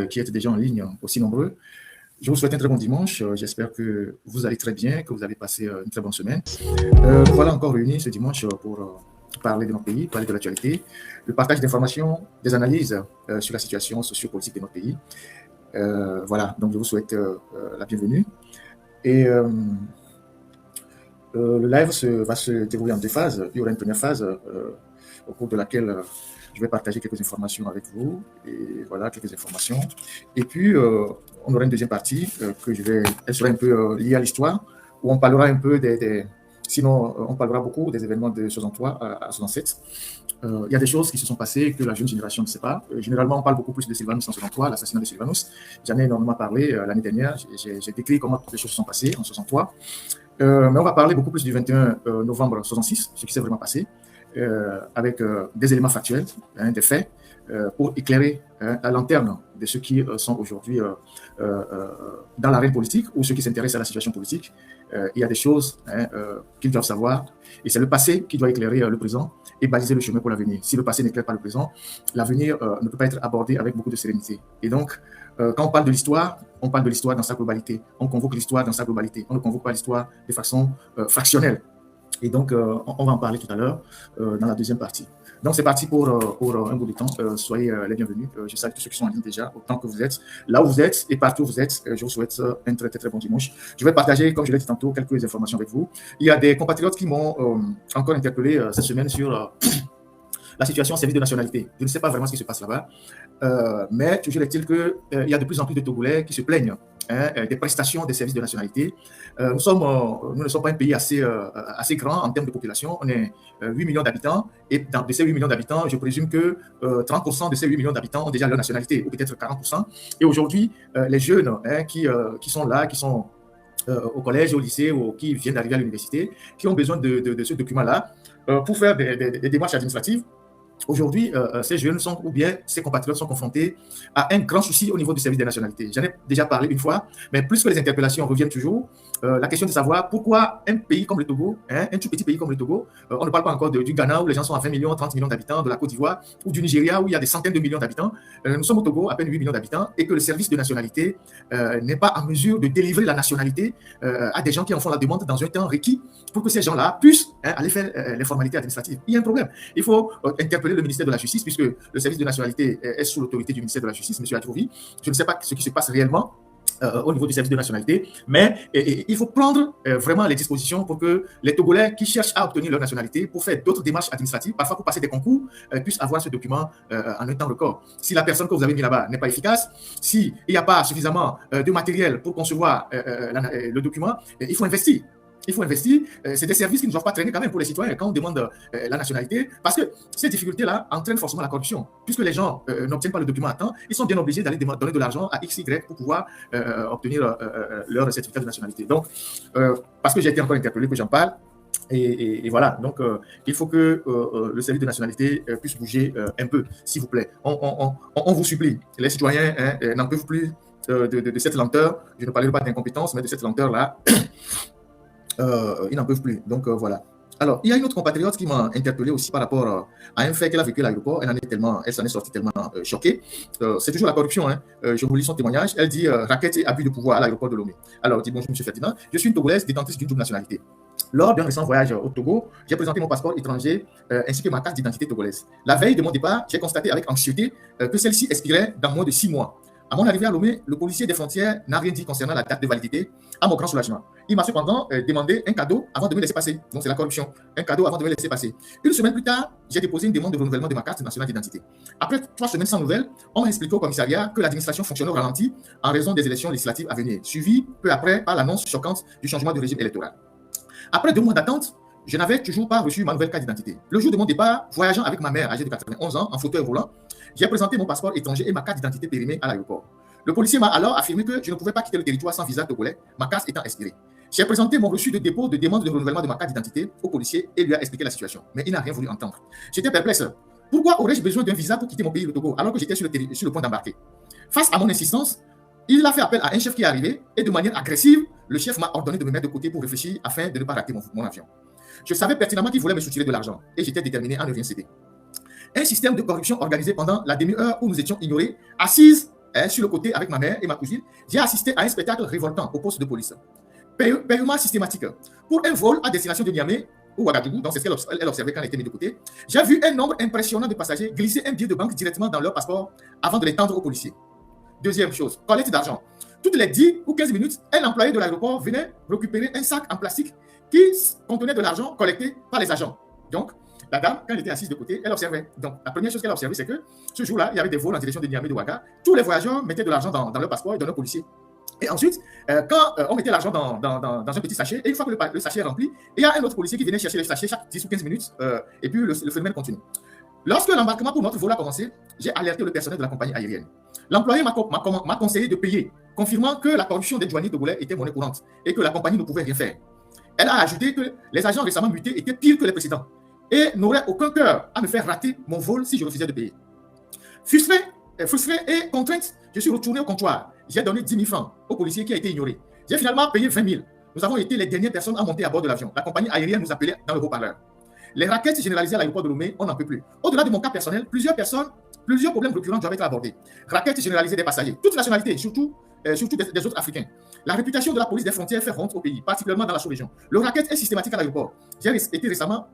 qui êtes déjà en ligne, aussi nombreux. Je vous souhaite un très bon dimanche. J'espère que vous allez très bien, que vous avez passé une très bonne semaine. Nous voilà encore réunis ce dimanche pour parler de notre pays, parler de l'actualité, le partage d'informations, des analyses sur la situation sociopolitique de notre pays. Voilà, donc je vous souhaite la bienvenue. Et le live va se dérouler en deux phases. Il y aura une première phase au cours de laquelle je vais partager quelques informations avec vous. Et voilà, quelques informations. Et puis, on aura une deuxième partie elle sera un peu liée à l'histoire, où on parlera un peu sinon, on parlera beaucoup des événements de 63 à 67. Il y a des choses qui se sont passées que la jeune génération ne sait pas. Généralement, on parle beaucoup plus de Sylvanus en 63, l'assassinat de Sylvanus. J'en ai énormément parlé l'année dernière. J'ai décrit comment toutes les choses se sont passées en 63. Mais on va parler beaucoup plus du 21 novembre 66, ce qui s'est vraiment passé, avec des éléments factuels, des faits, pour éclairer la lanterne de ceux qui sont aujourd'hui dans l'arène politique ou ceux qui s'intéressent à la situation politique. Il y a des choses qu'ils doivent savoir, et c'est le passé qui doit éclairer le présent et baliser le chemin pour l'avenir. Si le passé n'éclaire pas le présent, l'avenir ne peut pas être abordé avec beaucoup de sérénité. Et donc, quand on parle de l'histoire, on parle de l'histoire dans sa globalité. On convoque l'histoire dans sa globalité. On ne convoque pas l'histoire de façon fractionnelle. Et donc, on va en parler tout à l'heure dans la deuxième partie. Donc, c'est parti pour un bout de temps. Soyez les bienvenus. Je salue tous ceux qui sont en ligne déjà, autant que vous êtes. Là où vous êtes et partout où vous êtes, je vous souhaite un très, très, très bon dimanche. Je vais partager, comme je l'ai dit tantôt, quelques informations avec vous. Il y a des compatriotes qui m'ont encore interpellé cette semaine sur la situation au service de nationalité. Je ne sais pas vraiment ce qui se passe là-bas, mais toujours est-il qu'il y a de plus en plus de Togolais qui se plaignent des prestations des services de nationalité. Nous ne sommes pas un pays assez grand en termes de population. On est 8 millions d'habitants, et de ces 8 millions d'habitants, je présume que 30% de ces 8 millions d'habitants ont déjà leur nationalité, ou peut-être 40%. Et aujourd'hui, les jeunes qui sont là, qui sont au collège, au lycée, ou qui viennent d'arriver à l'université, qui ont besoin de ce document-là pour faire des démarches administratives. Aujourd'hui, ces jeunes ou bien ces compatriotes sont confrontés à un grand souci au niveau du service des nationalités. J'en ai déjà parlé une fois, mais plus que les interpellations reviennent toujours, la question de savoir pourquoi un pays comme le Togo, un tout petit pays comme le Togo, on ne parle pas encore du Ghana où les gens sont à 20 millions, 30 millions d'habitants, de la Côte d'Ivoire ou du Nigeria où il y a des centaines de millions d'habitants. Nous sommes au Togo, à peine 8 millions d'habitants, et que le service de nationalité n'est pas en mesure de délivrer la nationalité à des gens qui en font la demande dans un temps requis pour que ces gens-là puissent aller faire les formalités administratives. Il y a un problème. Il faut interpeller le ministère de la Justice, puisque le service de nationalité est sous l'autorité du ministère de la Justice, M. Adjouvi. Je ne sais pas ce qui se passe réellement au niveau du service de nationalité, mais il faut prendre vraiment les dispositions pour que les Togolais qui cherchent à obtenir leur nationalité pour faire d'autres démarches administratives, parfois pour passer des concours, puissent avoir ce document en un temps record. Si la personne que vous avez mis là-bas n'est pas efficace, s'il n'y a pas suffisamment de matériel pour concevoir le document, il faut investir. Il faut investir. C'est des services qui ne doivent pas traîner quand même pour les citoyens quand on demande la nationalité, parce que ces difficultés-là entraînent forcément la corruption. Puisque les gens n'obtiennent pas le document à temps, ils sont bien obligés d'aller donner de l'argent à X, Y pour pouvoir obtenir leur certificat de nationalité. Donc, parce que j'ai été encore interpellé, que j'en parle, et voilà, donc il faut que le service de nationalité puisse bouger un peu, s'il vous plaît. On vous supplie. Les citoyens n'en peuvent plus de cette lenteur. Je ne parlerai pas d'incompétence, mais de cette lenteur-là. Ils n'en peuvent plus. Donc voilà. Alors, il y a une autre compatriote qui m'a interpellé aussi par rapport à un fait qu'elle a vécu à l'aéroport. Elle s'en est sortie tellement choquée. C'est toujours la corruption. Je vous lis son témoignage. Elle dit raquette et abus de pouvoir à l'aéroport de Lomé. Alors, elle dit bonjour, M. Ferdinand. Je suis une Togolaise détentrice d'une double nationalité. Lors d'un récent voyage au Togo, j'ai présenté mon passeport étranger ainsi que ma carte d'identité togolaise. La veille de mon départ, j'ai constaté avec anxiété que celle-ci expirait dans moins de 6 mois. À mon arrivée à Lomé, le policier des frontières n'a rien dit concernant la date de validité, à mon grand soulagement. Il m'a cependant demandé un cadeau avant de me laisser passer. Donc c'est la corruption. Un cadeau avant de me laisser passer. Une semaine plus tard, j'ai déposé une demande de renouvellement de ma carte nationale d'identité. Après 3 semaines sans nouvelles, on m'a expliqué au commissariat que l'administration fonctionnait au ralenti en raison des élections législatives à venir, suivies peu après par l'annonce choquante du changement de régime électoral. Après 2 mois d'attente, je n'avais toujours pas reçu ma nouvelle carte d'identité. Le jour de mon départ, voyageant avec ma mère âgée de 91 ans en fauteuil roulant, j'ai présenté mon passeport étranger et ma carte d'identité périmée à l'aéroport. Le policier m'a alors affirmé que je ne pouvais pas quitter le territoire sans visa togolais, ma carte étant expirée. J'ai présenté mon reçu de dépôt de demande de renouvellement de ma carte d'identité au policier et lui a expliqué la situation. Mais il n'a rien voulu entendre. J'étais perplexe. Pourquoi aurais-je besoin d'un visa pour quitter mon pays, le Togo, alors que j'étais sur le point d'embarquer? Face à mon insistance, il a fait appel à un chef qui est arrivé et de manière agressive, le chef m'a ordonné de me mettre de côté pour réfléchir afin de ne pas rater mon avion. Je savais pertinemment qu'il voulait me soutirer de l'argent et j'étais déterminé à ne rien céder. Un système de corruption organisé pendant la demi-heure où nous étions ignorés, assises sur le côté avec ma mère et ma cousine, j'ai assisté à un spectacle révoltant au poste de police. Paiement systématique. Pour un vol à destination de Niamey ou Ouagadougou, donc c'est ce qu'elle observait quand elle était mise de côté, j'ai vu un nombre impressionnant de passagers glisser un billet de banque directement dans leur passeport avant de les tendre aux policiers. Deuxième chose, collecte d'argent. Toutes les 10 ou 15 minutes, un employé de l'aéroport venait récupérer un sac en plastique qui contenait de l'argent collecté par les agents. Donc, la dame, quand elle était assise de côté, elle observait. Donc, la première chose qu'elle a observée, c'est que ce jour-là, il y avait des vols en direction de Niamey de Ouaga. Tous les voyageurs mettaient de l'argent dans leur passeport et donnaient aux policiers. Et ensuite, quand on mettait l'argent dans un petit sachet, et une fois que le sachet est rempli, il y a un autre policier qui venait chercher le sachet chaque 10 ou 15 minutes, et puis le phénomène continue. Lorsque l'embarquement pour notre vol a commencé, j'ai alerté le personnel de la compagnie aérienne. L'employé m'a conseillé de payer, confirmant que la corruption des douaniers togolais était monnaie courante et que la compagnie ne pouvait rien faire. Elle a ajouté que les agents récemment mutés étaient pires que les précédents et n'auraient aucun cœur à me faire rater mon vol si je refusais de payer. Frustré et contrainte, je suis retourné au comptoir. J'ai donné 10 000 francs au policier qui a été ignoré. J'ai finalement payé 20 000. Nous avons été les dernières personnes à monter à bord de l'avion. La compagnie aérienne nous appelait dans le haut-parleur. Les raquettes généralisées à l'aéroport de Lomé, on n'en peut plus. Au-delà de mon cas personnel, plusieurs problèmes récurrents doivent être abordés. Raquettes généralisées des passagers, toutes nationalités, surtout des autres Africains. La réputation de la police des frontières fait honte au pays, particulièrement dans la sous-région. Le racket est systématique à l'aéroport. J'ai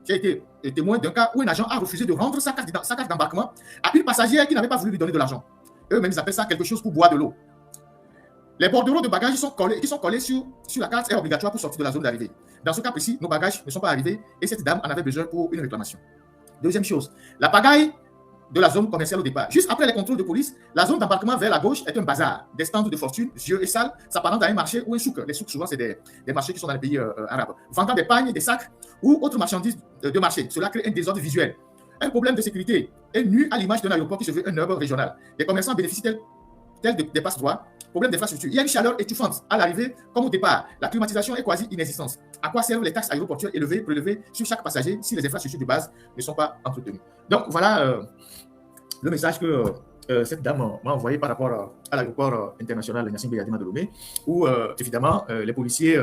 été témoin d'un cas où un agent a refusé de rendre sa carte d'embarquement à une passagère qui n'avait pas voulu lui donner de l'argent. Eux-mêmes, ils appellent ça quelque chose pour boire de l'eau. Les bordereaux de bagages qui sont collés sur la carte est obligatoire pour sortir de la zone d'arrivée. Dans ce cas précis, nos bagages ne sont pas arrivés et cette dame en avait besoin pour une réclamation. Deuxième chose, la pagaille de la zone commerciale au départ. Juste après les contrôles de police, la zone d'embarquement vers la gauche est un bazar. Des stands de fortune, vieux et sales, s'apparentent à un marché ou un souk. Les souks, souvent, c'est des marchés qui sont dans les pays arabes. Vendant des pagnes, des sacs ou autres marchandises de marché. Cela crée un désordre visuel. Un problème de sécurité est nu à l'image d'un aéroport qui se veut un hub régional. Les commerçants bénéficient tels des passe-droits. Problème d'infrastructure. Il y a une chaleur étouffante à l'arrivée comme au départ. La climatisation est quasi inexistante. À quoi servent les taxes aéroportuaires prélevées sur chaque passager si les infrastructures de base ne sont pas entretenues? Donc voilà le message que cette dame m'a envoyé par rapport à l'aéroport international Gnassingbé Eyadema de Lomé, où évidemment les policiers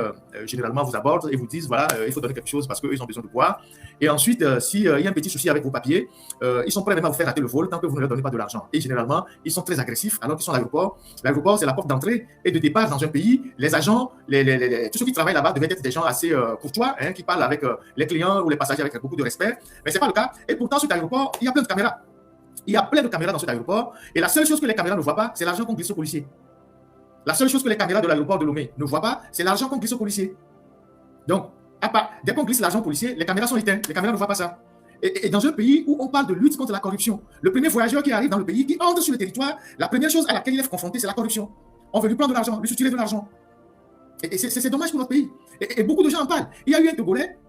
généralement vous abordent et vous disent voilà, il faut donner quelque chose parce qu'eux ils ont besoin de boire. Et ensuite, s'il y a un petit souci avec vos papiers, ils sont prêts même à vous faire rater le vol tant que vous ne leur donnez pas de l'argent. Et généralement, ils sont très agressifs alors qu'ils sont à l'aéroport. L'aéroport, c'est la porte d'entrée et de départ dans un pays. Les agents, tous ceux qui travaillent là-bas devaient être des gens assez courtois, qui parlent avec les clients ou les passagers avec beaucoup de respect. Mais ce n'est pas le cas. Et pourtant, sur cet aéroport, il y a plein de caméras. Il y a plein de caméras dans cet aéroport et la seule chose que les caméras ne voient pas, c'est l'argent qu'on glisse aux policiers. La seule chose que les caméras de l'aéroport de Lomé ne voient pas, c'est l'argent qu'on glisse aux policiers. Donc, dès qu'on glisse l'argent aux policiers, les caméras sont éteintes, les caméras ne voient pas ça. Et dans un pays où on parle de lutte contre la corruption, le premier voyageur qui arrive dans le pays, qui entre sur le territoire, la première chose à laquelle il est confronté, c'est la corruption. On veut lui prendre de l'argent, lui soutirer de l'argent. Et c'est dommage pour notre pays. Et beaucoup de gens en parlent. Il y a eu un Togolais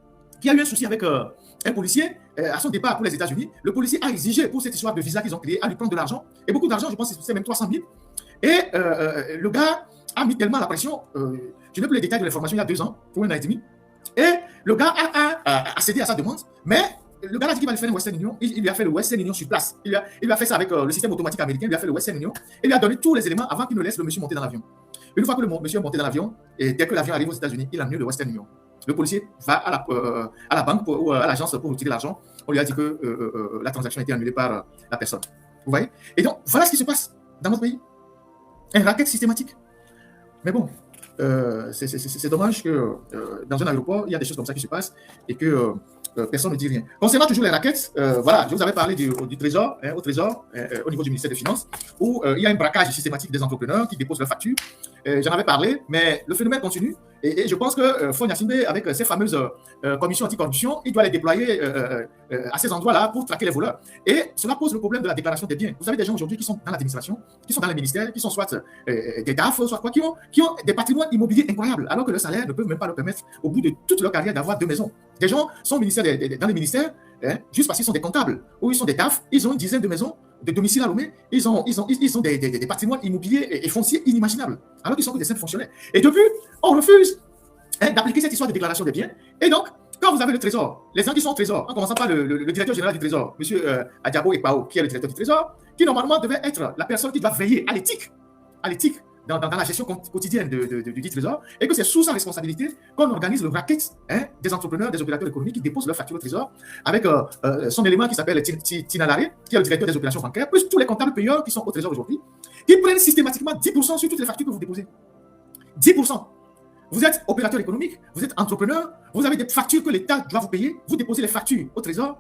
qui a eu un souci avec un policier à son départ pour les États-Unis. Le policier a exigé pour cette histoire de visa qu'ils ont créé à lui prendre de l'argent. Et beaucoup d'argent, je pense que c'est même 300 000. Et le gars a mis tellement la pression, je n'ai plus les détails de l'information, il y a 2 ans, pour 1 an et demi. Et le gars a cédé à sa demande, mais le gars a dit qu'il va lui faire un Western Union. Il lui a fait le Western Union sur place. Il lui a fait ça avec le système automatique américain. Il lui a fait le Western Union. Et il lui a donné tous les éléments avant qu'il ne laisse le monsieur monter dans l'avion. Une fois que le monsieur est monté dans l'avion, et dès que l'avion arrive aux États-Unis, il a amené le Western Union. Le policier va à la banque ou à l'agence pour retirer l'argent. On lui a dit que la transaction a été annulée par la personne. Vous voyez? Et donc, voilà ce qui se passe dans notre pays. Un racket systématique. Mais bon, c'est dommage que dans un aéroport, il y a des choses comme ça qui se passent et que personne ne dit rien. Concernant toujours les raquettes, voilà, je vous avais parlé du trésor, au trésor, au niveau du ministère des Finances, où il y a un braquage systématique des entrepreneurs qui déposent leurs factures. J'en avais parlé, mais le phénomène continue. Et je pense que Faure Gnassingbé, avec ses fameuses commissions anticorruption, il doit les déployer à ces endroits-là pour traquer les voleurs. Et cela pose le problème de la déclaration des biens. Vous avez des gens aujourd'hui qui sont dans l'administration, qui sont dans les ministères, qui sont soit des DAF, soit quoi, qui ont des patrimoines immobiliers incroyables, alors que le salaire ne peut même pas leur permettre, au bout de toute leur carrière, d'avoir 2 maisons. Des gens sont dans les ministères, juste parce qu'ils sont des comptables, ou ils sont des DAF, ils ont une dizaine de maisons, de domiciles à Lomé, ils ont des patrimoines immobiliers et fonciers inimaginables, alors qu'ils sont que des simples fonctionnaires. Et depuis, on refuse d'appliquer cette histoire de déclaration des biens. Et donc, quand vous avez le trésor, les gens qui sont au trésor, en commençant par le directeur général du trésor, M. Adjabo Ekpao, qui est le directeur du trésor, qui normalement devait être la personne qui doit veiller à l'éthique dans la gestion quotidienne du dit trésor, et que c'est sous sa responsabilité qu'on organise le racket des entrepreneurs, des opérateurs économiques qui déposent leur facture au trésor avec son élément qui s'appelle Tinalare, qui est le directeur des opérations bancaires, plus tous les comptables payeurs qui sont au trésor aujourd'hui, qui prennent systématiquement 10% sur toutes les factures que vous déposez. 10%. Vous êtes opérateur économique, vous êtes entrepreneur, vous avez des factures que l'État doit vous payer, vous déposez les factures au trésor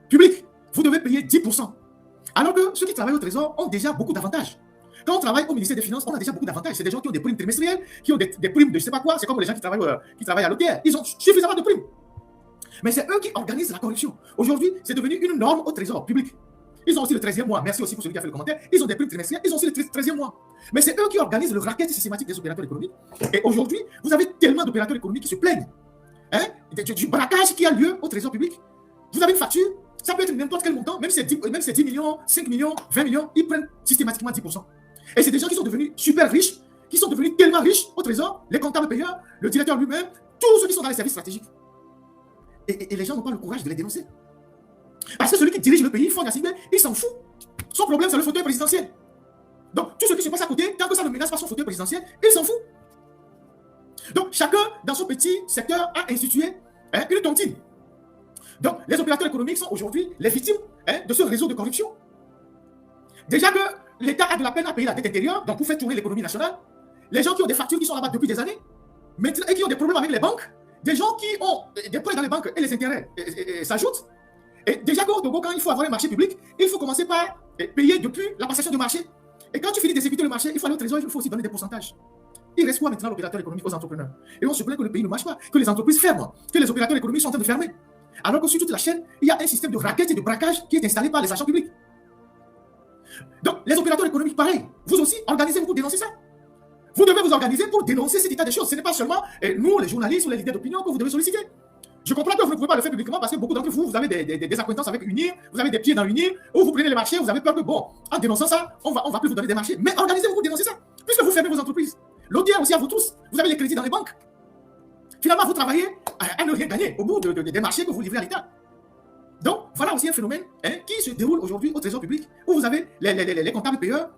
public, vous devez payer 10%. Alors que ceux qui travaillent au trésor ont déjà beaucoup d'avantages. Quand on travaille au ministère des Finances, on a déjà beaucoup d'avantages. C'est des gens qui ont des primes trimestrielles, qui ont des primes de je ne sais pas quoi. C'est comme les gens qui travaillent à l'hôtel. Ils ont suffisamment de primes. Mais c'est eux qui organisent la corruption. Aujourd'hui, c'est devenu une norme au trésor public. Ils ont aussi le 13e mois. Merci aussi pour celui qui a fait le commentaire. Ils ont des primes trimestrielles. Ils ont aussi le 13e mois. Mais c'est eux qui organisent le racket systématique des opérateurs économiques. Et aujourd'hui, vous avez tellement d'opérateurs économiques qui se plaignent du braquage qui a lieu au trésor public. Vous avez une facture, ça peut être n'importe quel montant, même si c'est 10 millions, 5 millions, 20 millions, ils prennent systématiquement 10%. Et c'est des gens qui sont devenus super riches, qui sont devenus tellement riches au trésor, les comptables payeurs, le directeur lui-même, tous ceux qui sont dans les services stratégiques. Et les gens n'ont pas le courage de les dénoncer. Parce que celui qui dirige le pays, Faure Gnassingbé, il s'en fout. Son problème, c'est le fauteuil présidentiel. Donc, tout ce qui se passe à côté, tant que ça ne menace pas son fauteuil présidentiel, il s'en fout. Donc, chacun, dans son petit secteur, a institué une tontine. Donc, les opérateurs économiques sont aujourd'hui les victimes de ce réseau de corruption. Déjà que l'État a de la peine à payer la dette intérieure, donc pour faire tourner l'économie nationale, les gens qui ont des factures qui sont là-bas depuis des années, et qui ont des problèmes avec les banques, des gens qui ont des prêts dans les banques et les intérêts s'ajoutent. Et déjà qu'au Togo, quand il faut avoir un marché public, il faut commencer par payer depuis la passation du marché. Et quand tu finis d'exécuter le marché, il faut aller au trésor, il faut aussi donner des pourcentages. Il reste quoi maintenant l'opérateur économique aux entrepreneurs? Et on se plaint que le pays ne marche pas, que les entreprises ferment, que les opérateurs économiques sont en train de fermer. Alors que sur toute la chaîne, il y a un système de racket et de braquage qui est installé par les agents publics. Donc, les opérateurs économiques, pareil, vous aussi, organisez-vous pour dénoncer ça. Vous devez vous organiser pour dénoncer cet état des choses. Ce n'est pas seulement nous, les journalistes ou les leaders d'opinion, que vous devez solliciter. Je comprends que vous ne pouvez pas le faire publiquement parce que beaucoup d'entre vous, vous avez des acquaintances avec UNIR, vous avez des pieds dans UNIR, ou vous prenez les marchés, vous avez peur que, bon, en dénonçant ça, on va plus vous donner des marchés. Mais organisez-vous pour dénoncer ça, puisque vous fermez vos entreprises. L'ODR aussi à vous tous, vous avez les crédits dans les banques. Finalement, vous travaillez à ne rien gagner au bout des marchés que vous livrez à l'État. Donc, voilà aussi un phénomène qui se déroule aujourd'hui au trésor public, où vous avez les comptables payeurs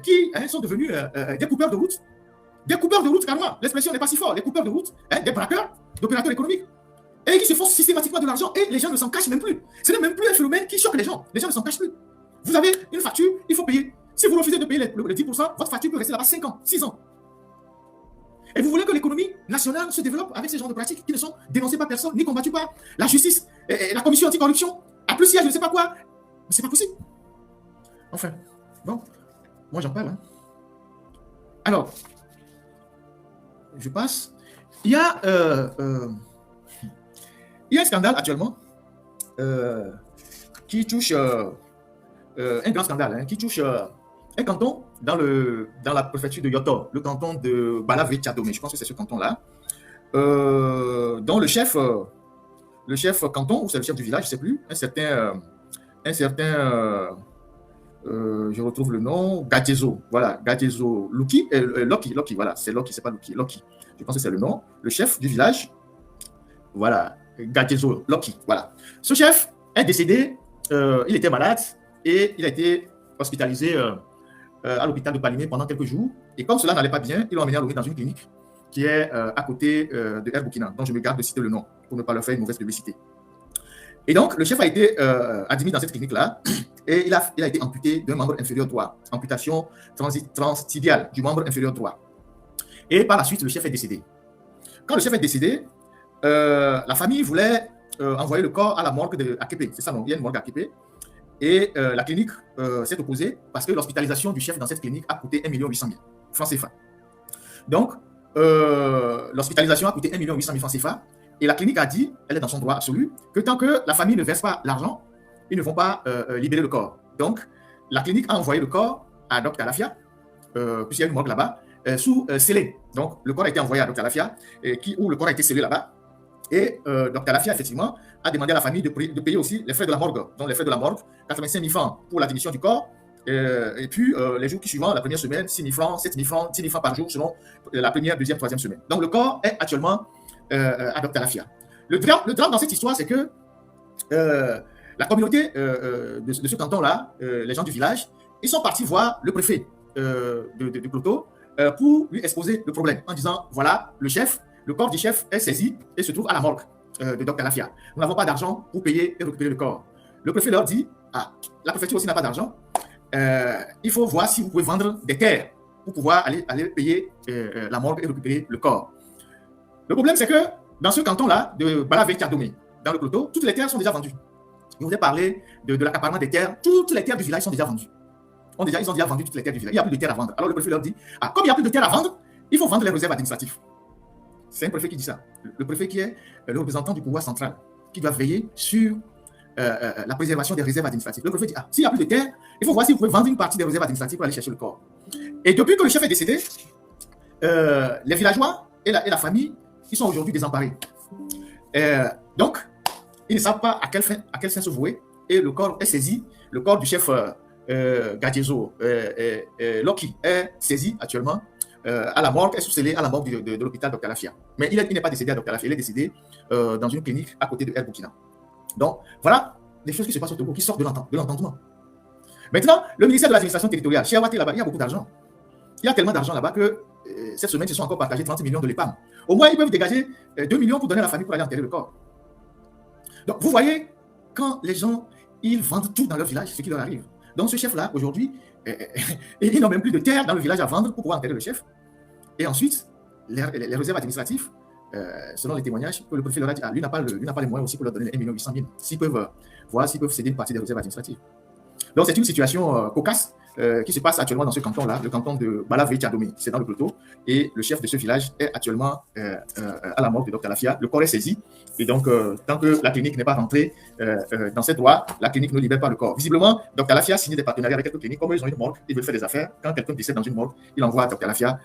qui sont devenus des coupeurs de route. Des coupeurs de route, carrément, l'expression n'est pas si forte, les coupeurs de route, des braqueurs, d'opérateurs économiques, et qui se font systématiquement de l'argent, et les gens ne s'en cachent même plus. Ce n'est même plus un phénomène qui choque les gens ne s'en cachent plus. Vous avez une facture, il faut payer. Si vous refusez de payer le 10%, votre facture peut rester là-bas 5 ans, 6 ans. Et vous voulez que l'économie nationale se développe avec ces genres de pratiques qui ne sont dénoncées par personne, ni combattues par la justice, et la commission anticorruption, à plus il y a je ne sais pas quoi. Mais c'est pas possible. Enfin, bon, moi j'en parle. Alors, je passe. Il y a un scandale actuellement qui touche un grand scandale, qui touche un canton dans la préfecture de Yoto, le canton de Balavé-Tchadomé, je pense que c'est ce canton-là, dont le chef canton, ou c'est le chef du village, je ne sais plus, un certain je retrouve le nom, Gatezo, voilà, Gatezo Loki, voilà, c'est Loki, c'est pas Loki, je pense que c'est le nom, le chef du village, voilà, Gatezo Loki, voilà. Ce chef est décédé, il était malade et il a été hospitalisé à l'hôpital de Palimé pendant quelques jours. Et comme cela n'allait pas bien, ils l'ont emmené à Lomé dans une clinique qui est à côté de Air Burkina, dont je me garde de citer le nom pour ne pas leur faire une mauvaise publicité. Et donc, le chef a été admis dans cette clinique-là et il a été amputé d'un membre inférieur droit, amputation transtibiale du membre inférieur droit. Et par la suite, le chef est décédé. Quand le chef est décédé, la famille voulait envoyer le corps à la morgue de Aképe. C'est ça, non? Il y a une morgue à Aképe. Et la clinique s'est opposée parce que l'hospitalisation du chef dans cette clinique a coûté 1 800 000 francs CFA. Donc, l'hospitalisation a coûté 1 800 000 francs CFA. Et la clinique a dit, elle est dans son droit absolu, que tant que la famille ne verse pas l'argent, ils ne vont pas libérer le corps. Donc, la clinique a envoyé le corps à Dr Alafia, puisqu'il y a une morgue là-bas, sous scellé. Donc, le corps a été envoyé à Dr Alafia, où le corps a été scellé là-bas. Et Dr Alafia, effectivement, a demandé à la famille de payer aussi les frais de la morgue. Donc, les frais de la morgue, 85 000 francs pour la démission du corps. Et puis, les jours qui suivent, la première semaine, 6 000 francs, 7 000 francs, 10 000 francs par jour, selon la première, deuxième, troisième semaine. Donc, le corps est actuellement à Dr Alafia. Le drame dans cette histoire, c'est que la communauté de ce canton-là, les gens du village, ils sont partis voir le préfet de Cloto pour lui exposer le problème en disant, voilà, le corps du chef est saisi et se trouve à la morgue de Dr Lafia. Nous n'avons pas d'argent pour payer et récupérer le corps. Le préfet leur dit, ah, la préfecture aussi n'a pas d'argent. Il faut voir si vous pouvez vendre des terres pour pouvoir aller payer la morgue et récupérer le corps. Le problème, c'est que dans ce canton-là, de Balavé-Tiadomé, dans le Cloto, toutes les terres sont déjà vendues. Je vous ai parlé de l'accaparement des terres. Toutes les terres du village sont déjà vendues. Ils ont déjà vendu toutes les terres du village. Il n'y a plus de terres à vendre. Alors le préfet leur dit, ah, comme il n'y a plus de terres à vendre, il faut vendre les réserves administratives. C'est un préfet qui dit ça. Le préfet qui est le représentant du pouvoir central, qui doit veiller sur la préservation des réserves administratives. Le préfet dit, ah, s'il n'y a plus de terres, il faut voir si vous pouvez vendre une partie des réserves administratives pour aller chercher le corps. Et depuis que le chef est décédé, les villageois et la famille, ils sont aujourd'hui désemparés. Donc, ils ne savent pas à quelle fin se vouer. Et le corps est saisi. Le corps du chef Gadiezo Loki est saisi actuellement à la morgue, est sous-scellé à la morgue de l'hôpital Dr Lafia. Mais il n'est pas décédé à Dr Lafia, il est décédé dans une clinique à côté de El Burkina. Donc, voilà les choses qui se passent au Togo, qui sortent de l'entendement. Maintenant, le ministère de l'administration territoriale, chez Awaté, là-bas, il y a beaucoup d'argent. Il y a tellement d'argent là-bas que cette semaine, ils se sont encore partagés 30 millions de l'épargne. Au moins, ils peuvent dégager 2 millions pour donner à la famille pour aller enterrer le corps. Donc, vous voyez, quand les gens, ils vendent tout dans leur village, ce qui leur arrive. Donc, ce chef-là, aujourd'hui, ils n'ont même plus de terre dans le village à vendre pour pouvoir enterrer le chef. Et ensuite, les réserves administratives, selon les témoignages, que le préfet leur a dit, lui n'a pas les moyens aussi pour leur donner 1 800 000, s'ils peuvent voir s'ils peuvent céder une partie des réserves administratives. Donc, c'est une situation cocasse qui se passe actuellement dans ce canton-là, le canton de Balavé-Tiadomé, c'est dans le Cloto, et le chef de ce village est actuellement à la mort de Dr Lafia. Le corps est saisi, et donc, tant que la clinique n'est pas rentrée dans ses droits, la clinique ne libère pas le corps. Visiblement, Dr Lafia a signé des partenariats avec quelques cliniques, comme ils ont une morgue, ils veulent faire des affaires. Quand quelqu'un décède dans une morgue, il envoie à Dr Lafia.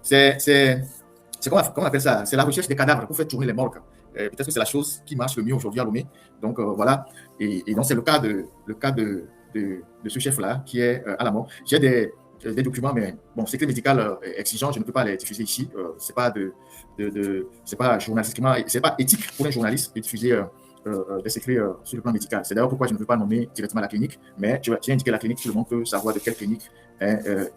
C'est comment on appelle ça? C'est la recherche des cadavres pour faire tourner les morgues. Peut-être que c'est la chose qui marche le mieux aujourd'hui à Lomé. Donc, voilà. Et donc, c'est le cas de ce chef-là qui est à la mort. J'ai des documents, mais bon, secret médical exigeant, je ne peux pas les diffuser ici. C'est pas journalistiquement, c'est pas éthique pour un journaliste de diffuser des secrets sur le plan médical. C'est d'ailleurs pourquoi je ne veux pas nommer directement la clinique, mais j'ai indiqué la clinique, tout le monde peut savoir de quelle clinique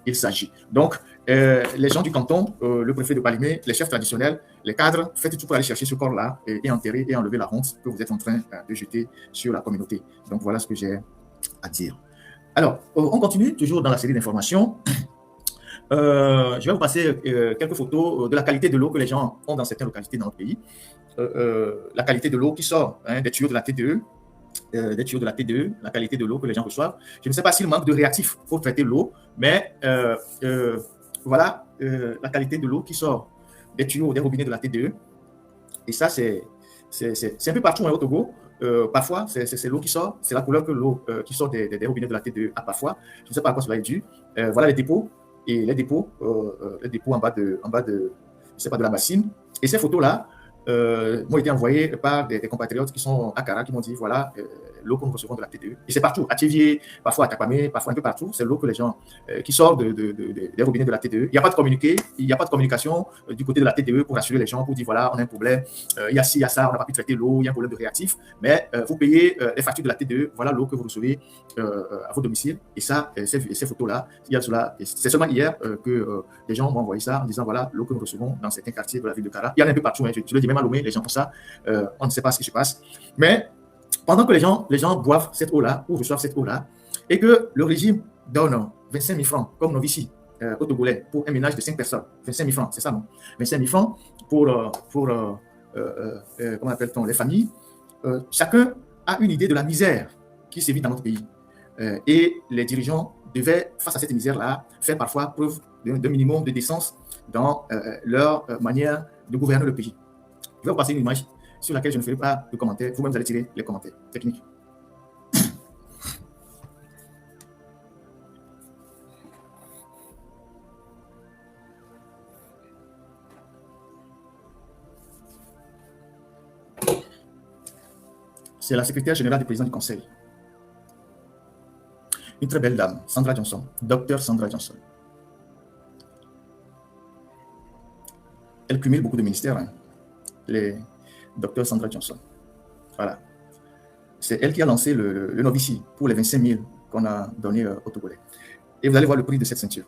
il s'agit. Donc, les gens du canton, le préfet de Balimé, les chefs traditionnels, les cadres, faites tout pour aller chercher ce corps-là et enterrer et enlever la honte que vous êtes en train de jeter sur la communauté. Donc, voilà ce que j'ai à dire. Alors, on continue toujours dans la série d'informations. Je vais vous passer quelques photos de la qualité de l'eau que les gens ont dans certaines localités dans notre pays. La qualité de l'eau qui sort des tuyaux de la TDE, la qualité de l'eau que les gens reçoivent. Je ne sais pas s'il manque de réactifs pour traiter l'eau, mais voilà la qualité de l'eau qui sort des tuyaux, des robinets de la TDE. Et ça, c'est un peu partout au Togo. Parfois, c'est l'eau qui sort, c'est la couleur que l'eau qui sort des robinets de la TDE a parfois. Je ne sais pas à quoi cela est dû. Voilà les dépôts, et les dépôts en bas de la bassine. Et ces photos-là m'ont été envoyées par des compatriotes qui sont à Kara, qui m'ont dit, voilà, l'eau que nous recevons de la TDE. Et c'est partout, à Thiviers, parfois à Tapamé, parfois un peu partout, c'est l'eau que les gens qui sortent des robinets de la TDE. Il n'y a pas de communication du côté de la TDE pour rassurer les gens, pour dire, voilà, on a un problème, il y a ci, il y a ça, on n'a pas pu traiter l'eau, il y a un problème de réactif, mais vous payez les factures de la TDE, voilà l'eau que vous recevez à votre domicile. Et ça, ces photos-là, c'est seulement hier que les gens m'ont envoyé ça en disant, voilà, l'eau que nous recevons dans certains quartiers de la ville de Kara. Il y en a un peu partout, hein, je le dis même à Lomé, les gens font ça, on ne sait pas ce qui se passe. Mais pendant que les gens boivent cette eau-là, ou reçoivent cette eau-là, et que le régime donne 25 000 francs, comme novici au Togolais, pour un ménage de 5 personnes, 25 000 francs, c'est ça, non? 25 000 francs pour comment appelle-t-on, les familles. Chacun a une idée de la misère qui sévit dans notre pays. Et les dirigeants devaient, face à cette misère-là, faire parfois preuve d'un minimum de décence dans leur manière de gouverner le pays. Je vais vous passer une image sur laquelle je ne ferai pas de commentaires. Vous-même, vous allez tirer les commentaires techniques. C'est la secrétaire générale du président du conseil. Une très belle dame, Sandra Johnson, docteur Sandra Johnson. Elle cumule beaucoup de ministères, hein, les docteur Sandra Johnson. Voilà. C'est elle qui a lancé le novici pour les 25 000 qu'on a donné au Togolais. Et vous allez voir le prix de cette ceinture.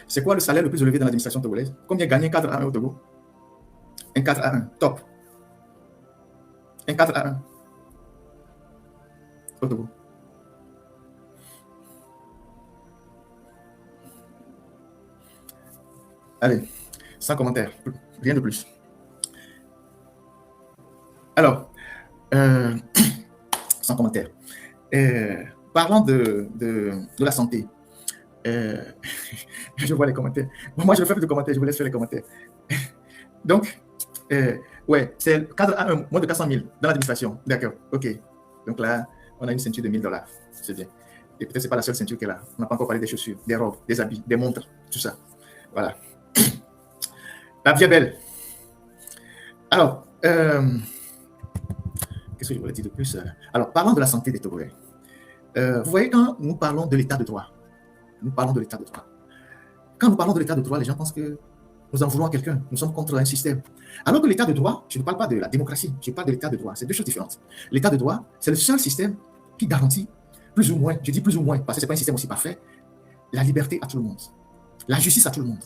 C'est quoi le salaire le plus élevé dans l'administration togolaise? Combien gagne un cadre A1 au Togo? Un cadre A1, top. Un cadre A1 au Togo. Allez, sans commentaire, rien de plus. Alors, sans commentaire. Parlant de la santé, je vois les commentaires. Bon, moi, je ne fais plus de commentaires, je vous laisse faire les commentaires. Donc, ouais, c'est le cadre A1, moins de 400 000 dans l'administration. D'accord, ok. Donc là, on a une ceinture de 1 000 $. C'est bien. Et peut-être que ce n'est pas la seule ceinture qu'elle a. On n'a pas encore parlé des chaussures, des robes, des habits, des montres, tout ça. Voilà. La vie est belle. Alors, qu'est-ce que je voulais dire de plus? Alors, parlant de la santé des Togolais, vous voyez, quand nous parlons de l'état de droit, quand nous parlons de l'état de droit, les gens pensent que nous en voulons à quelqu'un, nous sommes contre un système. Alors que l'état de droit, je ne parle pas de la démocratie, je parle de l'état de droit, c'est deux choses différentes. L'état de droit, c'est le seul système qui garantit plus ou moins, je dis plus ou moins, parce que ce n'est pas un système aussi parfait, la liberté à tout le monde, la justice à tout le monde.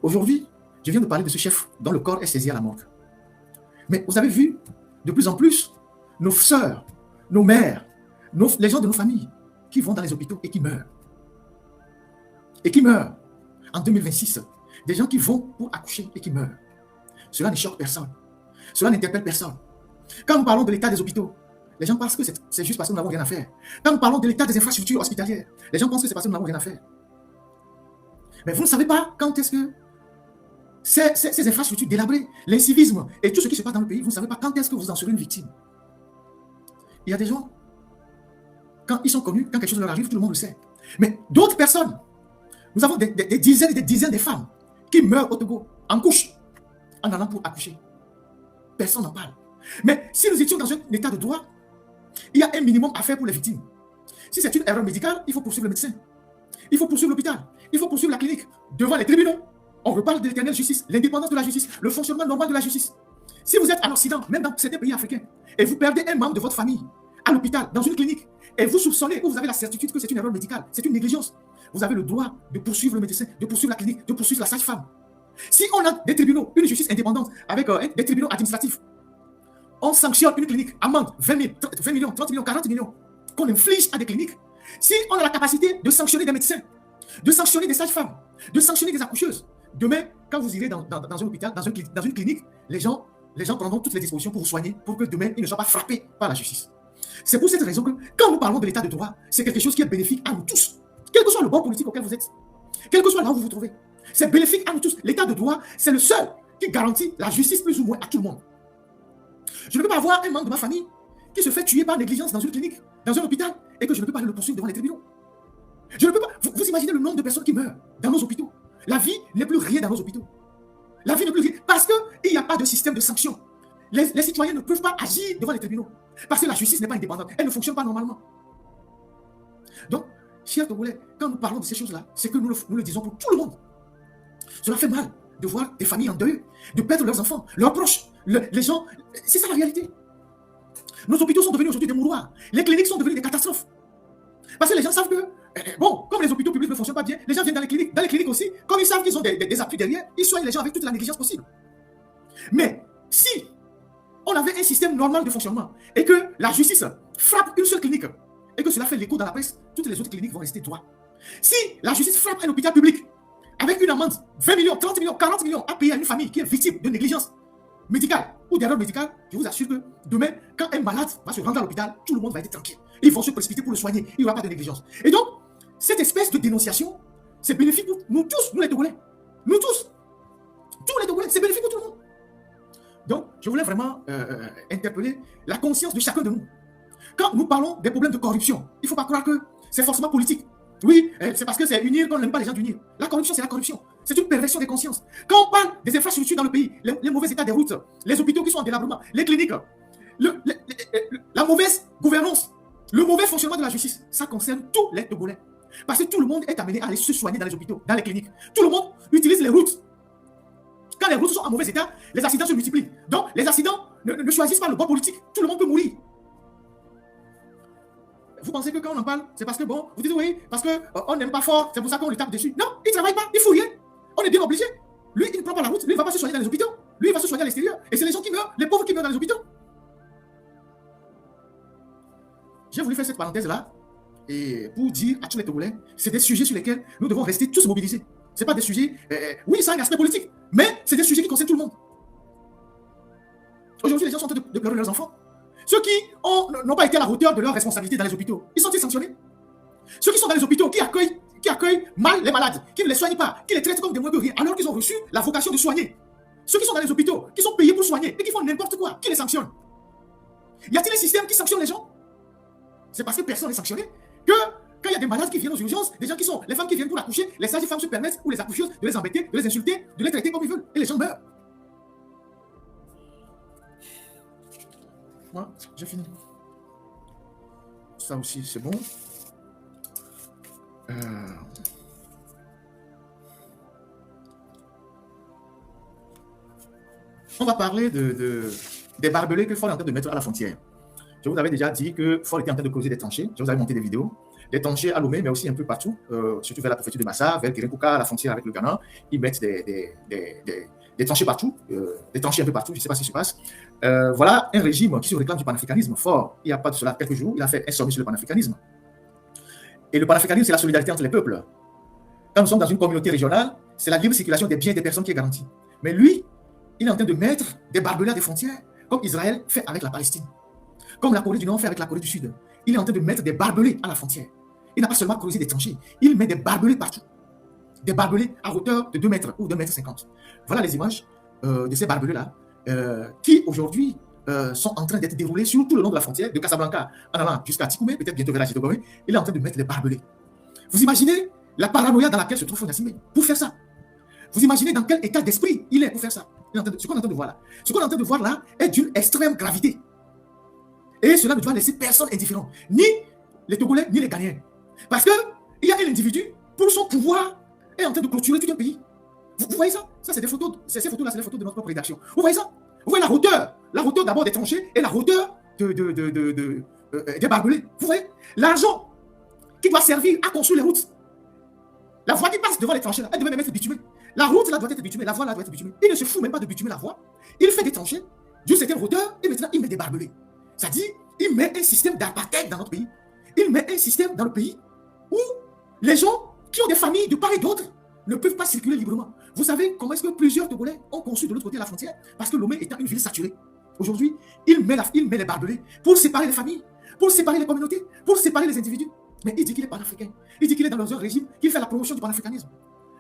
Aujourd'hui, je viens de parler de ce chef dont le corps est saisi à la morgue. Mais vous avez vu, de plus en plus, nos sœurs, nos mères, les gens de nos familles qui vont dans les hôpitaux et qui meurent. Et qui meurent. En 2026, des gens qui vont pour accoucher et qui meurent. Cela ne choque personne. Cela n'interpelle personne. Quand nous parlons de l'état des hôpitaux, les gens pensent que c'est juste parce que nous n'avons rien à faire. Quand nous parlons de l'état des infrastructures hospitalières, les gens pensent que c'est parce que nous n'avons rien à faire. Mais vous ne savez pas quand est-ce que ces infrastructures délabrées, l'incivisme et tout ce qui se passe dans le pays, vous ne savez pas quand est-ce que vous en serez une victime. Il y a des gens, quand ils sont connus, quand quelque chose leur arrive, tout le monde le sait. Mais d'autres personnes, nous avons des dizaines et des dizaines de femmes qui meurent au Togo, en couche, en allant pour accoucher. Personne n'en parle. Mais si nous étions dans un état de droit, il y a un minimum à faire pour les victimes. Si c'est une erreur médicale, il faut poursuivre le médecin. Il faut poursuivre l'hôpital. Il faut poursuivre la clinique. Devant les tribunaux, on reparle de l'éternelle justice, l'indépendance de la justice, le fonctionnement normal de la justice. Si vous êtes en Occident, même dans certains pays africains, et vous perdez un membre de votre famille à l'hôpital, dans une clinique, et vous soupçonnez ou vous avez la certitude que c'est une erreur médicale, c'est une négligence, vous avez le droit de poursuivre le médecin, de poursuivre la clinique, de poursuivre la sage-femme. Si on a des tribunaux, une justice indépendante, avec des tribunaux administratifs, on sanctionne une clinique, amende 20 millions, 30 millions, 40 millions, qu'on inflige à des cliniques. Si on a la capacité de sanctionner des médecins, de sanctionner des sages-femmes, de sanctionner des accoucheuses, demain, quand vous irez dans un hôpital, dans une clinique, les gens prendront toutes les dispositions pour vous soigner, pour que demain, ils ne soient pas frappés par la justice. C'est pour cette raison que, quand nous parlons de l'état de droit, c'est quelque chose qui est bénéfique à nous tous. Quel que soit le bord politique auquel vous êtes, quel que soit là où vous vous trouvez, c'est bénéfique à nous tous. L'état de droit, c'est le seul qui garantit la justice plus ou moins à tout le monde. Je ne peux pas avoir un membre de ma famille qui se fait tuer par négligence dans une clinique, dans un hôpital, et que je ne peux pas le poursuivre devant les tribunaux. Je ne peux pas. Vous imaginez le nombre de personnes qui meurent dans nos hôpitaux. La vie n'est plus rien dans nos hôpitaux. La vie n'est plus rien. Parce qu'il n'y a pas de système de sanction. Les citoyens ne peuvent pas agir devant les tribunaux. Parce que la justice n'est pas indépendante. Elle ne fonctionne pas normalement. Donc, chers Togolais, quand nous parlons de ces choses-là, c'est que nous le disons pour tout le monde. Cela fait mal de voir des familles en deuil, de perdre leurs enfants, leurs proches, les gens. C'est ça la réalité. Nos hôpitaux sont devenus aujourd'hui des mouroirs. Les cliniques sont devenues des catastrophes. Parce que les gens savent que, bon, comme les hôpitaux publics ne fonctionnent pas bien, les gens viennent dans les cliniques. Dans les cliniques aussi, comme ils savent qu'ils ont des appuis derrière, ils soignent les gens avec toute la négligence possible. Mais si on avait un système normal de fonctionnement et que la justice frappe une seule clinique et que cela fait l'écho dans la presse, toutes les autres cliniques vont rester droits. Si la justice frappe un hôpital public avec une amende 20 millions, 30 millions, 40 millions à payer à une famille qui est victime de négligence médicale ou d'erreur médicale, je vous assure que demain, quand un malade va se rendre à l'hôpital, tout le monde va être tranquille. Ils vont se précipiter pour le soigner. Il n'y aura pas de négligence. Et donc, cette espèce de dénonciation, c'est bénéfique pour nous tous, nous les Togolais. Nous tous. Tous les Togolais, c'est bénéfique pour tout le monde. Donc, je voulais vraiment interpeller la conscience de chacun de nous. Quand nous parlons des problèmes de corruption, il ne faut pas croire que c'est forcément politique. Oui, c'est parce que c'est unir qu'on n'aime pas les gens d'unir. La corruption, c'est la corruption. C'est une perversion des consciences. Quand on parle des infrastructures dans le pays, les mauvais états des routes, les hôpitaux qui sont en délabrement, les cliniques, la mauvaise gouvernance, le mauvais fonctionnement de la justice, ça concerne tous les Togolais. Parce que tout le monde est amené à aller se soigner dans les hôpitaux, dans les cliniques. Tout le monde utilise les routes. Quand les routes sont en mauvais état, les accidents se multiplient. Donc, les accidents ne choisissent pas le bon politique. Tout le monde peut mourir. vous pensez que quand on en parle, c'est parce que bon, vous dites oui, parce qu'on n'aime pas fort, c'est pour ça qu'on lui tape dessus. Non, il ne travaille pas, il fouille. On est bien obligé. Lui, il ne prend pas la route, lui, il ne va pas se soigner dans les hôpitaux. Lui, il va se soigner à l'extérieur. Et c'est les gens qui meurent, les pauvres qui meurent dans les hôpitaux. J'ai voulu faire cette parenthèse-là et pour dire à tous les Togolais, c'est des sujets sur lesquels nous devons rester tous mobilisés. Ce n'est pas des sujets, oui, ça a un aspect politique, mais c'est des sujets qui concernent tout le monde. Aujourd'hui, les gens sont en train de pleurer leurs enfants. Ceux qui n'ont pas été à la hauteur de leurs responsabilités dans les hôpitaux, ils sont-ils sanctionnés? Ceux qui sont dans les hôpitaux, qui accueillent mal les malades, qui ne les soignent pas, qui les traitent comme des moins de rien, alors qu'ils ont reçu la vocation de soigner. Ceux qui sont dans les hôpitaux, qui sont payés pour soigner et qui font n'importe quoi, qui les sanctionne? Y a-t-il un système qui sanctionne les gens? C'est parce que personne n'est sanctionné que quand il y a des malades qui viennent aux urgences, des gens qui sont, les femmes qui viennent pour accoucher, les sages-femmes se permettent, ou les accoucheuses, de les embêter, de les insulter, de les traiter comme ils veulent. Et les gens meurent. Moi, j'ai fini. Ça aussi, c'est bon. On va parler des barbelés que Ford est en train de mettre à la frontière. Je vous avais déjà dit que Ford était en train de creuser des tranchées. Je vous avais monté des vidéos. Des tranchées à Lomé, mais aussi un peu partout, surtout vers la préfecture de Massa, vers Kirinkuka, à la frontière avec le Ghana. Ils mettent des tranchées partout, des tranchées un peu partout, je ne sais pas ce qui se passe. Voilà un régime qui se réclame du panafricanisme fort. Il n'y a pas de cela quelques jours, il a fait un sommet sur le panafricanisme. Et le panafricanisme, c'est la solidarité entre les peuples. Quand nous sommes dans une communauté régionale, c'est la libre circulation des biens et des personnes qui est garantie. Mais lui, il est en train de mettre des barbelés à des frontières, comme Israël fait avec la Palestine, comme la Corée du Nord fait avec la Corée du Sud. Il est en train de mettre des barbelés à la frontière. Il n'a pas seulement creusé des tranchées, il met des barbelés partout. Des barbelés à hauteur de 2 mètres ou 2,50 mètres. Voilà les images de ces barbelés-là, qui aujourd'hui sont en train d'être déroulés sur tout le long de la frontière, de Casablanca en allant jusqu'à Tikoumé, peut-être bientôt vers la Jitogomé. Il est en train de mettre des barbelés. Vous imaginez la paranoïa dans laquelle se trouve Fonyasimé pour faire ça? Vous imaginez dans quel état d'esprit il est pour faire ça? Ce qu'on est en train de voir là, ce qu'on est en train de voir là est d'une extrême gravité. Et cela ne doit laisser personne indifférent, ni les Togolais, ni les Ghanéens. Parce qu'il y a un individu, pour son pouvoir, est en train de clôturer tout un pays. Vous voyez ça? Ça, c'est des photos. Ces photos-là, c'est les photos de notre propre rédaction. Vous voyez ça? Vous voyez la hauteur? La hauteur d'abord des tranchées et la hauteur des barbelés. Vous voyez? L'argent qui doit servir à construire les routes. La voie qui passe devant les tranchées, là, elle devait même être bitumée. La route là doit être bitumée, la voie là doit être bitumée. Il ne se fout même pas de bitumer la voie. Il fait des tranchées d'une certaine hauteur et maintenant il met des barbelés. C'est-à-dire, il met un système d'apartheid dans notre pays. Il met un système dans le pays où les gens qui ont des familles de part et d'autre ne peuvent pas circuler librement. Vous savez comment est-ce que plusieurs Togolais ont conçu de l'autre côté de la frontière? Parce que Lomé étant une ville saturée. Aujourd'hui, il met les barbelés pour séparer les familles, pour séparer les communautés, pour séparer les individus. Mais il dit qu'il est panafricain. Il dit qu'il est dans un régime, qu'il fait la promotion du panafricanisme.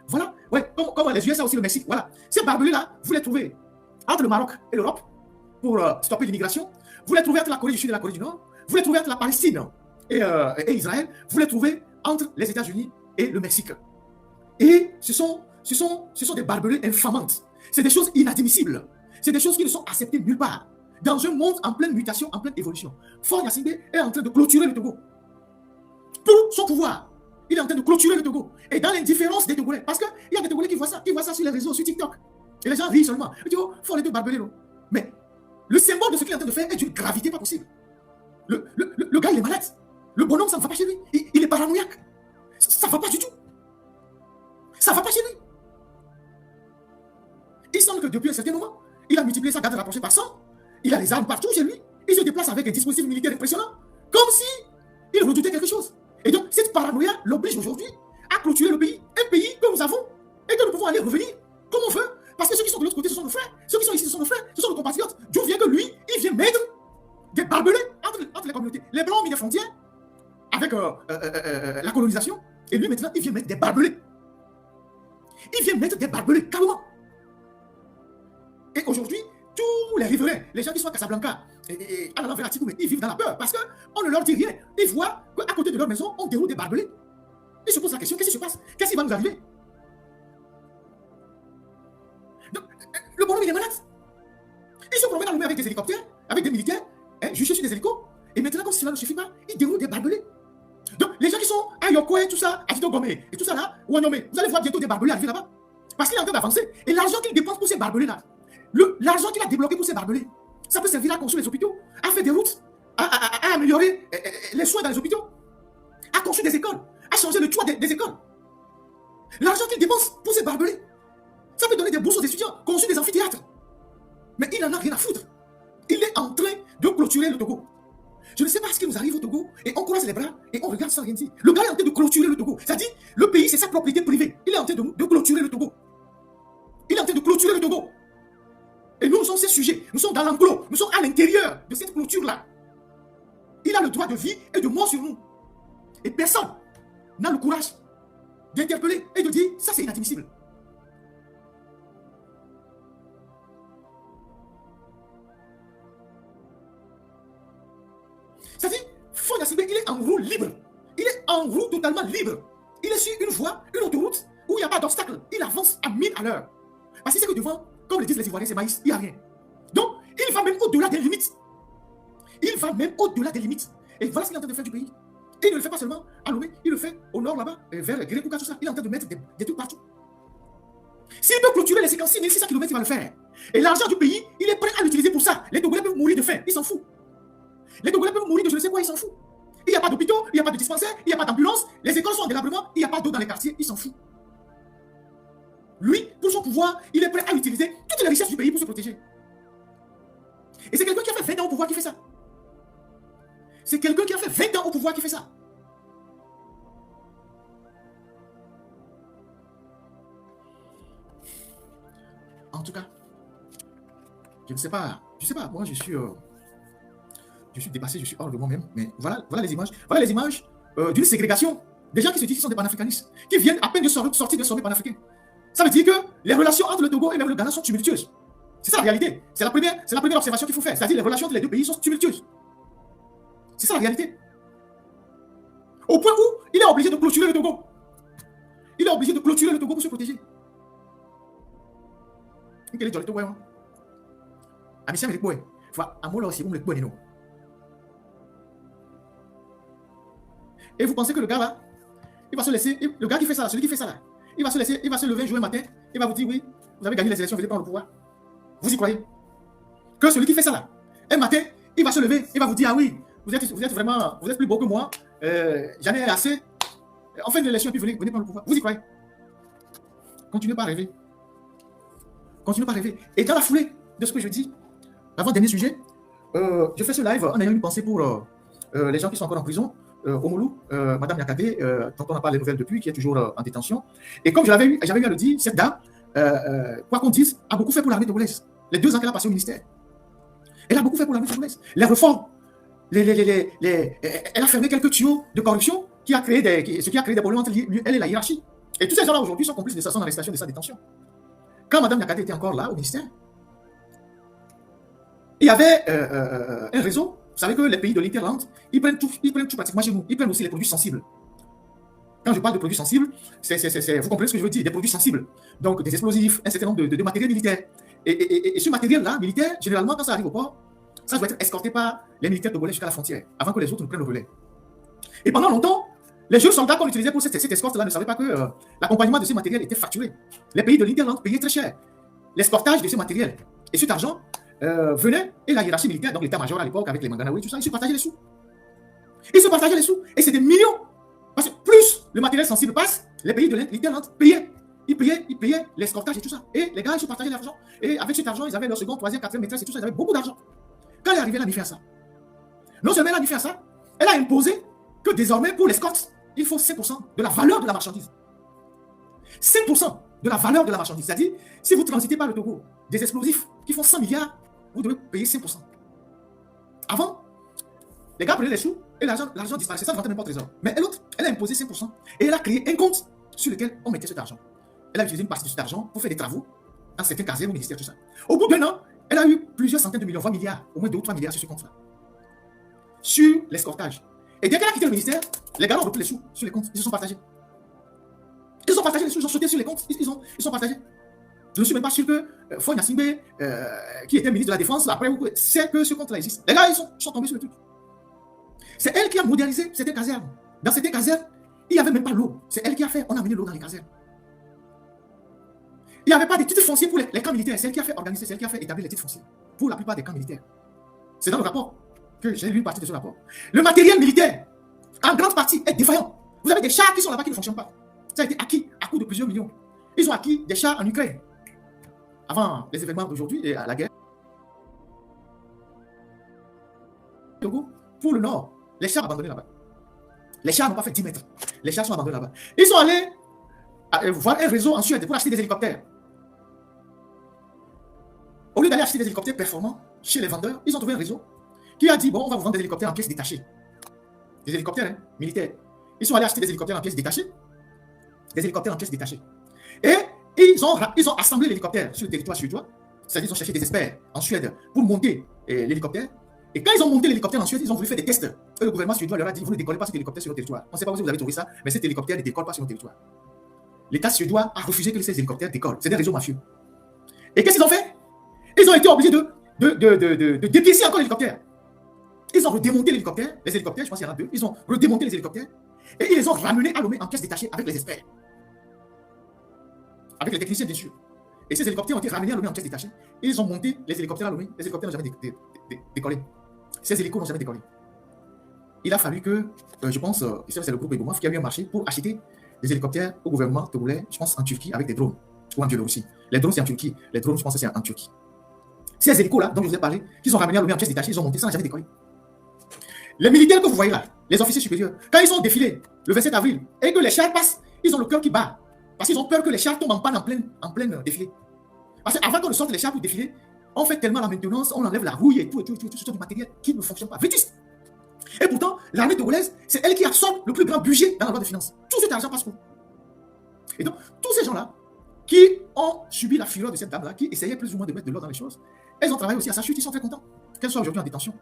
Voilà. Ouais, comme les USA aussi, le Mexique. Voilà. Ces barbelés-là, vous les trouvez entre le Maroc et l'Europe pour stopper l'immigration. Vous les trouvez entre la Corée du Sud et la Corée du Nord. Vous les trouvez entre la Palestine et Israël. Vous les trouvez entre les États-Unis et le Mexique. Et ce sont des barbelés infamantes. C'est des choses inadmissibles. C'est des choses qui ne sont acceptées nulle part. Dans un monde en pleine mutation, en pleine évolution. Fonyasimbe est en train de clôturer le Togo. Pour son pouvoir, il est en train de clôturer le Togo. Et dans l'indifférence des Togolais. Parce qu'il y a des Togolais qui voient ça sur les réseaux, sur TikTok. Et les gens rient seulement. Ils disent, oh, il faut les deux barbelés. Mais le symbole de ce qu'il est en train de faire est d'une gravité pas possible. Le gars, il est malade. Le bonhomme, ça ne va pas chez lui. Il est paranoïaque. Ça ne va pas du tout. Ça ne va pas chez lui. Il semble que depuis un certain moment, il a multiplié sa garde rapprochée par 100. Il a les armes partout chez lui. Il se déplace avec un dispositif militaire impressionnant. Comme si il redoutait quelque chose. Et donc, cette paranoïa l'oblige aujourd'hui à clôturer le pays. Un pays que nous avons et que nous pouvons aller revenir comme on veut. Parce que ceux qui sont de l'autre côté, ce sont nos frères. Ceux qui sont ici, ce sont nos frères. Ce sont nos compatriotes. D'où vient que lui, il vient mettre des barbelés entre les communautés. Les Blancs ont mis des frontières avec la colonisation. Et lui, maintenant, il vient mettre des barbelés. Il vient mettre des barbelés, carrément. Et aujourd'hui, tous les riverains, les gens qui sont à Casablanca, et à la vers Tikoumé, ils vivent dans la peur parce qu'on ne leur dit rien. Ils voient qu'à côté de leur maison, on déroule des barbelés. Ils se posent la question, qu'est-ce qui se passe? Qu'est-ce qui va nous arriver? Donc, le bonhomme, il est malade. Ils se promènent dans le mer avec des hélicoptères, avec des militaires, juchés sur des hélicos, et maintenant, comme cela ne suffit pas, ils déroulent des barbelés. Donc, les gens qui sont à Yokoué, tout ça, à Titogomé, et tout ça là, ou à Nomé, vous allez voir bientôt des barbelés arriver là-bas. Parce qu'il est en train d'avancer. Et l'argent qu'il dépense pour ces barbelés-là, l'argent qu'il a débloqué pour ces barbelés, ça peut servir à construire les hôpitaux, à faire des routes, à améliorer les soins dans les hôpitaux. a construit des écoles, a changé le toit des écoles. L'argent qu'il dépense pour ces barbelés, ça peut donner des bourses aux étudiants, construire des amphithéâtres. Mais il n'en a rien à foutre. Il est en train de clôturer le Togo. Je ne sais pas ce qui nous arrive au Togo et on croise les bras et on regarde sans rien dire. Le gars est en train de clôturer le Togo. C'est-à-dire, le pays, c'est sa propriété privée. Il est en train de clôturer le Togo. Il est en train de clôturer le Togo. Et nous sommes ces sujets. Nous sommes dans l'enclos. Nous sommes à l'intérieur de cette clôture-là. Il a le droit de vie et de mort sur nous. Et personne n'a le courage d'interpeller et de dire ça, c'est inadmissible. C'est-à-dire, Faure Gnassingbé, il est en roue libre. Il est en roue totalement libre. Il est sur une voie, une autoroute où il n'y a pas d'obstacle. Il avance à 1000 à l'heure. Parce que c'est que devant, comme le disent les Ivoiriens, c'est maïs, il n'y a rien. Donc, il va même au-delà des limites. Il va même au-delà des limites. Et voilà ce qu'il est en train de faire du pays. Et il ne le fait pas seulement à Lomé, il le fait au nord là-bas, vers Guérékouka, tout ça. Il est en train de mettre des trucs partout. S'il peut clôturer les 56 600 km, il va le faire. Et l'argent du pays, il est prêt à l'utiliser pour ça. Les Togolais peuvent mourir de faim, il s'en fout. Les Togolais peuvent mourir de je ne sais quoi, il s'en fout. Il n'y a pas d'hôpitaux, il n'y a pas de dispensaires, il n'y a pas d'ambulance, les écoles sont en délabrement, il n'y a pas d'eau dans les quartiers, il s'en fout. Lui, pour son pouvoir, il est prêt à utiliser toutes les richesses du pays pour se protéger. Et c'est quelqu'un qui a fait 20 ans au pouvoir qui fait ça. C'est quelqu'un qui a fait 20 ans au pouvoir qui fait ça. En tout cas, je ne sais pas, moi je suis dépassé, je suis hors de moi-même, mais voilà les images. Voilà les images d'une ségrégation. Des gens qui se disent qu'ils sont des panafricanistes, qui viennent à peine de sortir de sommet panafricain. Ça veut dire que les relations entre le Togo et même le Ghana sont tumultueuses. C'est ça la réalité. C'est la première observation qu'il faut faire. C'est-à-dire que les relations entre les deux pays sont tumultueuses. C'est ça la réalité. Au point où il est obligé de clôturer le Togo. Il est obligé de clôturer le Togo pour se protéger. Et vous pensez que le gars là, il va se laisser, le gars qui fait ça, celui qui fait ça là, il va se lever un jour un matin, il va vous dire oui, vous avez gagné les élections, venez prendre le pouvoir. Vous y croyez? Que celui qui fait ça là, un matin, il va se lever, il va vous dire ah oui, vous êtes vraiment, vous êtes plus beau que moi, j'en ai assez, en fin d'élection, puis venez prendre le pouvoir. Vous y croyez? Continuez pas à rêver. Continuez pas à rêver. Et dans la foulée de ce que je dis, avant-dernier sujet, je fais ce live en ayant une pensée pour les gens qui sont encore en prison. Omolou, Madame Yakade, dont on n'a pas les nouvelles depuis, qui est toujours en détention. Et comme j'avais eu à le dire, cette dame, quoi qu'on dise, a beaucoup fait pour l'armée togolaise. Les 2 ans qu'elle a passé au ministère. Elle a beaucoup fait pour l'armée togolaise. Les réformes, elle a fermé quelques tuyaux de corruption ce qui a créé des problèmes entre elle et la hiérarchie. Et tous ces gens-là aujourd'hui sont complices de son arrestation, de sa détention. Quand Madame Yakade était encore là au ministère, il y avait un réseau. Vous savez que les pays de l'Interland, ils prennent tout pratiquement chez nous. Ils prennent aussi les produits sensibles. Quand je parle de produits sensibles, vous comprenez ce que je veux dire, des produits sensibles. Donc des explosifs, un certain nombre de matériel militaire. Et ce matériel-là, militaire, généralement, quand ça arrive au port, ça doit être escorté par les militaires togolais jusqu'à la frontière, avant que les autres ne prennent le relais. Et pendant longtemps, les jeunes soldats qu'on utilisait pour cette escorte-là ne savaient pas que l'accompagnement de ces matériels était facturé. Les pays de l'Interland payaient très cher l'escortage de ces matériels. Et cet argent venait, et la hiérarchie militaire, donc l'état-major à l'époque, avec les Manganaouis, tout ça, ils se partageaient les sous. Et c'est des millions. Parce que plus le matériel sensible passe, les pays de l'Interland payaient. Ils payaient l'escortage et tout ça. Et les gars, ils se partageaient l'argent. Et avec cet argent, ils avaient leur seconde, troisième, quatrième maîtresse et tout ça. Ils avaient beaucoup d'argent. Quand elle est arrivée, elle a mis fin à ça. Non seulement elle a mis fin à ça, elle a imposé que désormais, pour l'escorte, il faut 5% de la valeur de la marchandise. 5% de la valeur de la marchandise. C'est-à-dire, si vous transitez par le Togo des explosifs qui font 100 milliards, vous devez payer 5%. Avant, les gars prenaient les sous et l'argent disparaissait, ça ne rentrait même pas au trésor. Mais l'autre, elle a imposé 5%. Et elle a créé un compte sur lequel on mettait cet argent. Elle a utilisé une partie de cet argent pour faire des travaux dans certains casernes au ministère, tout ça. Au bout d'un an, elle a eu plusieurs centaines de millions, 20 milliards, au moins 2 ou 3 milliards sur ce compte-là. Sur l'escortage. Et dès qu'elle a quitté le ministère, les gars ont repris les sous sur les comptes. Ils se sont partagés. Ils ont partagé les sous, ils ont sauté sur les comptes. Ils sont partagés. Je ne suis même pas sûr que Faure Gnassingbé, qui était ministre de la Défense, après, sait que ce compte-là existe. Les gars, ils sont tombés sur le truc. C'est elle qui a modernisé certaines casernes. Dans certaines casernes, il n'y avait même pas l'eau. C'est elle qui a fait, on a amené l'eau dans les casernes. Il n'y avait pas de titres fonciers pour les camps militaires. C'est elle qui a fait organiser, c'est elle qui a fait établir les titres fonciers pour la plupart des camps militaires. C'est dans le rapport que j'ai lu une partie de ce rapport. Le matériel militaire en grande partie, est défaillant. Vous avez des chars qui sont là-bas qui ne fonctionnent pas. Ça a été acquis à coût de plusieurs millions. Ils ont acquis des chars en Ukraine. Avant les événements d'aujourd'hui et à la guerre. Pour le nord, les chars abandonnés là-bas. Les chars n'ont pas fait 10 mètres. Les chars sont abandonnés là-bas. Ils sont allés voir un réseau en Suède pour acheter des hélicoptères. Au lieu d'aller acheter des hélicoptères performants chez les vendeurs, ils ont trouvé un réseau qui a dit, bon, on va vous vendre des hélicoptères en pièces détachées. Des hélicoptères militaires. Ils sont allés acheter des hélicoptères en pièces détachées. Des hélicoptères en pièces détachées. Et ils ont assemblé l'hélicoptère sur le territoire suédois. C'est-à-dire qu'ils ont cherché des experts en Suède pour monter l'hélicoptère. Et quand ils ont monté l'hélicoptère en Suède, ils ont voulu faire des tests. Et le gouvernement suédois leur a dit, vous ne décollez pas cet hélicoptère sur le territoire. On ne sait pas où vous avez trouvé ça, mais cet hélicoptère ne décolle pas sur le territoire. L'État suédois a refusé que ces hélicoptères décollent. C'est des réseaux mafieux. Et qu'est-ce qu'ils ont fait? Ils ont été obligés de dépiécer encore l'hélicoptère. Ils ont redémonté l'hélicoptère, les hélicoptères, je pense qu'il y en a deux. Ils ont redémonté les hélicoptères et ils les ont ramenés à Lomé en pièces détachées avec les experts. Avec les techniciens, bien sûr. Et ces hélicoptères ont été ramenés à Lomé en pièces détachées. Et ils ont monté les hélicoptères à Lomé. Les hélicoptères n'ont jamais décollé. Ces hélicos n'ont jamais décollé. Il a fallu que, je pense, c'est le groupe Egomaf qui a eu un marché pour acheter des hélicoptères au gouvernement togolais, je pense en Turquie, avec des drones. Ou en Biélorussie. Les drones, c'est en Turquie. Les drones, je pense que c'est en Turquie. Ces hélicos-là, dont je vous ai parlé, qui sont ramenés à Lomé en pièces détachées, ils ont monté, ça n'a jamais décollé. Les militaires que vous voyez là, les officiers supérieurs, quand ils ont défilé le 27 avril et que les chars passent, ils ont le cœur qui bat. Parce qu'ils ont peur que les chars tombent en panne en plein défilé. Parce qu'avant qu'on ne sorte les chars pour défiler, on fait tellement la maintenance, on enlève la rouille et tout, ce du matériel qui ne fonctionne pas. Vétuste. Et pourtant, l'armée togolaise, c'est elle qui absorbe le plus grand budget dans la loi de finances. Tout cet argent passe où? Et donc, tous ces gens-là qui ont subi la fureur de cette dame-là, qui essayaient plus ou moins de mettre de l'ordre dans les choses, elles ont travaillé aussi à sa chute, ils sont très contents qu'elle soit aujourd'hui en détention.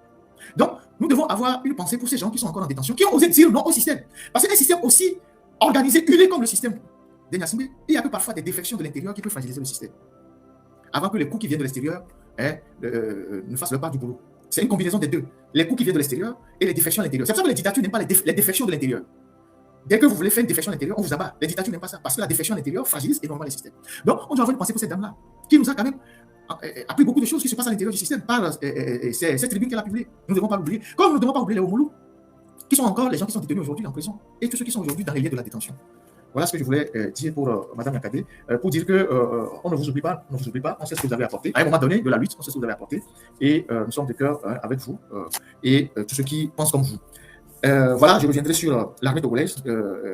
Donc, nous devons avoir une pensée pour ces gens qui sont encore en détention, qui ont osé dire non au système. Parce qu'un système aussi organisé, huilé comme le système de Gnassingbé, il y a que parfois des défections de l'intérieur qui peuvent fragiliser le système. Avant que les coups qui viennent de l'extérieur ne fassent le pas du boulot. C'est une combinaison des deux. Les coups qui viennent de l'extérieur et les défections à l'intérieur. C'est pour ça que les dictatures n'aiment pas les défections de l'intérieur. Dès que vous voulez faire une défection à l'intérieur, on vous abat. Les dictatures n'aiment pas ça. Parce que la défection à l'intérieur fragilise énormément les systèmes. Donc, on doit avoir une pensée pour cette dame-là, qui nous a quand même appris beaucoup de choses qui se passent à l'intérieur du système par cette tribune qu'elle a publiée. Nous ne devons pas l'oublier. Comme nous ne devons pas oublier les Omoulous, qui sont encore les gens qui sont détenus aujourd'hui en prison, et tous ceux qui sont aujourd'hui dans les liens de la détention. Voilà ce que je voulais dire pour Madame Yakadé, pour dire que on ne vous oublie pas, on sait ce que vous avez apporté. À un moment donné de la lutte, on sait ce que vous avez apporté, et nous sommes de cœur avec vous et tous ceux qui pensent comme vous. Voilà, je reviendrai sur l'armée togolaise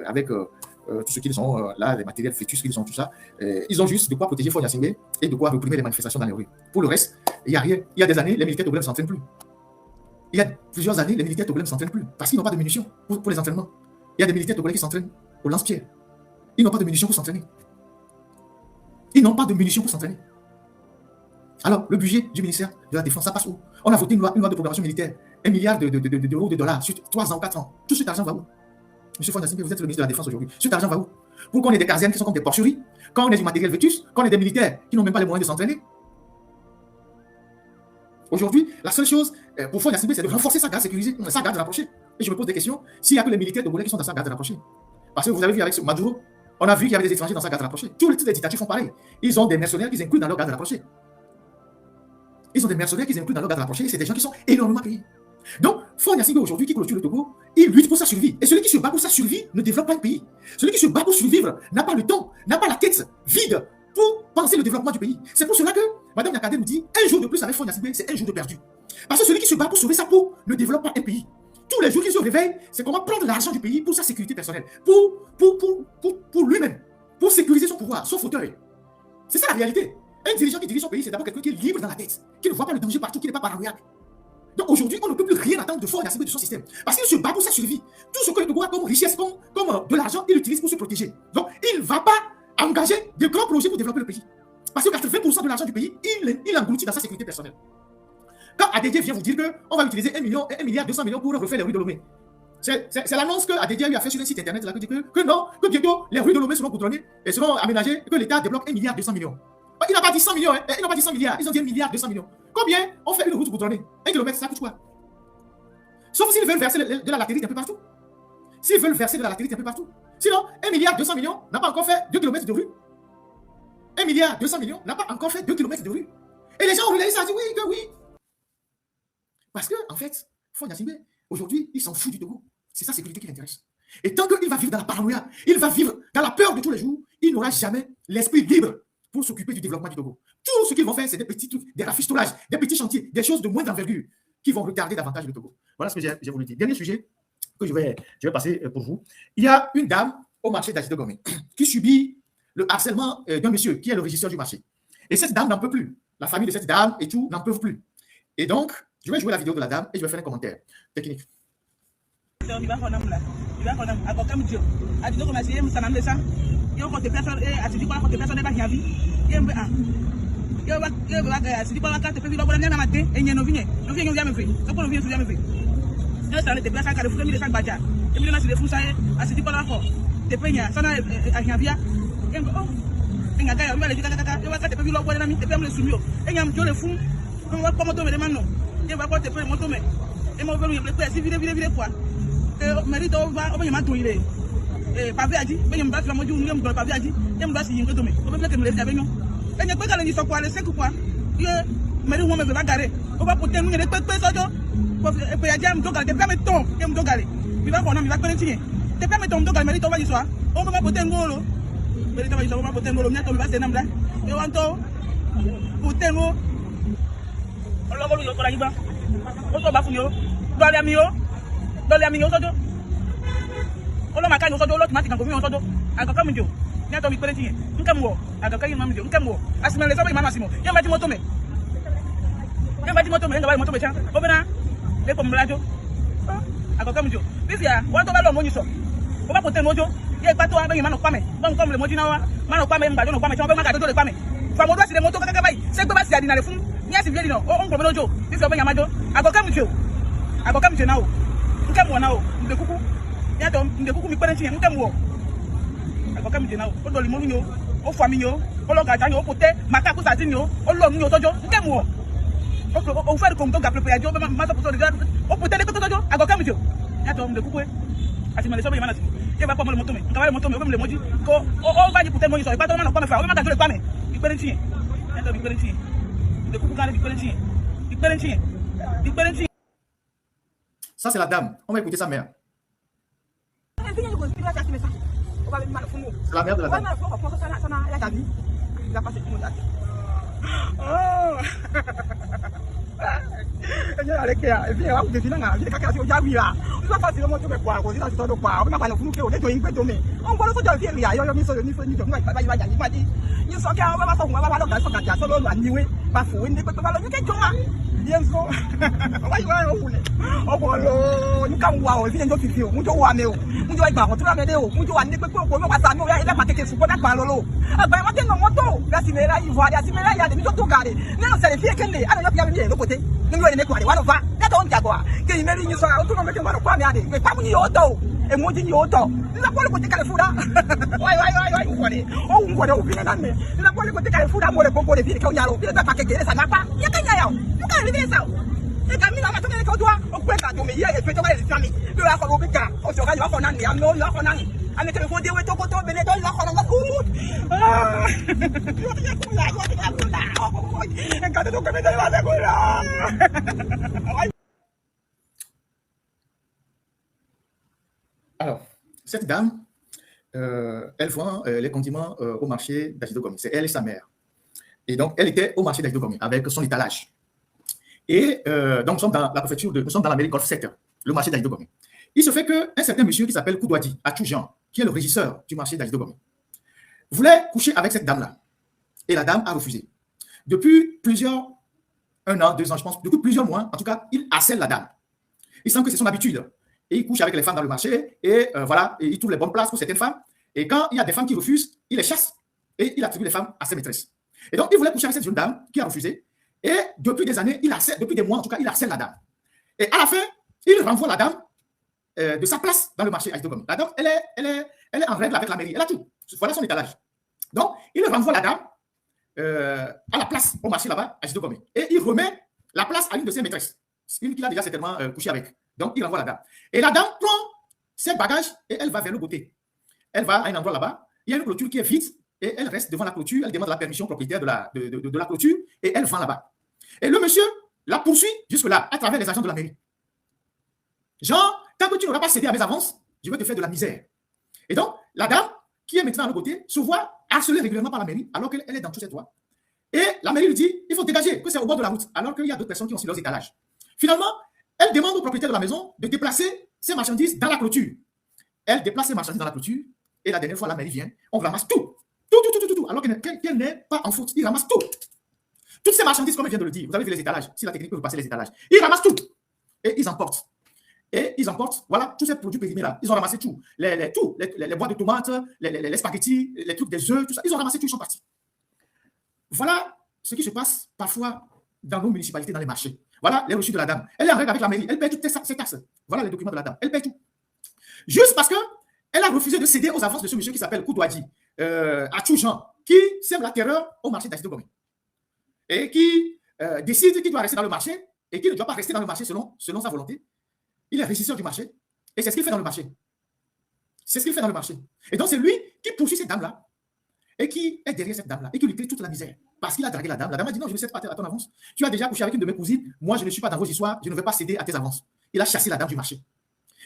avec tous ceux qui sont là, les matériels fœtus, qui sont tout ça. Ils ont juste de quoi protéger Faure Gnassingbé et de quoi réprimer les manifestations dans les rues. Pour le reste, il n'y a rien. Il y a des années, les militaires togolais ne s'entraînent plus. Il y a plusieurs années, les militaires togolais ne s'entraînent plus parce qu'ils n'ont pas de munitions pour les entraînements. Il y a des militaires togolais qui s'entraînent au lance-pierre. Ils n'ont pas de munitions pour s'entraîner. Ils n'ont pas de munitions pour s'entraîner. Alors, le budget du ministère de la Défense, ça passe où? On a voté une loi de programmation militaire, 1 milliard d'euros, de dollars, sur 3 ans ou 4 ans. Tout cet argent va où? Monsieur Faure Gnassingbé, vous êtes le ministre de la Défense aujourd'hui. Cet argent va où? Pour qu'on ait des casernes qui sont comme des porcheries, quand on ait du matériel vétus, quand on ait des militaires qui n'ont même pas les moyens de s'entraîner. Aujourd'hui, la seule chose pour Faure Gnassingbé, c'est de renforcer sa garde sécurisée, sa garde rapprochée. Et je me pose des questions, s'il n'y a que les militaires togolais qui sont dans sa garde rapprochée. Parce que vous avez vu avec Maduro, on a vu qu'il y avait des étrangers dans sa garde rapprochée. Tous les dictatures font pareil. Ils ont des mercenaires qu'ils incluent dans leur garde rapprochée. Ils ont des mercenaires qu'ils incluent dans leur garde rapprochée et c'est des gens qui sont énormément payés. Donc, Faure Gnassingbé aujourd'hui qui clôture le Togo, il lutte pour sa survie. Et celui qui se bat pour sa survie ne développe pas un pays. Celui qui se bat pour survivre n'a pas le temps, n'a pas la tête vide pour penser le développement du pays. C'est pour cela que Mme Yakadé nous dit un jour de plus avec Faure Gnassingbé, c'est un jour de perdu. Parce que celui qui se bat pour sauver sa peau ne développe pas un pays. Tous les jours qu'il se réveille, c'est comment prendre l'argent du pays pour sa sécurité personnelle, pour lui-même, pour sécuriser son pouvoir, son fauteuil. C'est ça la réalité. Un dirigeant qui dirige son pays, c'est d'abord quelqu'un qui est libre dans la tête, qui ne voit pas le danger partout, qui n'est pas paranoïaque. Donc aujourd'hui, on ne peut plus rien attendre de Faure Gnassingbé de son système. Parce qu'il se bat pour sa survie. Tout ce que le Togo a comme richesse, comme de l'argent, il l'utilise pour se protéger. Donc il ne va pas engager de grands projets pour développer le pays. Parce que 80% de l'argent du pays, il engloutit dans sa sécurité personnelle. Quand Adédié vient vous dire qu'on va utiliser 1 milliard 200 millions pour refaire les rues de Lomé, c'est l'annonce que Adédié a fait sur un site internet là, qui dit que non, que bientôt les rues de Lomé seront goudronnées et seront aménagées et que l'État débloque 1 milliard 200 millions. Il n'a pas dit 100 millions, hein. Il n'a pas dit 100 milliards, ils ont dit 1 milliard 200 millions. Combien on fait une route goudronnée? 1 kilomètre, ça coûte quoi? Sauf s'ils veulent verser de la latérite un peu partout. S'ils veulent verser de la latérite un peu partout. Sinon, 1 milliard 200 millions n'a pas encore fait 2 km de rue. 1 milliard 200 millions n'a pas encore fait 2 km de rue. Et les gens ont relayé ça, dit oui, que oui. Parce que, en fait, Faure Gnassingbé, aujourd'hui, il s'en fout du Togo. C'est sa sécurité qui l'intéresse. Et tant qu'il va vivre dans la paranoïa, il va vivre dans la peur de tous les jours, il n'aura jamais l'esprit libre pour s'occuper du développement du Togo. Tout ce qu'ils vont faire, c'est des petits trucs, des rafistolages, des petits chantiers, des choses de moindre envergure qui vont retarder davantage le Togo. Voilà ce que j'ai voulu dire. Dernier sujet que je vais passer pour vous. Il y a une dame au marché d'Ajido Gomé qui subit le harcèlement d'un monsieur qui est le régisseur du marché. Et cette dame n'en peut plus. La famille de cette dame et tout n'en peuvent plus. Et donc, je vais jouer la vidéo de la dame et je vais faire un commentaire technique. Ça, c'est la dame. On va écouter sa mère. C'est la mère de la dame. Alors, cette dame, elle vend les condiments au marché d'Ajido Gomé. C'est elle et sa mère. Et donc, elle était au marché d'Ajido Gomé avec son étalage. Et donc, nous sommes dans la préfecture, nous sommes dans la mairie Golf 7, le marché d'Ajido Gomé. Il se fait qu'un certain monsieur qui s'appelle Koudouadi, Atoujan, qui est le régisseur du marché d'Ajido Gomé, voulait coucher avec cette dame-là. Et la dame a refusé. Depuis un an, 2 ans, je pense, depuis plusieurs mois, en tout cas, il harcèle la dame. Il sent que c'est son habitude. Et il couche avec les femmes dans le marché, et voilà, et il trouve les bonnes places pour certaines femmes. Et quand il y a des femmes qui refusent, il les chasse, et il attribue les femmes à ses maîtresses. Et donc, il voulait coucher avec cette jeune dame qui a refusé. Et depuis des années, depuis des mois, en tout cas, il harcèle la dame. Et à la fin, il renvoie la dame de sa place dans le marché Ajido Gomé. La dame, elle est en règle avec la mairie. Elle a tout. Voilà son étalage. Donc, il renvoie la dame à la place au marché là-bas, Ajido Gomé. Et il remet la place à une de ses maîtresses. Une qu'il a déjà certainement couché avec. Donc, il renvoie la dame. Et la dame prend ses bagages et elle va vers le côté. Elle va à un endroit là-bas. Il y a une clôture qui est vide et elle reste devant la clôture. Elle demande la permission au propriétaire de la clôture et elle vend là-bas. Et le monsieur la poursuit jusque-là à travers les agents de la mairie. Genre, tant que tu n'auras pas cédé à mes avances, je vais te faire de la misère. Et donc, la dame, qui est maintenant à nos côtés, se voit harcelée régulièrement par la mairie, alors qu'elle est dans tous ses droits. Et la mairie lui dit, il faut dégager, que c'est au bord de la route, alors qu'il y a d'autres personnes qui ont sur leurs étalages. Finalement, elle demande au propriétaire de la maison de déplacer ses marchandises dans la clôture. Elle déplace ses marchandises dans la clôture, et la dernière fois, la mairie vient, on ramasse tout. Tout, alors qu'elle n'est pas en faute. Il ramasse tout. Toutes ces marchandises, comme elle vient de le dire, vous avez vu les étalages, si la technique peut vous passer les étalages. Ils ramassent tout. Et ils emportent. Voilà, tous ces produits périmés-là. Ils ont ramassé tout. Les boîtes de tomates, les spaghettis, les trucs des œufs, tout ça. Ils ont ramassé tout, ils sont partis. Voilà ce qui se passe parfois dans nos municipalités, dans les marchés. Voilà les reçus de la dame. Elle est en règle avec la mairie. Elle paye toutes ses taxes. Voilà les documents de la dame. Elle paye tout. Juste parce qu'elle a refusé de céder aux avances de ce monsieur qui s'appelle Koudouadji, à Tchoujan, qui sème la terreur au marché d'Aïsdo Gomé. Et qui décide qu'il doit rester dans le marché et qu'il ne doit pas rester dans le marché selon sa volonté. Il est régisseur du marché. Et c'est ce qu'il fait dans le marché. C'est ce qu'il fait dans le marché. Et donc, c'est lui qui poursuit cette dame-là et qui est derrière cette dame-là et qui lui crée toute la misère. Parce qu'il a dragué la dame. La dame a dit non, je ne cède pas à ton avance. Tu as déjà couché avec une de mes cousines. Moi, je ne suis pas dans vos histoires. Je ne vais pas céder à tes avances. Il a chassé la dame du marché.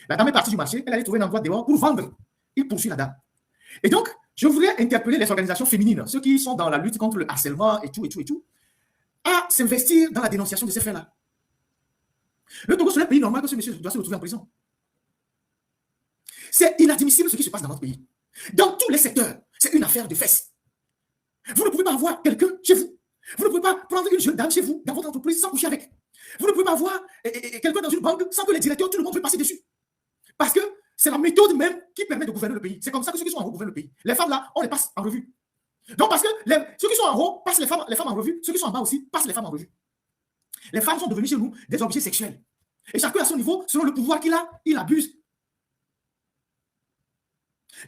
La dame est partie du marché. Elle allait trouver un endroit dehors pour vendre. Il poursuit la dame. Et donc, je voudrais interpeller les organisations féminines, ceux qui sont dans la lutte contre le harcèlement et tout, à s'investir dans la dénonciation de ces faits-là. Le Togo, c'est un pays normal que ce monsieur doit se retrouver en prison. C'est inadmissible ce qui se passe dans notre pays. Dans tous les secteurs, c'est une affaire de fesses. Vous ne pouvez pas avoir quelqu'un chez vous. Vous ne pouvez pas prendre une jeune dame chez vous, dans votre entreprise, sans coucher avec. Vous ne pouvez pas avoir quelqu'un dans une banque sans que les directeurs, tout le monde veut passer dessus. Parce que c'est la méthode même qui permet de gouverner le pays. C'est comme ça que ceux qui sont en haut gouvernent le pays. Les femmes là, on les passe en revue. Donc parce que ceux qui sont en haut passent les femmes en revue, ceux qui sont en bas aussi passent les femmes en revue. Les femmes sont devenues chez nous des objets sexuels. Et chacun à son niveau, selon le pouvoir qu'il a, il abuse.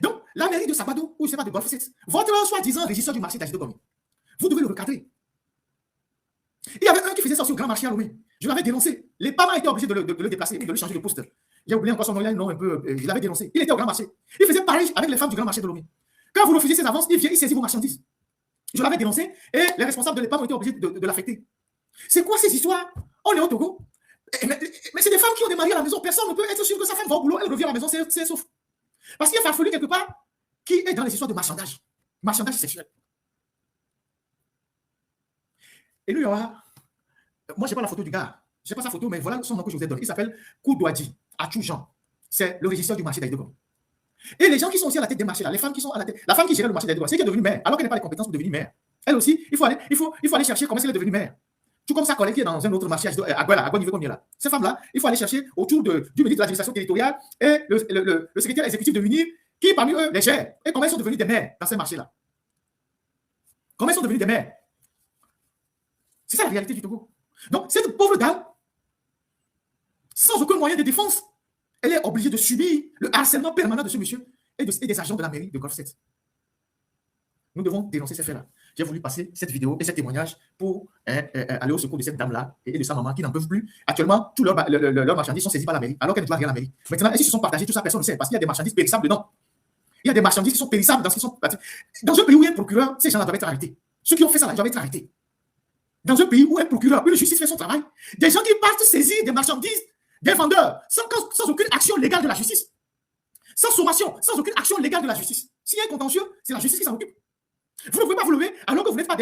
Donc, la mairie de Sabado, ou je ne sais pas, de Golf 7, votre soi-disant régisseur du marché d'Aïsdo Gomé, vous devez le recadrer. Il y avait un qui faisait ça aussi au grand marché à Lomé. Je l'avais dénoncé. Les parents étaient obligés de le déplacer, de le changer de poste. J'ai oublié encore son nom, il a un nom un peu. Je l'avais dénoncé. Il était au grand marché. Il faisait pareil avec les femmes du grand marché de Lomé. Quand vous refusez ses avances, il vient, il saisit vos marchandises. Je l'avais dénoncé et les responsables de l'EPAM ont été obligés de l'affecter. C'est quoi ces histoires? On est au Togo. Mais c'est des femmes qui ont des maris à la maison. Personne ne peut être sûr que sa femme va au boulot, elle revient à la maison, c'est sauf. Parce qu'il y a farfelu quelque part qui est dans les histoires de marchandage. Marchandage sexuel. Et lui, moi, je n'ai pas la photo du gars. Je n'ai pas sa photo, mais voilà son nom que je vous ai donné. Il s'appelle Koudouadji, à Tchoujan. C'est le régisseur du marché d'Aïsdo Gomé. Et les gens qui sont aussi à la tête des marchés, là, les femmes qui sont à la tête, la femme qui gérait le marché d'Aïsdo Gomé, c'est qui est devenue mère, alors qu'elle n'a pas les compétences pour devenir mère. Elle aussi, il faut aller chercher comment elle est devenue mère. Tout comme sa collègue qui est dans un autre marché à Guadeloupe, comme il est là. Ces femmes-là, il faut aller chercher autour du ministre de l'administration territoriale et le secrétaire exécutif de l'UNIR, qui parmi eux les gère. Et comment ils sont devenus des mères dans ces marchés-là? Comment ils sont devenus des mères? C'est ça la réalité du Togo. Donc, cette pauvre dame, sans aucun moyen de défense, elle est obligée de subir le harcèlement permanent de ce monsieur et des agents de la mairie de Golf 7. Nous devons dénoncer ces faits-là. J'ai voulu passer cette vidéo et ce témoignage pour aller au secours de cette dame-là et de sa maman qui n'en peuvent plus. Actuellement, tous leurs marchandises sont saisies par la mairie, alors qu'elles ne doivent rien à la mairie. Maintenant, est-ce qu'ils se sont partagés? Tout ça, personne ne sait, parce qu'il y a des marchandises périssables dedans. Il y a des marchandises qui sont périssables dans ce qui sont. Dans un pays où il y a un procureur, ces gens-là doivent être arrêtés. Ceux qui ont fait ça, là, doivent être arrêtés. Dans un pays où un procureur, où la justice fait son travail, des gens qui partent saisir des marchandises, des vendeurs, sans aucune action légale de la justice. Sans sommation, sans aucune action légale de la justice. S'il y a un contentieux, c'est la justice qui s'en occupe. Vous ne pouvez pas vous lever alors que vous n'êtes pas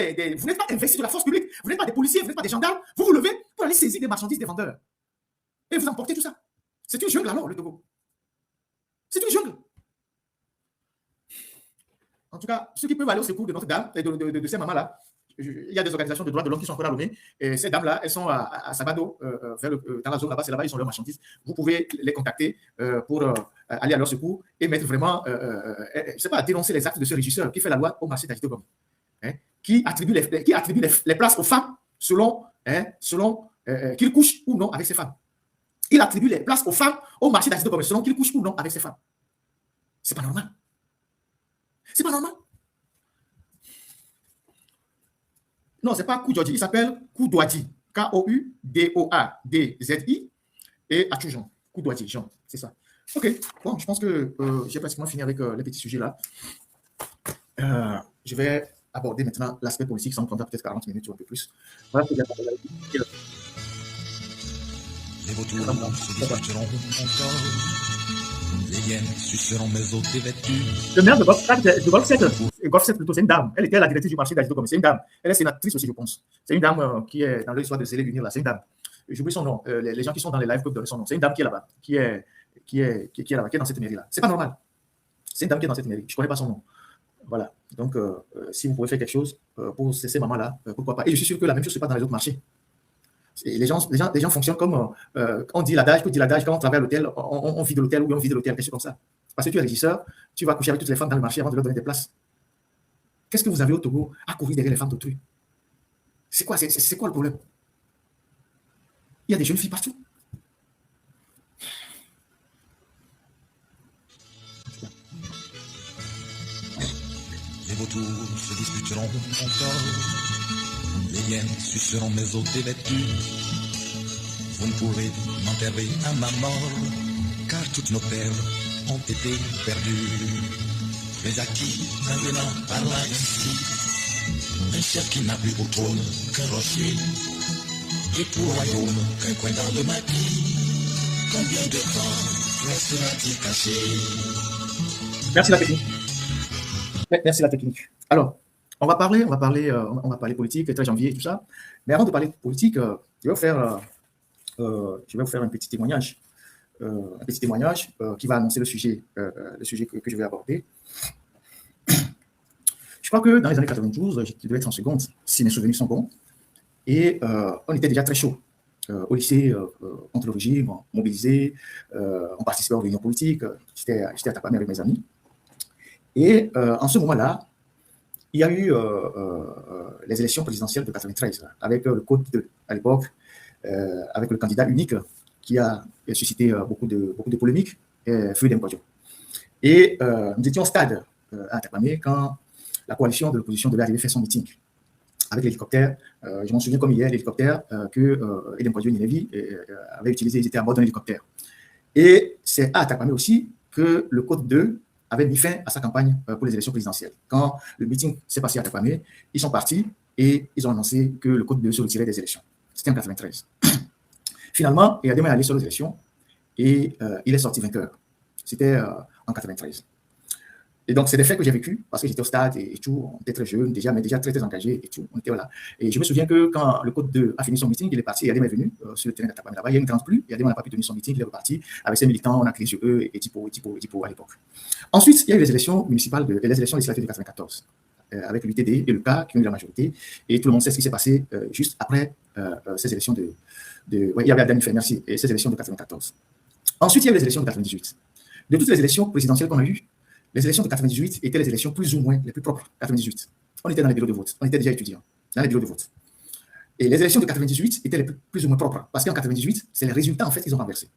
investis de la force publique, vous n'êtes pas des policiers, vous n'êtes pas des gendarmes, vous vous levez pour aller saisir des marchandises des vendeurs. Et vous emportez tout ça. C'est une jungle alors, le Togo. C'est une jungle. En tout cas, ceux qui peuvent aller au secours de notre dame et de ces mamans-là, il y a des organisations de droits de l'homme qui sont encore à Lomé. Et ces dames-là, elles sont à Sabado, dans la zone là-bas, c'est là-bas, ils sont leurs marchandises. Vous pouvez les contacter pour aller à leur secours et mettre vraiment, je ne sais pas, dénoncer les actes de ce régisseur qui fait la loi au marché d'Aïsdo Gomé, qui attribue les places aux femmes selon qu'ils couchent ou non avec ces femmes. Il attribue les places aux femmes au marché d'Aïsdo Gomé selon qu'ils couchent ou non avec ces femmes. C'est pas normal. C'est pas normal. Non, c'est pas Koudouadji, il s'appelle Koudouadji. K-O-U-D-O-A-D-Z-I et Atchoujan. Koudouadji, Jean, c'est ça. Ok, bon, je pense que j'ai pratiquement fini avec les petits sujets là. Je vais aborder maintenant l'aspect politique, ça me prendra peut-être 40 minutes ou un peu plus. Voilà ce que j'ai Les vautours se disputeront encore. Les hyènes suceront mes os dévêtus. Le maire de Golf 7, plutôt, c'est une dame. Elle était la directrice du marché d'Agito comme c'est une dame. Elle est sénatrice aussi, je pense. C'est une dame qui est dans l'histoire de Zélé l'Unir, là. C'est une dame. J'oublie son nom. Les gens qui sont dans les lives peuvent donner son nom. C'est une dame qui est là-bas, qui est là-bas, qui est dans cette mairie-là. C'est pas normal. C'est une dame qui est dans cette mairie. Je connais pas son nom. Voilà. Donc, si vous pouvez faire quelque chose pour ces mamans-là, pourquoi pas. Et je suis sûr que la même chose se passe dans les autres marchés. Et les gens fonctionnent comme on dit l'adage, quand on travaille à l'hôtel, on vide l'hôtel ou on vide l'hôtel, quelque chose comme ça. Parce que tu es régisseur, tu vas coucher avec toutes les femmes dans le marché avant de leur donner des places. Qu'est-ce que vous avez au Togo à courir derrière les femmes d'autrui? C'est quoi le problème? Il y a des jeunes filles partout. Les vautours se disputeront encore. Les hyènes suceront mes os dévêtus. Vous ne pourrez m'enterrer à ma mort, car toutes nos perles ont été perdues. Mais à qui maintenant par là ici, un chef qui n'a plus au trône qu'un rocher, et pour le royaume qu'un coin dans le maquis. Combien de temps restera-t-il caché? Merci la technique. Merci la technique. Alors, on va parler politique, le 13 janvier, tout ça. Mais avant de parler politique, je vais vous faire un petit témoignage. Qui va annoncer le sujet que je vais aborder. Je crois que dans les années 92, je devais être en seconde, si mes souvenirs sont bons, et on était déjà très chaud. Au lycée, contre le régime, mobilisé, on participait aux réunions politiques, j'étais à Tapamé avec mes amis. Et en ce moment-là, il y a eu les élections présidentielles de 93, avec le Code 2 à l'époque, avec le candidat unique qui a suscité beaucoup de polémiques, Feu Mpojo. Et nous étions au stade à Tapamé quand la coalition de l'opposition devait arriver faire son meeting avec l'hélicoptère. Je m'en souviens comme hier, l'hélicoptère que Mpojo Ninevi avait utilisé, ils étaient à bord d'un hélicoptère. Et c'est à Tapamé aussi que le Code 2 avait mis fin à sa campagne pour les élections présidentielles. Quand le meeting s'est passé à Tapamé, ils sont partis et ils ont annoncé que le Code 2 se retirait des élections. C'était en 93. Finalement, Eyadema est allé sur les élections et il est sorti vainqueur. C'était en 93. Et donc, c'est des faits que j'ai vécu parce que j'étais au stade et tout. On était très jeunes, mais déjà très, très engagés et tout. On était là. Et je me souviens que quand le Code 2 a fini son meeting, il est parti. Eyadema est venu sur le terrain de Tapamé là-bas. Il y a une grande pluie. Eyadema n'a pas pu tenir son meeting. Il est reparti avec ses militants. On a crié sur eux et Tipo à l'époque. Ensuite, il y a eu les élections municipales, les élections législatives de 94 avec l'UTD et le cas qui ont eu la majorité. Et tout le monde sait ce qui s'est passé juste après ces élections il y avait Adam Ifé, merci, et ces élections de 94. Ensuite, il y a eu les élections de 98. De toutes les élections présidentielles qu'on a eues, les élections de 98 étaient les élections plus ou moins les plus propres. 98. On était dans les bureaux de vote. On était déjà étudiants dans les bureaux de vote. Et les élections de 98 étaient les plus ou moins propres. Parce qu'en 98, c'est les résultats en fait qu'ils ont renversés.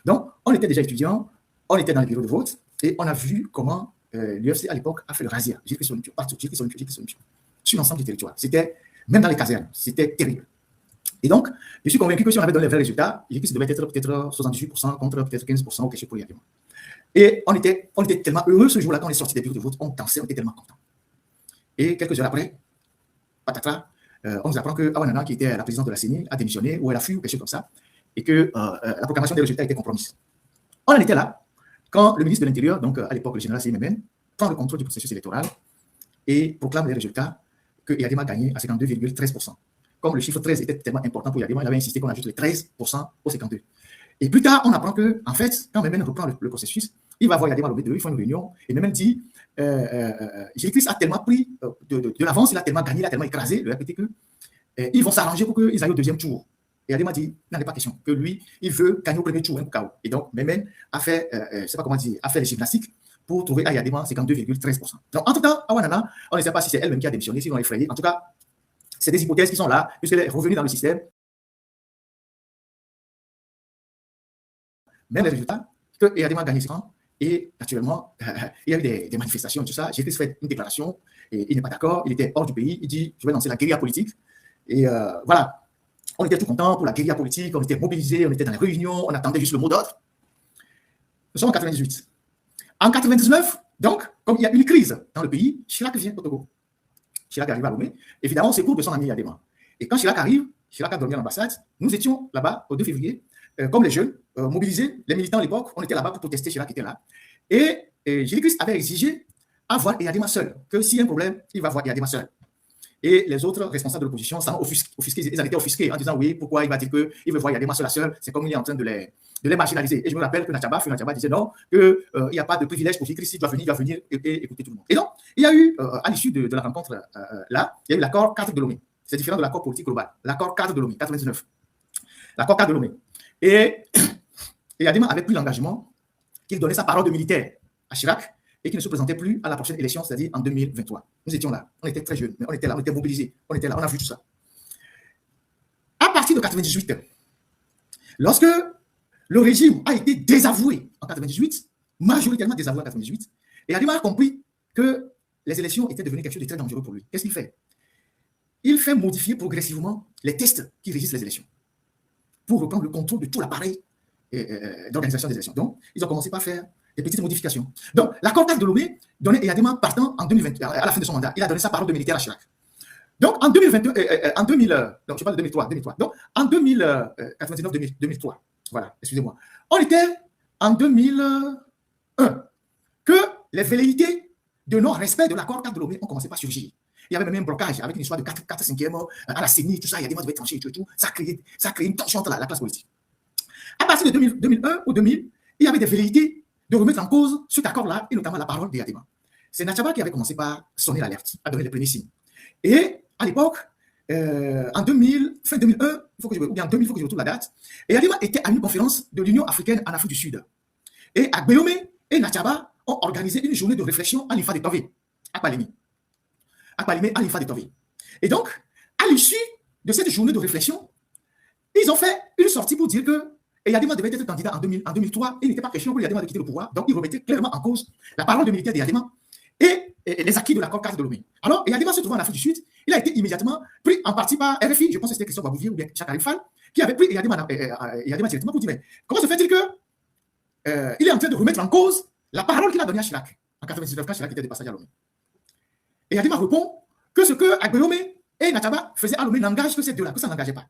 Donc, on était déjà étudiants, on était dans les bureaux de vote et on a vu comment l'UFC à l'époque a fait le razzia. J'ai pris son partout, sur l'ensemble du territoire. C'était, même dans les casernes, c'était terrible. Et donc, je suis convaincu que si on avait donné les vrais résultats, il devait être peut-être 78% contre peut-être 15% ou quelque chose pour y aller. Et on était tellement heureux ce jour-là quand on est sorti des bureaux de vote, on dansait, on était tellement contents. Et quelques heures après, patatras, on nous apprend que Awanana, qui était la présidente de la CENI, a démissionné ou elle a fui ou quelque chose comme ça, et que la proclamation des résultats était compromise. On en était là quand le ministre de l'Intérieur, donc à l'époque le général Seymemen, prend le contrôle du processus électoral et proclame les résultats que Eyadema a gagné à 52,13%. Comme le chiffre 13 était tellement important pour Eyadema, il avait insisté qu'on ajoute les 13% au 52. Et plus tard, on apprend que, en fait, quand Memen reprend le processus, il va voir Eyadema le B2, ils font une réunion, et Memen dit Jésus-Christ a tellement pris de l'avance, il a tellement gagné, il a tellement écrasé le RPT que ils vont s'arranger pour qu'ils aillent au deuxième tour. Et Eyadema dit, n'en est pas question, que lui, il veut gagner au premier tour, un KO. Et donc, Memen a fait, je ne sais pas comment dire, a fait les gymnastiques pour trouver à Eyadema 52,13%. Donc, en tout cas, Awanana, on ne sait pas si c'est elle-même qui a démissionné, si on l'a effrayé. En tout cas, c'est des hypothèses qui sont là, puisqu'elle est revenue dans le système. Même les résultats, que Eyadema a gagné 5 ans, et naturellement, il y a eu des manifestations, tout ça. J'ai fait une déclaration, et il n'est pas d'accord, il était hors du pays, il dit, je vais lancer la guérilla politique. Et voilà, on était tout contents pour la guérilla politique, on était mobilisés, on était dans les réunions, on attendait juste le mot d'ordre. Nous sommes en 98. En 99, donc, comme il y a une crise dans le pays, Chirac vient au Togo. Chirac arrive à Lomé. Évidemment, c'est pour de son ami Eyadema. Et quand Chirac arrive, Chirac a dormi à l'ambassade. Nous étions là-bas au 2 février. comme les jeunes, mobilisés, les militants à l'époque, on était là-bas pour protester, Chirac était là. Et Jésus-Christ avait exigé à voir Eyadema seul, que s'il y a un problème, il va voir Eyadema seul. Et les autres responsables de l'opposition s'en offusqués, ils en étaient offusqués en disant oui, pourquoi il va dire qu'il veut voir Eyadema seul, c'est comme il est en train de les marginaliser. Et je me rappelle que Natchaba disait non, qu'il n'y a pas de privilège pour Jésus-Christ, il doit venir et écouter tout le monde. Et donc, il y a eu, à l'issue de la rencontre là, il y a eu l'accord 4 de Lomé. C'est différent de l'accord politique global. L'accord 4 de Lomé, 99. L'accord 4 de Lomé. Et Eyadema avait pris l'engagement qu'il donnait sa parole de militaire à Chirac et qu'il ne se présentait plus à la prochaine élection, c'est-à-dire en 2023. Nous étions là, on était très jeunes, mais on était là, on était mobilisés, on était là, on a vu tout ça. À partir de 98, lorsque le régime a été désavoué en 98, majoritairement désavoué en 98, Eyadema a compris que les élections étaient devenues quelque chose de très dangereux pour lui. Qu'est-ce qu'il fait? Il fait modifier progressivement les tests qui régissent les élections pour reprendre le contrôle de tout l'appareil d'organisation des élections. Donc, ils ont commencé par faire des petites modifications. Donc, l'accord 4 de Lomé donnait Eyadema partant en 2020, à la fin de son mandat. Il a donné sa parole de militaire à Chirac. Donc, en 2022, donc je parle de 2003. Donc, en 2099-2003, voilà, excusez-moi. On était en 2001 que les velléités de non-respect de l'accord 4 de Lomé ont commencé par surgir. Il y avait même un blocage avec une histoire de 4-5e à la CENI, tout ça, Eyadema devait trancher, tout. Ça a créé une tension entre la classe politique. À partir de 2001 ou 2000, il y avait des velléités de remettre en cause cet accord-là, et notamment la parole d'Eyadema. C'est Natchaba qui avait commencé par sonner l'alerte, à donner les premiers signes. Et à l'époque, en 2000, fin 2001, ou bien en 2000, il faut que je retrouve la date, Eyadema était à une conférence de l'Union africaine en Afrique du Sud. Et Agbeyome et Natchaba ont organisé une journée de réflexion à l'IFA de Tové, à Palémé, à l'IFA de Tové. Et donc, à l'issue de cette journée de réflexion, ils ont fait une sortie pour dire que Eyadema devait être candidat en 2003. Il n'était pas question pour Eyadema de quitter le pouvoir. Donc, ils remettaient clairement en cause la parole de militaire d'Eyadema et les acquis de l'accord 4 de Lomé. Alors, Eyadema se trouvant en Afrique du Sud, il a été immédiatement pris en partie par RFI, je pense que c'était Christophe Babouvier ou bien Chakari Fall, qui avait pris Eyadema directement pour dire mais comment se fait-il qu'il est en train de remettre en cause la parole qu'il a donnée à Chirac en 1999 quand Chirac était de passage à Lomé. Eyadema répond que ce que Agbeyome et Natchaba faisaient à Lomé n'engage que ces deux-là, que ça n'engageait pas.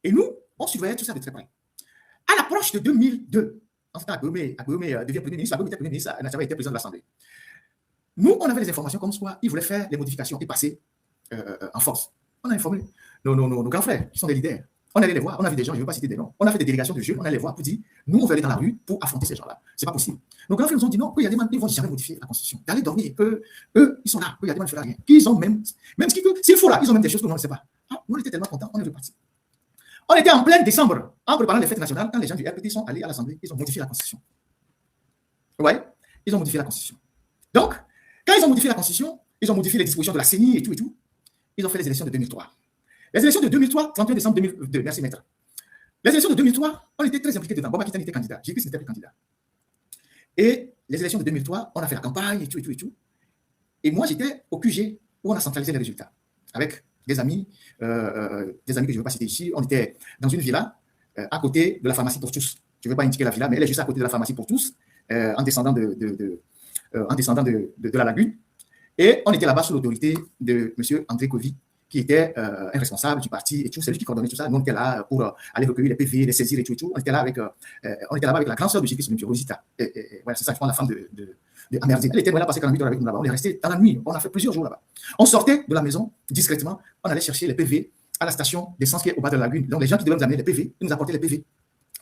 Et nous, on surveillait tout ça de très près. À l'approche de 2002, en ce temps, Agbeyome devient Premier ministre, Agbeyome était Premier ministre, Natchaba était président de l'Assemblée. Nous, on avait les informations comme quoi ils voulaient faire les modifications et passer en force. On a informé nos grands frères, qui sont des leaders. On allait les voir, on a vu des gens, je ne veux pas citer des noms. On a fait des délégations de jeunes, on allait les voir pour dire, nous, on va aller dans la rue pour affronter ces gens-là. Ce n'est pas possible. Nos grands frères nous ont dit non, qu'ils ne vont jamais modifier la Constitution. D'aller dormir, qu'eux, ils sont là, qu'ils ne fera rien. Qu'ils ont même s'il faut là, ils ont même des choses que nous, on ne sait pas. Ah, nous, on était tellement contents, on est reparti. On était en plein décembre, en préparant les fêtes nationales, quand les gens du RPT sont allés à l'Assemblée, ils ont modifié la Constitution. Vous voyez? Ils ont modifié la Constitution. Donc, quand ils ont modifié la Constitution, ils ont modifié les dispositions de la CENI et tout, ils ont fait les élections de 2003. Les élections de 2003, 31 décembre 2002, merci maître. Les élections de 2003, on était très impliqués dedans. Boba Kitani était candidat, Jésus n'était plus candidat. Et les élections de 2003, on a fait la campagne et tout. Et moi, j'étais au QG où on a centralisé les résultats avec des amis que je ne veux pas citer ici. On était dans une villa à côté de la pharmacie pour tous. Je ne veux pas indiquer la villa, mais elle est juste à côté de la pharmacie pour tous, en descendant de la lagune. Et on était là-bas sous l'autorité de M. André Kovy, qui était un responsable du parti et tout. C'est lui qui coordonnait tout ça. Nous, on était là pour aller recueillir les PV, les saisir et tout. On était là avec la grande sœur de Jésus-Christ, Rosita. Voilà, c'est ça, je pense, la femme de Amerdine. Elle était là passée 48 heures avec nous là-bas. On est resté dans la nuit. On a fait plusieurs jours là-bas. On sortait de la maison discrètement. On allait chercher les PV à la station d'essence qui est au bas de la lagune. Donc, les gens qui devaient nous amener les PV, ils nous apportaient les PV.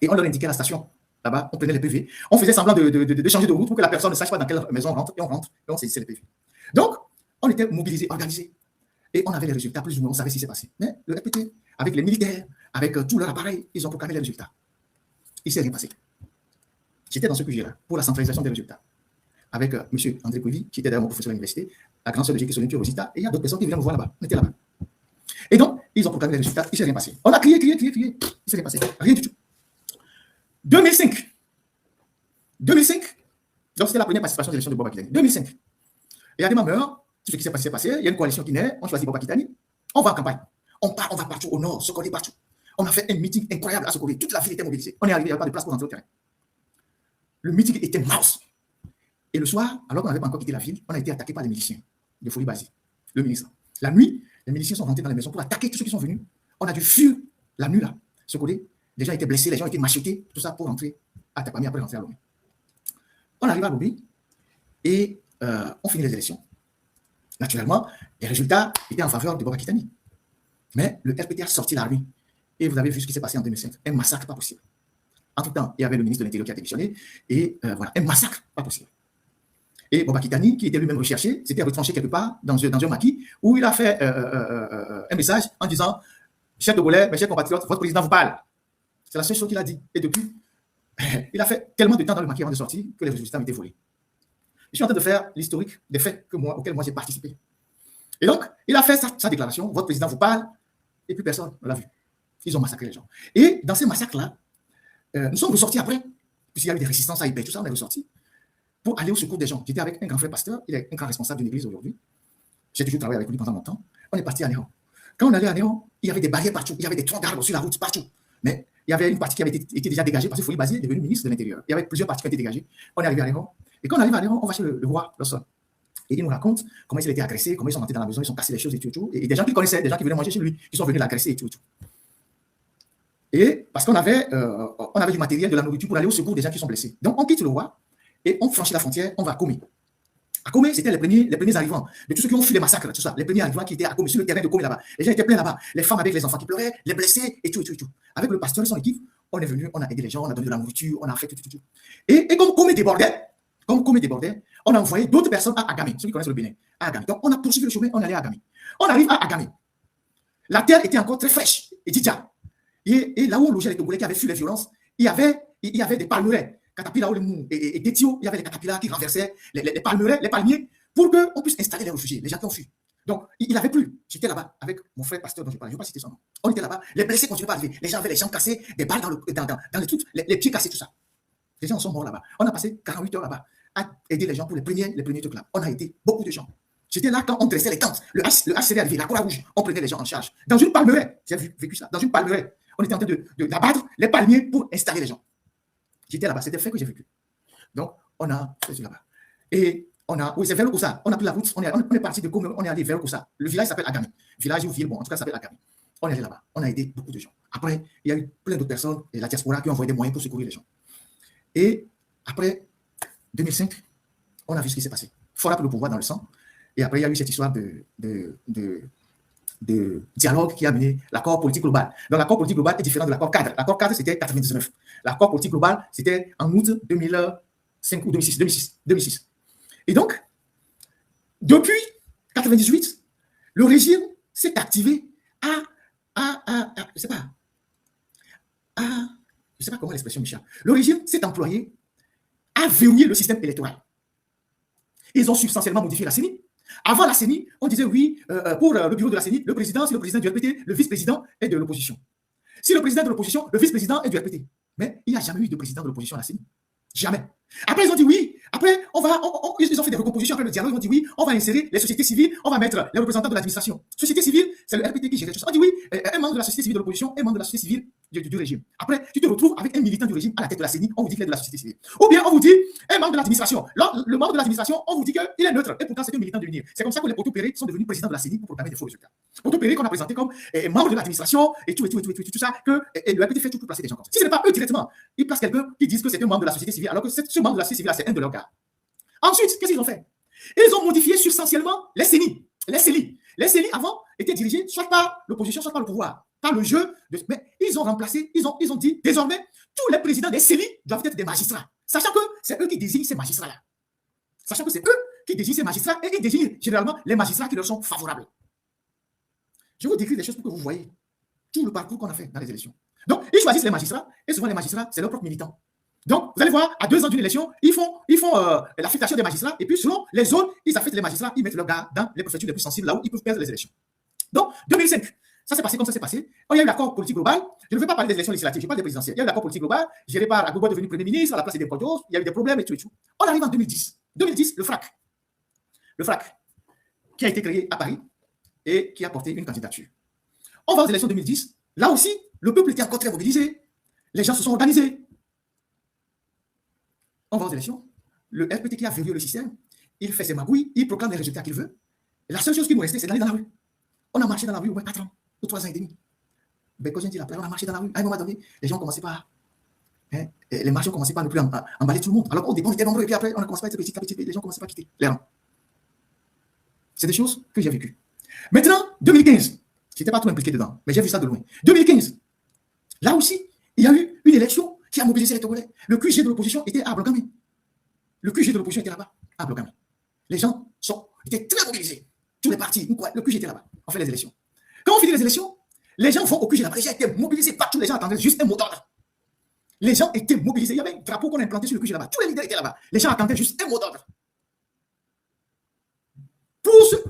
Et on leur indiquait la station. Là-bas, on prenait les PV. On faisait semblant de changer de route pour que la personne ne sache pas dans quelle maison on rentre. Et on rentre et on saisissait les PV. Donc, on était mobilisés, organisés. Et on avait les résultats, plus ou moins, on savait ce qui s'est passé. Mais le répété, avec les militaires, avec tout leur appareil, ils ont proclamé les résultats. Il ne s'est rien passé. J'étais dans ce QG-là, pour la centralisation des résultats. Avec M. André Kovy, qui était d'ailleurs mon professeur à l'université, la grande sœur de Jésus-Christ, Rosita, et il y a d'autres personnes qui venaient me voir là-bas. On était là-bas. Et donc, ils ont proclamé les résultats, il ne s'est rien passé. On a crié, il ne s'est rien passé. Rien du tout. 2005, donc c'était la première participation de l'élection de Boba Kitani. 2005. Et il y a des membres. Tout ce qui s'est passé, il y a une coalition qui naît, on choisit Boba Kitani, on va en campagne. On part, on va partout au nord, Sokolé partout. On a fait un meeting incroyable à Sokolé, toute la ville était mobilisée. On est arrivé, il n'y avait pas de place pour rentrer au terrain. Le meeting était mouse. Et le soir, alors qu'on n'avait pas encore quitté la ville, on a été attaqué par les miliciens de Folie Basée, le ministre. La nuit, les miliciens sont rentrés dans les maisons pour attaquer tous ceux qui sont venus. On a dû fuir la nuit là, Sokolé, les gens étaient blessés, les gens étaient machetés, tout ça pour rentrer à Tapami, après rentrer à Lomé. On arrive à Lomé et on finit les élections. Naturellement, les résultats étaient en faveur de Boba Kitani. Mais le RPT a sorti l'armée. Et vous avez vu ce qui s'est passé en 2005. Un massacre pas possible. En tout temps, il y avait le ministre de l'Intérieur qui a démissionné. Et voilà, un massacre pas possible. Et Boba Kitani, qui était lui-même recherché, s'était retranché quelque part dans un maquis où il a fait un message en disant « Chers Togolais, mes chers compatriotes, votre président vous parle. » C'est la seule chose qu'il a dit. Et depuis, il a fait tellement de temps dans le maquis avant de sortir que les résultats ont été volés. Je suis en train de faire l'historique des faits auxquels moi j'ai participé. Et donc, il a fait sa déclaration, votre président vous parle, et puis personne ne l'a vu. Ils ont massacré les gens. Et dans ces massacres-là, nous sommes ressortis après, puisqu'il y a eu des résistances à Ibé, tout ça, on est ressortis, pour aller au secours des gens. J'étais avec un grand frère pasteur, il est un grand responsable d'une église aujourd'hui. J'ai toujours travaillé avec lui pendant longtemps. On est parti à Néron. Quand on allait à Néron, il y avait des barrières partout, il y avait des troncs d'arbres sur la route partout. Mais il y avait une partie qui avait été déjà dégagée parce que Folie Basile est devenu ministre de l'Intérieur. Il y avait plusieurs parties qui ont été dégagées. On est arrivé à Néron. Et quand on arrive à Néron, on va chez le roi Lawson. Et il nous raconte comment il a été agressé, comment ils sont rentrés dans la maison, ils ont cassé les choses et tout. Et des gens qui connaissaient, des gens qui venaient manger chez lui, qui sont venus l'agresser et tout. Et parce qu'on avait du matériel, de la nourriture pour aller au secours des gens qui sont blessés. Donc on quitte le roi et on franchit la frontière, on va à Komé. À Komé, c'était les premiers arrivants, de tous ceux qui ont fui les massacres, tout ça. Les premiers arrivants qui étaient à Komé, sur le terrain de Komé là-bas. Les gens étaient pleins là-bas. Les femmes avec les enfants qui pleuraient, les blessés et tout. Avec le pasteur et son équipe, on est venu, on a aidé les gens, on a donné de la nourriture, on a fait tout. Et comme Komé débordait, on a envoyé d'autres personnes à Agamé, ceux qui connaissent le Bénin, à Agamé. Donc on a poursuivi le chemin, on est allé à Agamé. On arrive à Agamé. La terre était encore très fraîche et didja. Et là où on logeait les Togolais qui avaient fui les violences, il y avait des palmeraies. Catapillas et des tios, il y avait des catapillas qui renversaient les palmeraies, les palmiers, pour qu'on puisse installer les réfugiés, les gens qui ont fui. Donc, il n'avait plus. J'étais là-bas avec mon frère pasteur dont je parlais, je ne vais pas citer son nom. On était là-bas, les blessés continuaient à arriver. Les gens avaient les jambes cassées, des balles dans les trucs, les pieds cassés, tout ça. Les gens sont morts là-bas. On a passé 48 heures là-bas à aider les gens pour les premiers trucs là. On a aidé beaucoup de gens. J'étais là quand on dressait les tentes. Le HCD arrivait, la Croix-Rouge, on prenait les gens en charge. Dans une palmeraie, j'ai vécu ça, dans une palmeraie, on était en train d'abattre les palmiers pour installer les gens. J'étais là-bas, c'était le fait que j'ai vécu. Donc, on a fait là-bas. Et oui, c'est vers le Koussa. On a pris la route, on est parti de Komé, on est allé vers le Koussa. Le village s'appelle Agami. Village ou ville, bon, en tout cas, ça s'appelle Agami. On est allé là-bas. On a aidé beaucoup de gens. Après, il y a eu plein d'autres personnes, et la diaspora, qui ont envoyé des moyens pour secourir les gens. Et après 2005, on a vu ce qui s'est passé. Fora pour le pouvoir dans le sang. Et après, il y a eu cette histoire de dialogue qui a mené l'accord politique global. Donc, l'accord politique global est différent de l'accord cadre. L'accord cadre, c'était 1999. L'accord politique global, c'était en août 2005 ou 2006. Et donc, depuis 1998, le régime s'est activé je ne sais pas comment l'expression, Michel. Le régime s'est employé à verrouiller le système électoral. Ils ont substantiellement modifié la CENI. Avant la CENI, on disait oui, pour le bureau de la CENI, le président, c'est le président du RPT, le vice-président est de l'opposition. Si le président de l'opposition, le vice-président est du RPT. Mais il n'y a jamais eu de président de l'opposition à la CENI. Jamais. Après, ils ont dit oui. Après, ils ont fait des recompositions après le dialogue. Ils ont dit oui, on va insérer les sociétés civiles, on va mettre les représentants de l'administration. Société civile, c'est le RPT qui gère tout ça. On dit oui, un membre de la société civile de l'opposition, un membre de la société civile du régime. Après, tu te retrouves avec un militant du régime à la tête de la CENI, on vous dit qu'il est de la société civile. Ou bien, on vous dit un membre de l'administration. Le membre de l'administration, on vous dit qu'il est neutre. Et pourtant, c'est un militant de l'UNIR. C'est comme ça que les Poto-Péré sont devenus présidents de la CENI pour proclamer des faux résultats. Poto-Péré qu'on a présenté comme membre de l'administration et tout ça, que le RPT fait tout pour placer des gens comme ça. Si ce n'est pas eux directement, ils placent quelqu'un qui disent que c'est un membre de la société civile, alors que ce membre de la société civile, c'est un de leurs gars. Ensuite, qu'est-ce qu'ils ont fait? Ils ont modifié substantiellement les CENI. Les CENI, avant, étaient dirigés soit par l'opposition, soit par le pouvoir, par le jeu. Mais ils ont remplacé, ils ont dit, désormais, tous les présidents des CENI doivent être des magistrats. Sachant que c'est eux qui désignent ces magistrats-là. Sachant que c'est eux qui désignent ces magistrats et ils désignent généralement les magistrats qui leur sont favorables. Je vais vous décrire des choses pour que vous voyez tout le parcours qu'on a fait dans les élections. Donc, ils choisissent les magistrats et souvent les magistrats, c'est leurs propres militants. Donc, vous allez voir, à 2 ans d'une élection, ils font l'affectation des magistrats et puis selon les zones, ils affectent les magistrats, ils mettent leurs gars dans les préfectures les plus sensibles, là où ils peuvent perdre les élections. Donc, 2005, ça s'est passé comme ça s'est passé. Il y a eu l'accord politique global. Je ne veux pas parler des élections législatives, je parle des présidentielles. Il y a eu l'accord politique global, géré par Agbobo devenu Premier ministre, à la place des Podos, il y a eu des problèmes et tout. On arrive en 2010. 2010, le FRAC. Le FRAC, qui a été créé à Paris et qui a porté une candidature. On va aux élections 2010. Là aussi, le peuple était encore très mobilisé. Les gens se sont organisés. On va aux élections. Le RPT qui a verrouillé le système, il fait ses magouilles, il proclame les résultats qu'il veut. Et la seule chose qui nous restait, c'est d'aller dans la rue. On a marché dans la rue au moins 4 ans, ou 3 ans et demi. Ben, quand j'ai dit là, on a marché dans la rue. À un moment donné, les gens ont commencé par. Hein, les marchés ont commencé par ne plus emballer tout le monde. Alors qu'au début, on était nombreux, et puis après, on a commencé à être petit à petit, les gens commençaient pas à quitter les rangs. C'est des choses que j'ai vécues. Maintenant, 2015, je n'étais pas trop impliqué dedans, mais j'ai vu ça de loin. 2015, là aussi, il y a eu une élection qui a mobilisé les Togolais. Le QG de l'opposition était à Blogamé. Le QG de l'opposition était là-bas, à Blogamé. Les gens étaient très mobilisés. Tous les partis, le QG était là-bas. On fait les élections. Quand on finit les élections, les gens vont au QG là-bas. Les gens étaient mobilisés partout. Les gens attendaient juste un mot d'ordre. Les gens étaient mobilisés. Il y avait un drapeau qu'on a implanté sur le QG là-bas. Tous les leaders étaient là-bas. Les gens attendaient juste un mot d'ordre.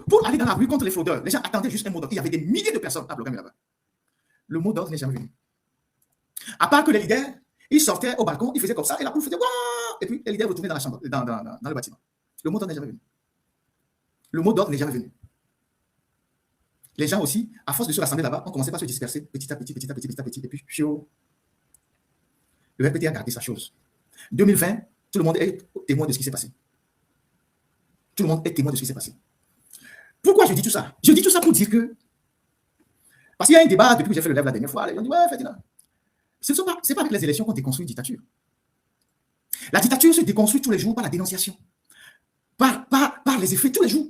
Pour aller dans la rue contre les fraudeurs, les gens attendaient juste un mot d'ordre. Il y avait des milliers de personnes à Blogamé là-bas. Le mot d'ordre n'est jamais venu. À part que les leaders, ils sortaient au balcon, ils faisaient comme ça, et la poule faisait waouh, et puis les leaders retournaient dans la chambre, dans le bâtiment. Le mot d'ordre n'est jamais venu. Le mot d'ordre n'est jamais venu. Les gens aussi, à force de se rassembler là-bas, on commençait par se disperser petit à petit, et puis chiot. Le RPT a gardé sa chose. 2020, tout le monde est témoin de ce qui s'est passé. Tout le monde est témoin de ce qui s'est passé. Pourquoi je dis tout ça? Je dis tout ça pour dire que, parce qu'il y a un débat depuis que j'ai fait le live la dernière fois, les gens disent ouais, Ferdinand. Ce n'est pas avec les élections qu'on déconstruit une dictature. La dictature se déconstruit tous les jours par la dénonciation, par les effets tous les jours.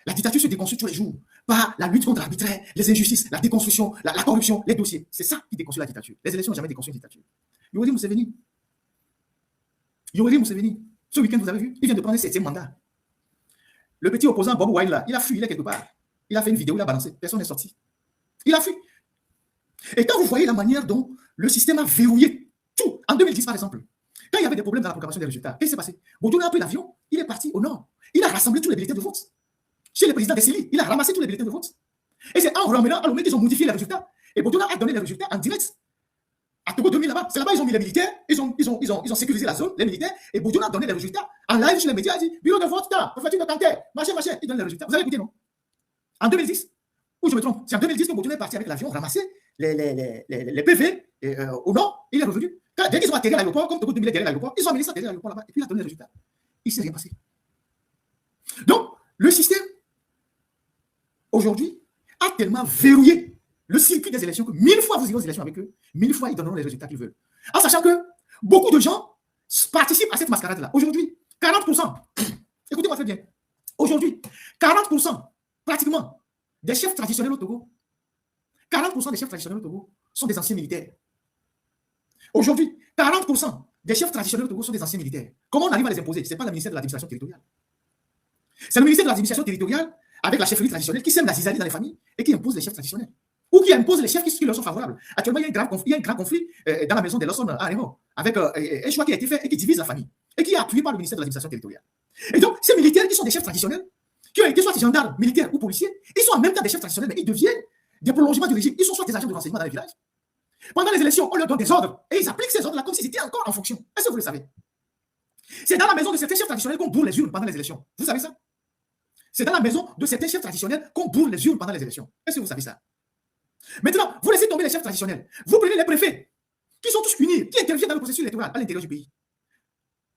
La dictature se déconstruit tous les jours par la lutte contre l'arbitraire, les injustices, la déconstruction, la corruption, les dossiers. C'est ça qui déconstruit la dictature. Les élections n'ont jamais déconstruit une dictature. Yoweri Museveni. Ce week-end, vous avez vu, il vient de prendre un 7e mandat. Le petit opposant Bob Wine, là, il a fui, il est quelque part. Il a fait une vidéo, il a balancé. Personne n'est sorti. Il a fui. Et quand vous voyez la manière dont le système a verrouillé tout, en 2010 par exemple, quand il y avait des problèmes dans la proclamation des résultats, qu'est-ce qui s'est passé? Boudjouna a pris l'avion, il est parti au nord. Il a rassemblé tous les bulletins de vote. Chez le président Dessili, il a ramassé tous les bulletins de vote. Et c'est en ramenant à l'OME qu'ils ont modifié les résultats. Et Boudjouna a donné les résultats en direct. À Togo 2000 là-bas, c'est là-bas ils ont mis les militaires, ils ont sécurisé la zone, les militaires, et Boudjouna a donné les résultats en live sur les médias, il a dit bureau de vote, préfecture de Kanté, machin, il donne les résultats. Vous avez écouté, non? En 2010, ou je me trompe, c'est en 2010 que Boudjouna est parti avec l'avion, ramasser les PV au nord, il est revenu. Dès qu'ils ont atterri à l'aéroport, comme Togo 2000 est derrière l'aéroport, ils ont amené ça derrière l'aéroport là-bas, et puis il a donné les résultats. Il ne s'est rien passé. Donc, le système, aujourd'hui, a tellement verrouillé le circuit des élections que 1000 fois vous irez aux élections avec eux, 1000 fois ils donneront les résultats qu'ils veulent. En sachant que beaucoup de gens participent à cette mascarade-là. Aujourd'hui, 40%, écoutez-moi très bien, aujourd'hui, 40% pratiquement des chefs traditionnels au Togo, 40% des chefs traditionnels au Togo sont des anciens militaires. Aujourd'hui, 40% des chefs traditionnels au Togo sont des anciens militaires. Comment on arrive à les imposer? Ce n'est pas le ministère de l'administration territoriale. C'est le ministère de l'administration territoriale avec la chefferie traditionnelle qui sème la zizanie dans les familles et qui impose les chefs traditionnels. Ou qui impose les chefs qui leur sont favorables. Actuellement, il y a un grand conflit dans la maison de Lawson à Remo, avec un choix qui a été fait et qui divise la famille, et qui est appuyé par le ministère de l'administration territoriale. Et donc, ces militaires qui sont des chefs traditionnels, qui ont été soit gendarmes, militaires ou policiers, ils sont en même temps des chefs traditionnels, mais ils deviennent des prolongements du régime. Ils sont soit des agents de renseignement dans les villages. Pendant les élections, on leur donne des ordres, et ils appliquent ces ordres-là comme s'ils étaient encore en fonction. Est-ce que vous le savez? C'est dans la maison de certains chefs traditionnels qu'on bourre les urnes pendant les élections. Vous savez ça? C'est dans la maison de certains chefs traditionnels qu'on bourre les urnes pendant les élections. Est-ce que vous savez ça? Maintenant, vous laissez tomber les chefs traditionnels. Vous prenez les préfets, qui sont tous unis, qui interviennent dans le processus électoral à l'intérieur du pays.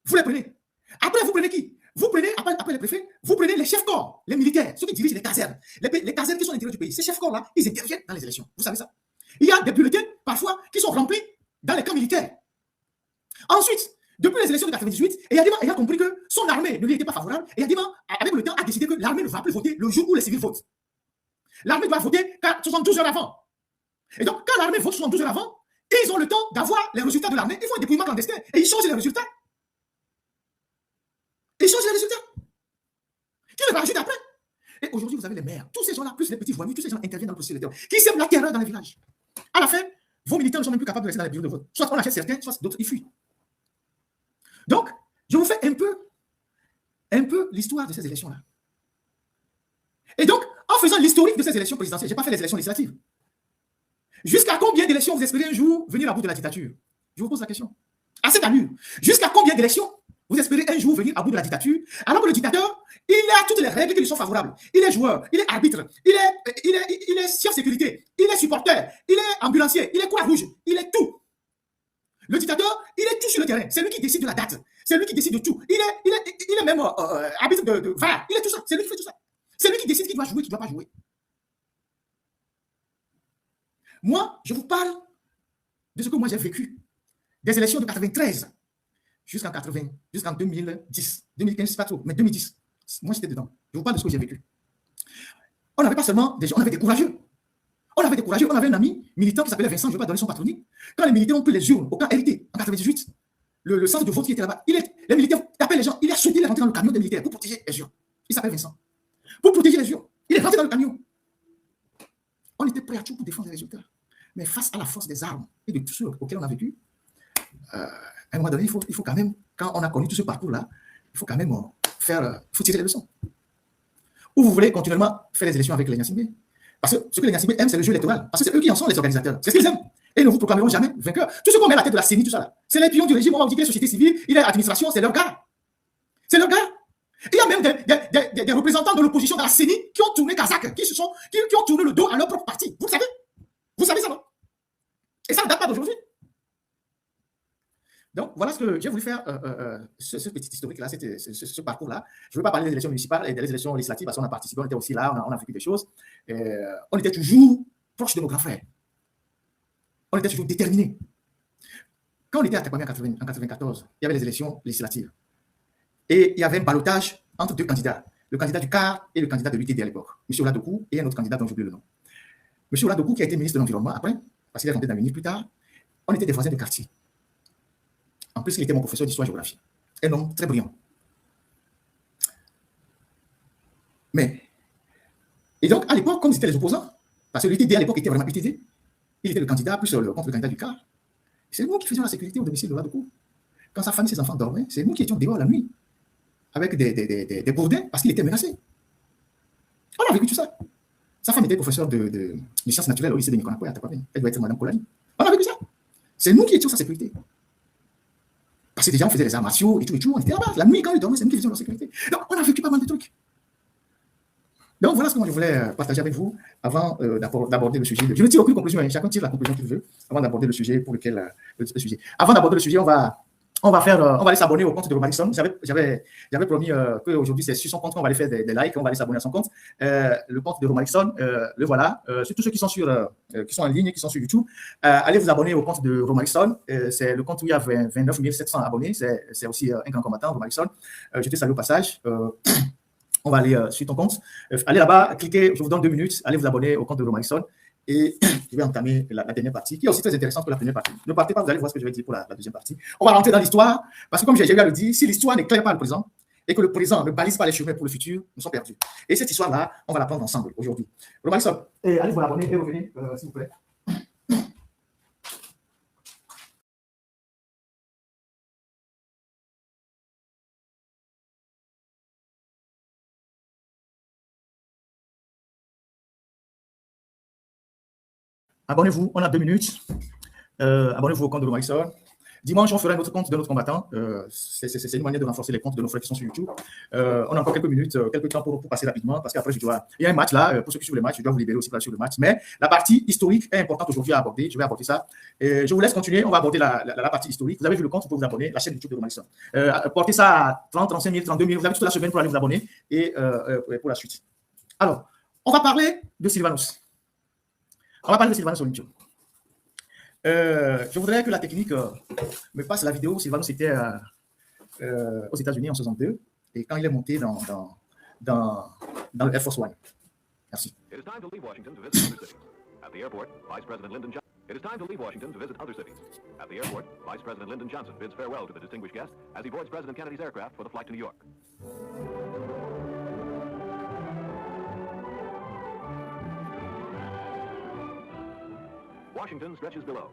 Vous les prenez. Après, vous prenez qui? Vous prenez, après les préfets, vous prenez les chefs corps, les militaires, ceux qui dirigent les casernes. Les casernes qui sont à l'intérieur du pays. Ces chefs corps-là, ils interviennent dans les élections. Vous savez ça? Il y a des bulletins, parfois, qui sont remplis dans les camps militaires. Ensuite, depuis les élections de 1998, Eyadema a compris que son armée ne lui était pas favorable. Et Eyadema, avec le temps, a décidé que l'armée ne va plus voter le jour où les civils votent. L'armée doit voter 72 heures avant. Et donc, quand l'armée vote 72 heures avant, ils ont le temps d'avoir les résultats de l'armée. Ils font un dépouillement clandestin et ils changent les résultats. Ils changent les résultats. Qui les rajoute après? Et aujourd'hui, vous avez les maires. Tous ces gens-là, plus les petits voyous, tous ces gens interviennent dans le processus électoral, qui sèment la terreur dans les villages. À la fin, vos militants ne sont même plus capables de rester dans les bureaux de vote. Soit on achète certains, soit d'autres, ils fuient. Donc, je vous fais un peu l'histoire de ces élections-là. Et donc, en faisant l'historique de ces élections présidentielles, je n'ai pas fait les élections législatives. Jusqu'à combien d'élections vous espérez un jour venir à bout de la dictature? Je vous pose la question. À cette allure, jusqu'à combien d'élections vous espérez un jour venir à bout de la dictature, alors que le dictateur, il a toutes les règles qui lui sont favorables. Il est joueur, il est arbitre, il est chef sécurité, il est supporter, il est ambulancier, il est Croix-Rouge, il est tout. Le dictateur, il est tout sur le terrain. C'est lui qui décide de la date. C'est lui qui décide de tout. Il est même arbitre de VAR. Il est tout ça. C'est lui qui fait tout ça. C'est lui qui décide qui doit jouer, qui ne doit pas jouer. Moi, je vous parle de ce que moi j'ai vécu. Des élections de 93 jusqu'en 2010. 2015, pas trop, mais 2010. Moi, j'étais dedans. Je vous parle de ce que j'ai vécu. On n'avait pas seulement des gens, on avait des courageux. On avait des courageux. On avait un ami militant qui s'appelait Vincent, je ne vais pas donner son patronyme. Quand les militaires ont pris les urnes au camp RT en 98, le centre de vote qui était là-bas, les militaires tapaient les gens. Il a sauté, il est rentré dans le camion des militaires pour protéger les urnes. Il s'appelle Vincent. Pour protéger les urnes. Il est rentré dans le camion. On était prêts à tout pour défendre les résultats. Mais face à la force des armes et de tout ce auquel on a vécu, à un moment donné, il faut quand même, quand on a connu tout ce parcours-là, il faut quand même il faut tirer les leçons. Ou vous voulez continuellement faire les élections avec les Nyasimbe? Parce que ce que les Nyasimbe aiment, c'est le jeu électoral. Parce que c'est eux qui en sont les organisateurs. C'est ce qu'ils aiment. Et ils ne vous proclameront jamais vainqueur. Tout ce qu'on met à la tête de la CENI, tout ça là, c'est les pions du régime. On va vous dire que la société civile, il est administration, c'est leur gars. C'est leur gars. Il y a même des représentants de l'opposition dans la CENI qui ont tourné Kazakh, qui ont tourné le dos à leur propre parti. Vous le savez? Vous savez ça, non? Et ça ne date pas d'aujourd'hui. Donc, voilà ce que j'ai voulu faire, ce petit historique-là, ce parcours-là. Je ne veux pas parler des élections municipales et des élections législatives parce qu'on a participé, on était aussi là, on a vécu des choses. On était toujours proches de nos grands frères. On était toujours déterminés. Quand on était à Takwame en 1994, il y avait les élections législatives. Et il y avait un ballottage entre deux candidats, le candidat du CAR et le candidat de l'UTD à l'époque, M. Oladokou et un autre candidat dont j'oublie le nom. M. Oladokou qui a été ministre de l'Environnement après, parce qu'il est rentré dans le ministre plus tard, on était des voisins de quartier. En plus, il était mon professeur d'histoire-géographie. Un homme très brillant. Et donc, à l'époque, comme c'était les opposants, parce que l'UTD à l'époque était vraiment UTD, il était le candidat, plus contre le candidat du CAR. C'est nous qui faisions la sécurité au domicile de Oladokou. Quand sa famille, ses enfants dormaient, c'est nous qui étions dehors la nuit, avec des bourdins, parce qu'il était menacé. On a vécu tout ça. Sa femme était professeure de sciences naturelles au lycée de Nikonakwe à Takwame. Elle doit être Madame Kolani. On a vécu ça. C'est nous qui étions sa sécurité. Parce que déjà, on faisait les arts martiaux et tout, on était là-bas. La nuit, quand ils dormaient, c'est nous qui faisions la sécurité. Donc, on a vécu pas mal de trucs. Donc, voilà ce que moi je voulais partager avec vous avant d'aborder le sujet. Je ne tire aucune conclusion, hein. Chacun tire la conclusion qu'il veut avant d'aborder le sujet pour lequel. Le sujet. Avant d'aborder le sujet, on va aller s'abonner au compte de Romarikson. J'avais promis qu'aujourd'hui, c'est sur son compte qu'on va aller faire des likes, on va aller s'abonner à son compte. Le compte de Romarikson, le voilà. Sur tous ceux qui sont en ligne, qui sont sur YouTube, allez vous abonner au compte de Romarikson. C'est le compte où il y a 29 700 abonnés. C'est aussi un grand combattant, Romarikson. Je te salue au passage. On va aller sur ton compte. Allez là-bas, cliquez, je vous donne 2 minutes. Allez vous abonner au compte de Romarikson. Et je vais entamer la dernière partie, qui est aussi très intéressante que la première partie. Ne partez pas, vous allez voir ce que je vais dire pour la deuxième partie. On va rentrer dans l'histoire, parce que comme j'ai eu à le dire, si l'histoire n'éclaire pas le présent, et que le présent ne balise pas les chemins pour le futur, nous sommes perdus. Et cette histoire-là, on va la prendre ensemble aujourd'hui. Romarikson, allez vous abonner et revenez, s'il vous plaît. Abonnez-vous, on a 2 minutes. Abonnez-vous au compte de Romarikson. Dimanche, on fera notre compte de notre combattant. C'est une manière de renforcer les comptes de nos frères qui sont sur YouTube. On a encore quelques minutes, quelques temps pour passer rapidement, parce qu'après, il y a un match là. Pour ceux qui suivent le match, je dois vous libérer aussi pour sur le match. Mais la partie historique est importante aujourd'hui à aborder. Je vais aborder ça. Je vous laisse continuer. On va aborder la partie historique. Vous avez vu le compte, vous pouvez vous abonner. La chaîne YouTube de Romarikson. Portez ça à 30, 35 000, 32 000. Vous avez toute la semaine pour aller vous abonner et pour la suite. Alors, on va parler de Sylvanus. On va parler de Sylvanus Olympio. Je voudrais que la technique me passe la vidéo. Sylvanus était aux États-Unis en 62 et quand il est monté dans le Air Force One. Merci. It is time to leave Washington to visit other cities. At the airport, Vice President Lyndon Johnson. It is time to leave Washington to visit other cities. At the airport, Vice President Lyndon Johnson bids farewell to the distinguished guest as he boards President Kennedy's aircraft for the flight to New York. Washington stretches below.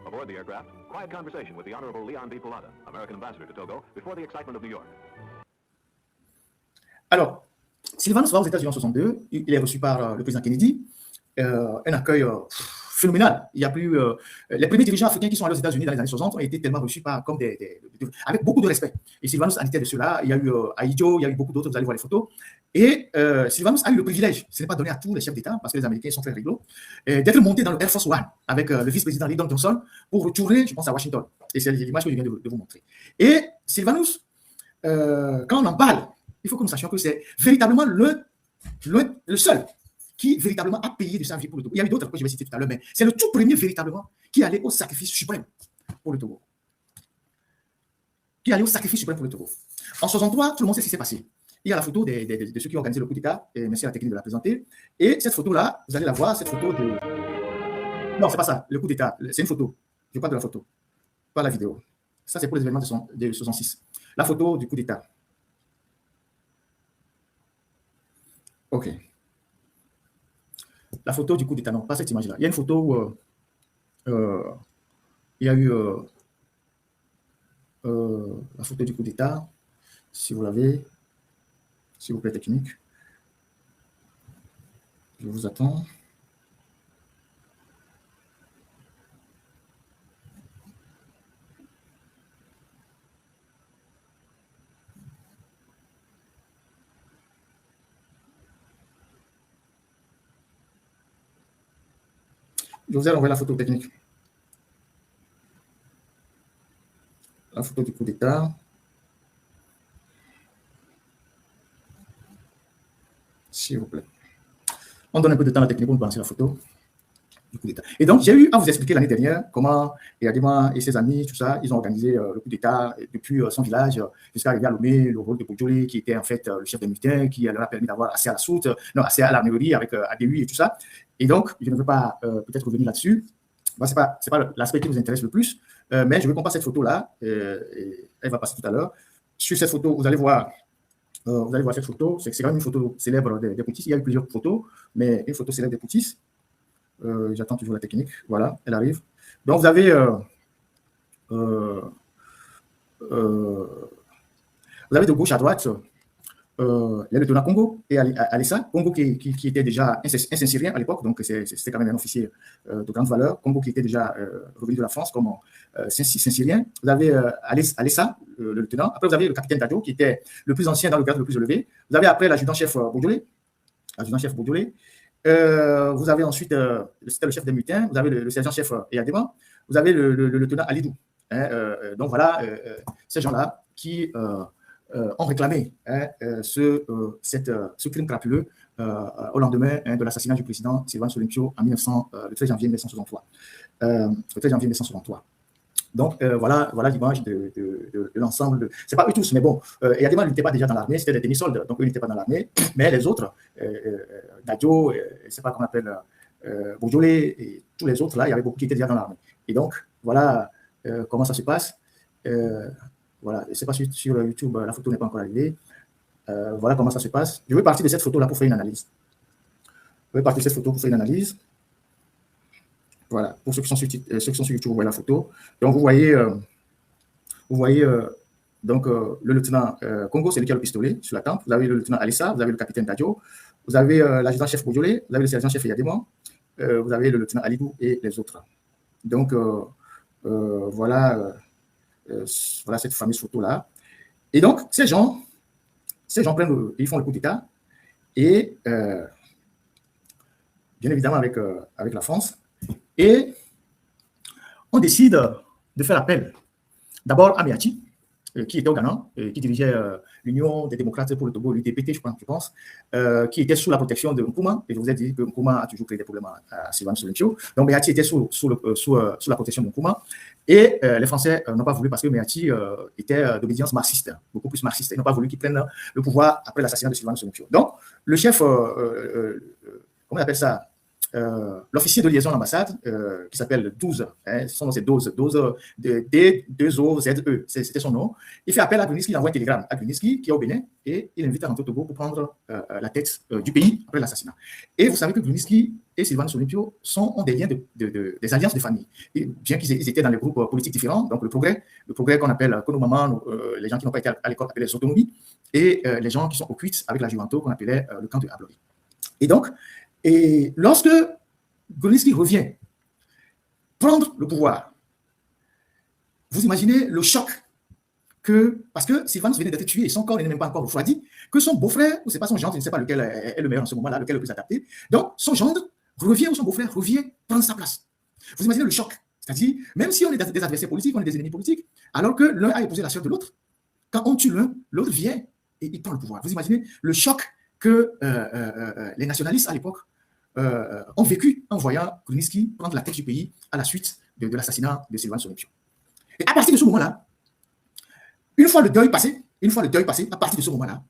Aboard the aircraft, quiet conversation with the Honorable Leon B. Pulata, American ambassador to Togo, before the excitement of New York. Alors, Sylvanus va aux États-Unis en 62. Il est reçu par le président Kennedy. Un accueil phénoménal. Il y a plus les premiers dirigeants africains qui sont allés aux États-Unis dans les années 60 ont été tellement reçus comme avec beaucoup de respect. Et Sylvanus en était de ceux-là. Il y a eu Aïdjo, il y a eu beaucoup d'autres. Vous allez voir les photos. Et Sylvanus a eu le privilège, ce n'est pas donné à tous les chefs d'État, parce que les Américains sont très rigolos, d'être monté dans le Air Force One avec le vice-président Lyndon Johnson pour retourner, je pense, à Washington. Et c'est l'image que je viens de vous montrer. Et Sylvanus, quand on en parle, il faut que nous sachions que c'est véritablement le seul qui véritablement a payé de sa vie pour le Togo. Il y a eu d'autres que je vais citer tout à l'heure, mais c'est le tout premier véritablement qui allait au sacrifice suprême pour le Togo. Qui allait au sacrifice suprême pour le Togo. En 63, tout le monde sait ce qui s'est passé. Il y a la photo de ceux qui ont organisé le coup d'État, et merci à la technique de la présenter. Et cette photo-là, vous allez la voir, cette photo de... Non, c'est pas ça, le coup d'État, c'est une photo. Je parle de la photo, pas la vidéo. Ça, c'est pour les événements de 66. La photo du coup d'État. OK. La photo du coup d'État, non, pas cette image-là. Il y a une photo où il y a eu la photo du coup d'État, si vous l'avez, s'il vous plaît, technique. Je vous attends. Je vous ai envoyé la photo technique. La photo du coup d'État. S'il vous plaît. On donne un peu de temps à la technique pour nous balancer la photo du coup d'État. Et donc, j'ai eu à vous expliquer l'année dernière comment Eyadema et ses amis, tout ça, ils ont organisé le coup d'État depuis son village jusqu'à arriver à Lomé, le rôle de Bojolé, qui était en fait le chef des militaires, qui leur a permis d'avoir accès à la soute, non, accès à l'armurerie avec ADU et tout ça. Et donc, je ne veux pas peut-être revenir là-dessus. Bon, ce n'est pas l'aspect qui vous intéresse le plus, mais je veux qu'on passe cette photo-là, elle va passer tout à l'heure. Sur cette photo, vous allez voir cette photo, c'est quand même une photo célèbre des Poutis. Il y a eu plusieurs photos, mais une photo célèbre des Poutis. J'attends toujours la technique. Voilà, elle arrive. Donc, vous avez de gauche à droite le lieutenant Congo et Alessa. Congo qui était déjà un Saint-Syrien à l'époque, donc c'était quand même un officier de grande valeur. Congo qui était déjà revenu de la France comme Saint-Syrien. Vous avez Alessa, le lieutenant. Après, vous avez le capitaine Dadio, qui était le plus ancien dans le grade le plus élevé. Vous avez après l'adjudant-chef Bojolé. Vous avez ensuite, c'était le chef des mutins. Vous avez le sergent-chef Eyadema. Vous avez le lieutenant Alidou. Donc voilà, ces gens-là qui ont réclamé ce crime crapuleux au lendemain de l'assassinat du président Sylvain Solimpio le 13 janvier 1963. Donc, voilà l'image de l'ensemble. Ce n'est pas eux tous, mais bon, Eyadema n'était pas déjà dans l'armée, c'était des demi-soldes, donc eux n'étaient pas dans l'armée, mais les autres, Dadio, je ne sais pas comment on appelle, Bojolé, et tous les autres, là, il y avait beaucoup qui étaient déjà dans l'armée. Et donc, voilà comment ça se passe. Voilà, je ne sais pas si sur YouTube, la photo n'est pas encore arrivée. Voilà comment ça se passe. Je vais partir de cette photo-là pour faire une analyse. Voilà, pour ceux qui sont sur YouTube, vous voyez la photo. Donc, vous voyez donc, le lieutenant Congo, c'est lui qui a le pistolet sur la tempe. Vous avez le lieutenant Alissa, vous avez le capitaine Dadio, vous avez l'adjudant-chef Bojolé, vous avez le sergent-chef Eyadema, vous avez le lieutenant Alidou et les autres. Donc, voilà cette fameuse photo-là. Et donc, ces gens ils font le coup d'État et bien évidemment avec la France. Et on décide de faire appel d'abord à Meachi, qui était au Ghana, qui dirigeait l'Union des démocrates pour le Togo, l'UDPT, je pense, qui était sous la protection de Nkrumah. Et je vous ai dit que Nkrumah a toujours créé des problèmes à Sylvain Solimpio. Donc Meachi était sous la protection de Nkrumah. Et les Français n'ont pas voulu parce que Meachi était d'obédience marxiste, beaucoup plus marxiste. Ils n'ont pas voulu qu'il prenne le pouvoir après l'assassinat de Sylvain Solimpio. Donc, le chef, comment on appelle ça, l'officier de liaison à l'ambassade, qui s'appelle 12, son nom c'est 12, D2OZE, c'était son nom. Il fait appel à Gruniski, il envoie un télégramme à Gruniski, qui est au Bénin, et il invite à rentrer au Togo pour prendre la tête du pays après l'assassinat. Et vous savez que Gruniski et Sylvain Solimpio ont des liens, des alliances de famille. Et bien qu'ils étaient dans des groupes politiques différents, donc le progrès qu'on appelle Konomaman, les gens qui n'ont pas été à l'école appelés les autonomies, et les gens qui sont au cuit avec la Juanto qu'on appelait le camp de Ablori. Et lorsque Gruniski revient prendre le pouvoir, vous imaginez le choc parce que Sylvain venait d'être tué et son corps n'est même pas encore refroidi, que son beau-frère, ou c'est pas son gendre, je ne sais pas lequel est le meilleur en ce moment-là, lequel est le plus adapté, donc son gendre revient ou son beau-frère revient prendre sa place. Vous imaginez le choc, c'est-à-dire, même si on est des adversaires politiques, on est des ennemis politiques, alors que l'un a épousé la sœur de l'autre, quand on tue l'un, l'autre vient et il prend le pouvoir. Vous imaginez le choc que les nationalistes à l'époque ont vécu en voyant Gruniski prendre la tête du pays à la suite de l'assassinat de Sylvain Solimpion. Et à partir de ce moment-là, une fois le deuil passé, à partir de ce moment-là,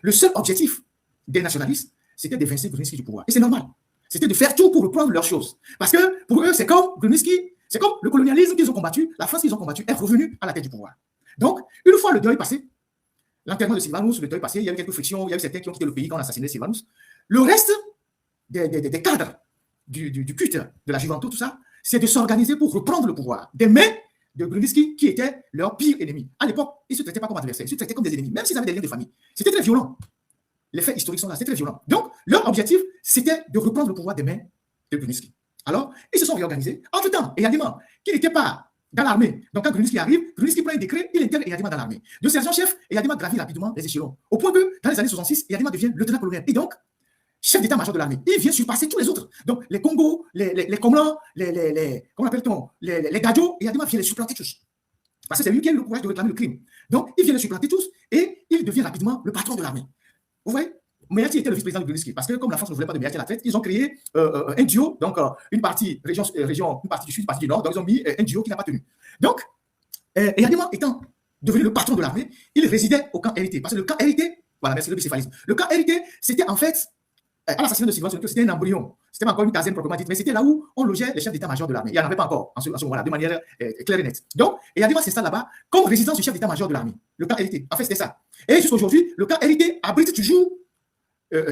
le seul objectif des nationalistes, c'était d'évincer Gruniski du pouvoir. Et c'est normal. C'était de faire tout pour reprendre leurs choses. Parce que pour eux, c'est comme Gruniski, c'est comme le colonialisme qu'ils ont combattu, la France qu'ils ont combattu est revenue à la tête du pouvoir. Donc, une fois le deuil passé, l'enterrement de Sylvanus, le deuil passé, il y a eu quelques frictions, il y a eu certains qui ont quitté le pays quand on a assassiné Sylvanus. Le reste des cadres du culte, de la Juventus, tout ça, c'est de s'organiser pour reprendre le pouvoir. Des mains de Gruniski qui était leur pire ennemi. À l'époque, ils ne se traitaient pas comme adversaires, ils se traitaient comme des ennemis, même s'ils avaient des liens de famille. C'était très violent. Les faits historiques sont là, c'est très violent. Donc, leur objectif, c'était de reprendre le pouvoir des mains de Gruniski. Alors, ils se sont réorganisés. Entre-temps, Eyadema, qui n'était pas dans l'armée, donc quand Gruniski arrive, Gruniski prend un décret, il intègre Eyadema dans l'armée. De sergent-chef, Eyadema gravit rapidement les échelons. Au point que, dans les années 66, Eyadema devient lieutenant-colonel. Et donc, chef d'état-major de l'armée. Il vient surpasser tous les autres. Donc, les Congos, les Comlans, comment appelle-t-on, les Gadjo, Eyadema vient les supplanter tous. Parce que c'est lui qui a eu le courage de réclamer le crime. Donc, il vient les supplanter tous et il devient rapidement le patron de l'armée. Vous voyez, Meati était le vice-président de Gruniski parce que comme la France ne voulait pas de Meati à la tête, ils ont créé un duo, donc une partie région, une partie du sud, une partie du nord, donc ils ont mis un duo qui n'a pas tenu. Donc, Eyadema étant devenu le patron de l'armée, il résidait au camp RT. Parce que le camp RT, voilà, merci le bicéphalisme. Le camp RT, c'était en fait, à l'assassinat de Sylvain Solimpion, c'était un embryon. C'était pas encore une caserne proprement dite, mais c'était là où on logeait les chefs d'état-major de l'armée. Il n'y en avait pas encore en ce moment-là, de manière claire et nette. Donc, Eyadema s'installe là-bas comme résidence du chef d'état-major de l'armée. Le camp RT, en fait, c'était ça. Et jusqu'à aujourd'hui, le camp RT abrite toujours.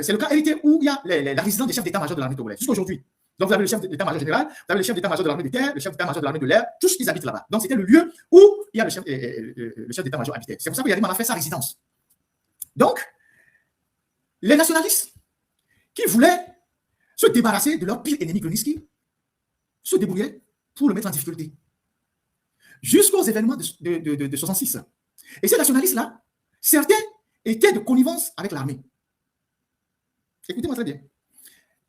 C'est le cas hérité où il y a la résidence des chefs d'état-major de l'armée togolaise, jusqu'aujourd'hui. Donc, vous avez le chef d'état-major général, vous avez le chef d'état-major de l'armée de terre, le chef d'état-major de l'armée de l'air, tous ils habitent là-bas. Donc, c'était le lieu où il y a le chef d'état-major habitait. C'est pour ça qu'il y a fait sa résidence. Donc, les nationalistes qui voulaient se débarrasser de leur pire ennemi Gruniski se débrouillaient pour le mettre en difficulté. Jusqu'aux événements de 66. Et ces nationalistes-là, certains étaient de connivence avec l'armée. Écoutez-moi très bien.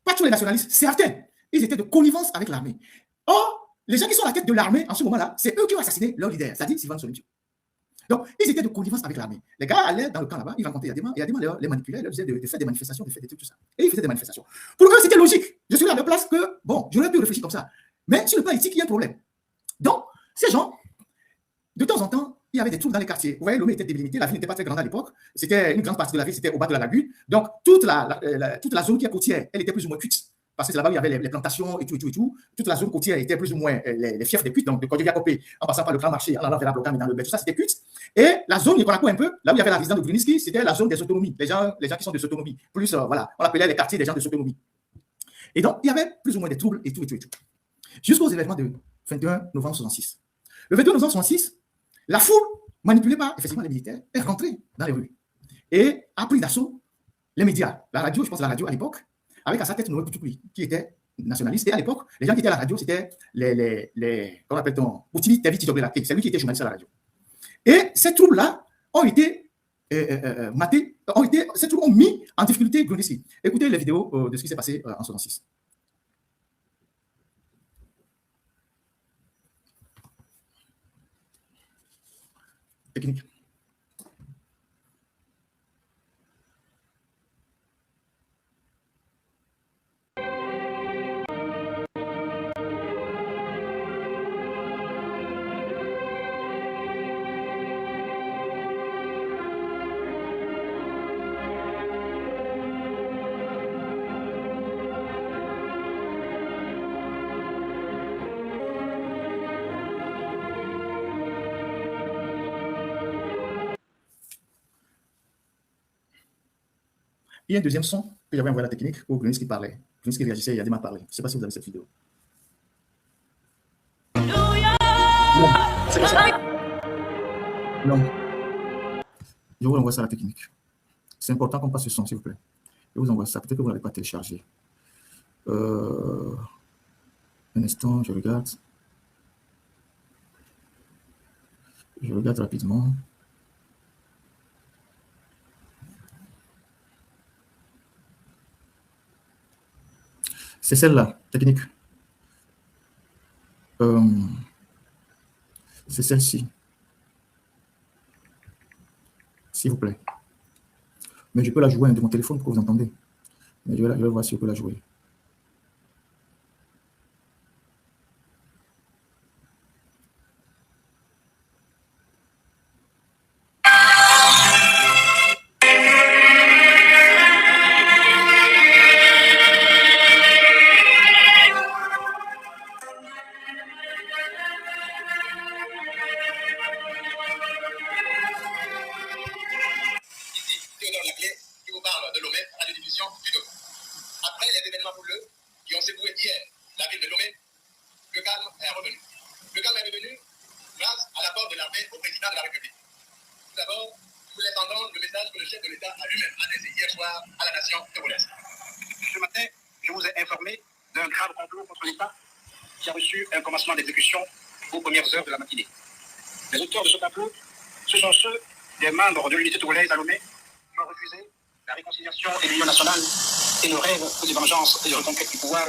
Pas tous les nationalistes, certains, ils étaient de connivence avec l'armée. Or, les gens qui sont à la tête de l'armée en ce moment-là, c'est eux qui ont assassiné leur leader, c'est-à-dire Sylvain Solimpion. Donc, ils étaient de connivence avec l'armée. Les gars allaient dans le camp là-bas, ils rencontraient Eyadema, et Eyadema les manipulait, leur disait de faire des manifestations, de faire des trucs, tout ça. Et ils faisaient des manifestations. Pour eux, c'était logique. Je suis là à leur place que, bon, j'aurais pu réfléchir comme ça. Mais sur le plan éthique, il y a un problème. Donc, ces gens, de temps en temps, il y avait des troubles dans les quartiers. Vous voyez, Lomé était délimité, la ville n'était pas très grande à l'époque. C'était une grande partie de la ville, c'était au bas de la lagune. Donc, toute la zone qui est côtière, elle était plus ou moins cuite. Parce que c'est là-bas où il y avait les plantations et tout. Toute la zone côtière était plus ou moins les fiefs des cuites, donc de Kodjia-Kopé, en passant par le Grand Marché, en allant vers la Blocam et dans le Bé, tout ça, c'était cuite. Et la zone Nikonako un peu, là où il y avait la résidence de Gruniski, c'était la zone des autonomies. Les gens qui sont des autonomies. Plus, voilà, on appelait les quartiers des gens des autonomies. Et donc, il y avait plus ou moins des troubles et tout. Jusqu'aux événements de 21 novembre 66. Le 21 novembre 66, la foule, manipulée par effectivement les militaires, est rentrée dans les rues et a pris d'assaut les médias. La radio, je pense à la radio à l'époque, avec à sa tête Noël Koutoukli, qui était nationaliste. Et à l'époque, les gens qui étaient à la radio, c'était comment appelle-t-on, Boutili Tevi Tidjobelake, c'est lui qui était journaliste à la radio. Et ces troubles-là ont été matés, ces troubles ont mis en difficulté Gruniski. Écoutez les vidéos de ce qui s'est passé en 66. Technique. Il y a un deuxième son que j'avais envoyé à la technique où Gruniski parlait. Gruniski réagissait, Eyadema parlait. Je ne sais pas si vous avez cette vidéo. Non, c'est pas ça. Non. Je vous envoie ça à la technique. C'est important qu'on passe ce son, s'il vous plaît. Je vous envoie ça. Peut-être que vous ne l'avez pas téléchargé. Un instant, je regarde. Je regarde rapidement. C'est celle-là, technique. C'est celle-ci. S'il vous plaît. Mais je peux la jouer de mon téléphone pour que vous entendez. Mais je vais voir si je peux la jouer. la ville de Lomé, le calme est revenu. Le calme est revenu grâce à l'apport de l'armée au président de la République. Tout d'abord, je voulais entendre le message que le chef de l'État a lui-même adressé hier soir à la nation togolaise. Ce matin, je vous ai informé d'un grave complot contre l'État qui a reçu un commencement d'exécution aux premières heures de la matinée. Les auteurs de ce complot, ce sont ceux des membres de l'unité togolaise à Lomé qui ont refusé la réconciliation et l'union nationale et ne rêvent que de vengeance et de reconquête du pouvoir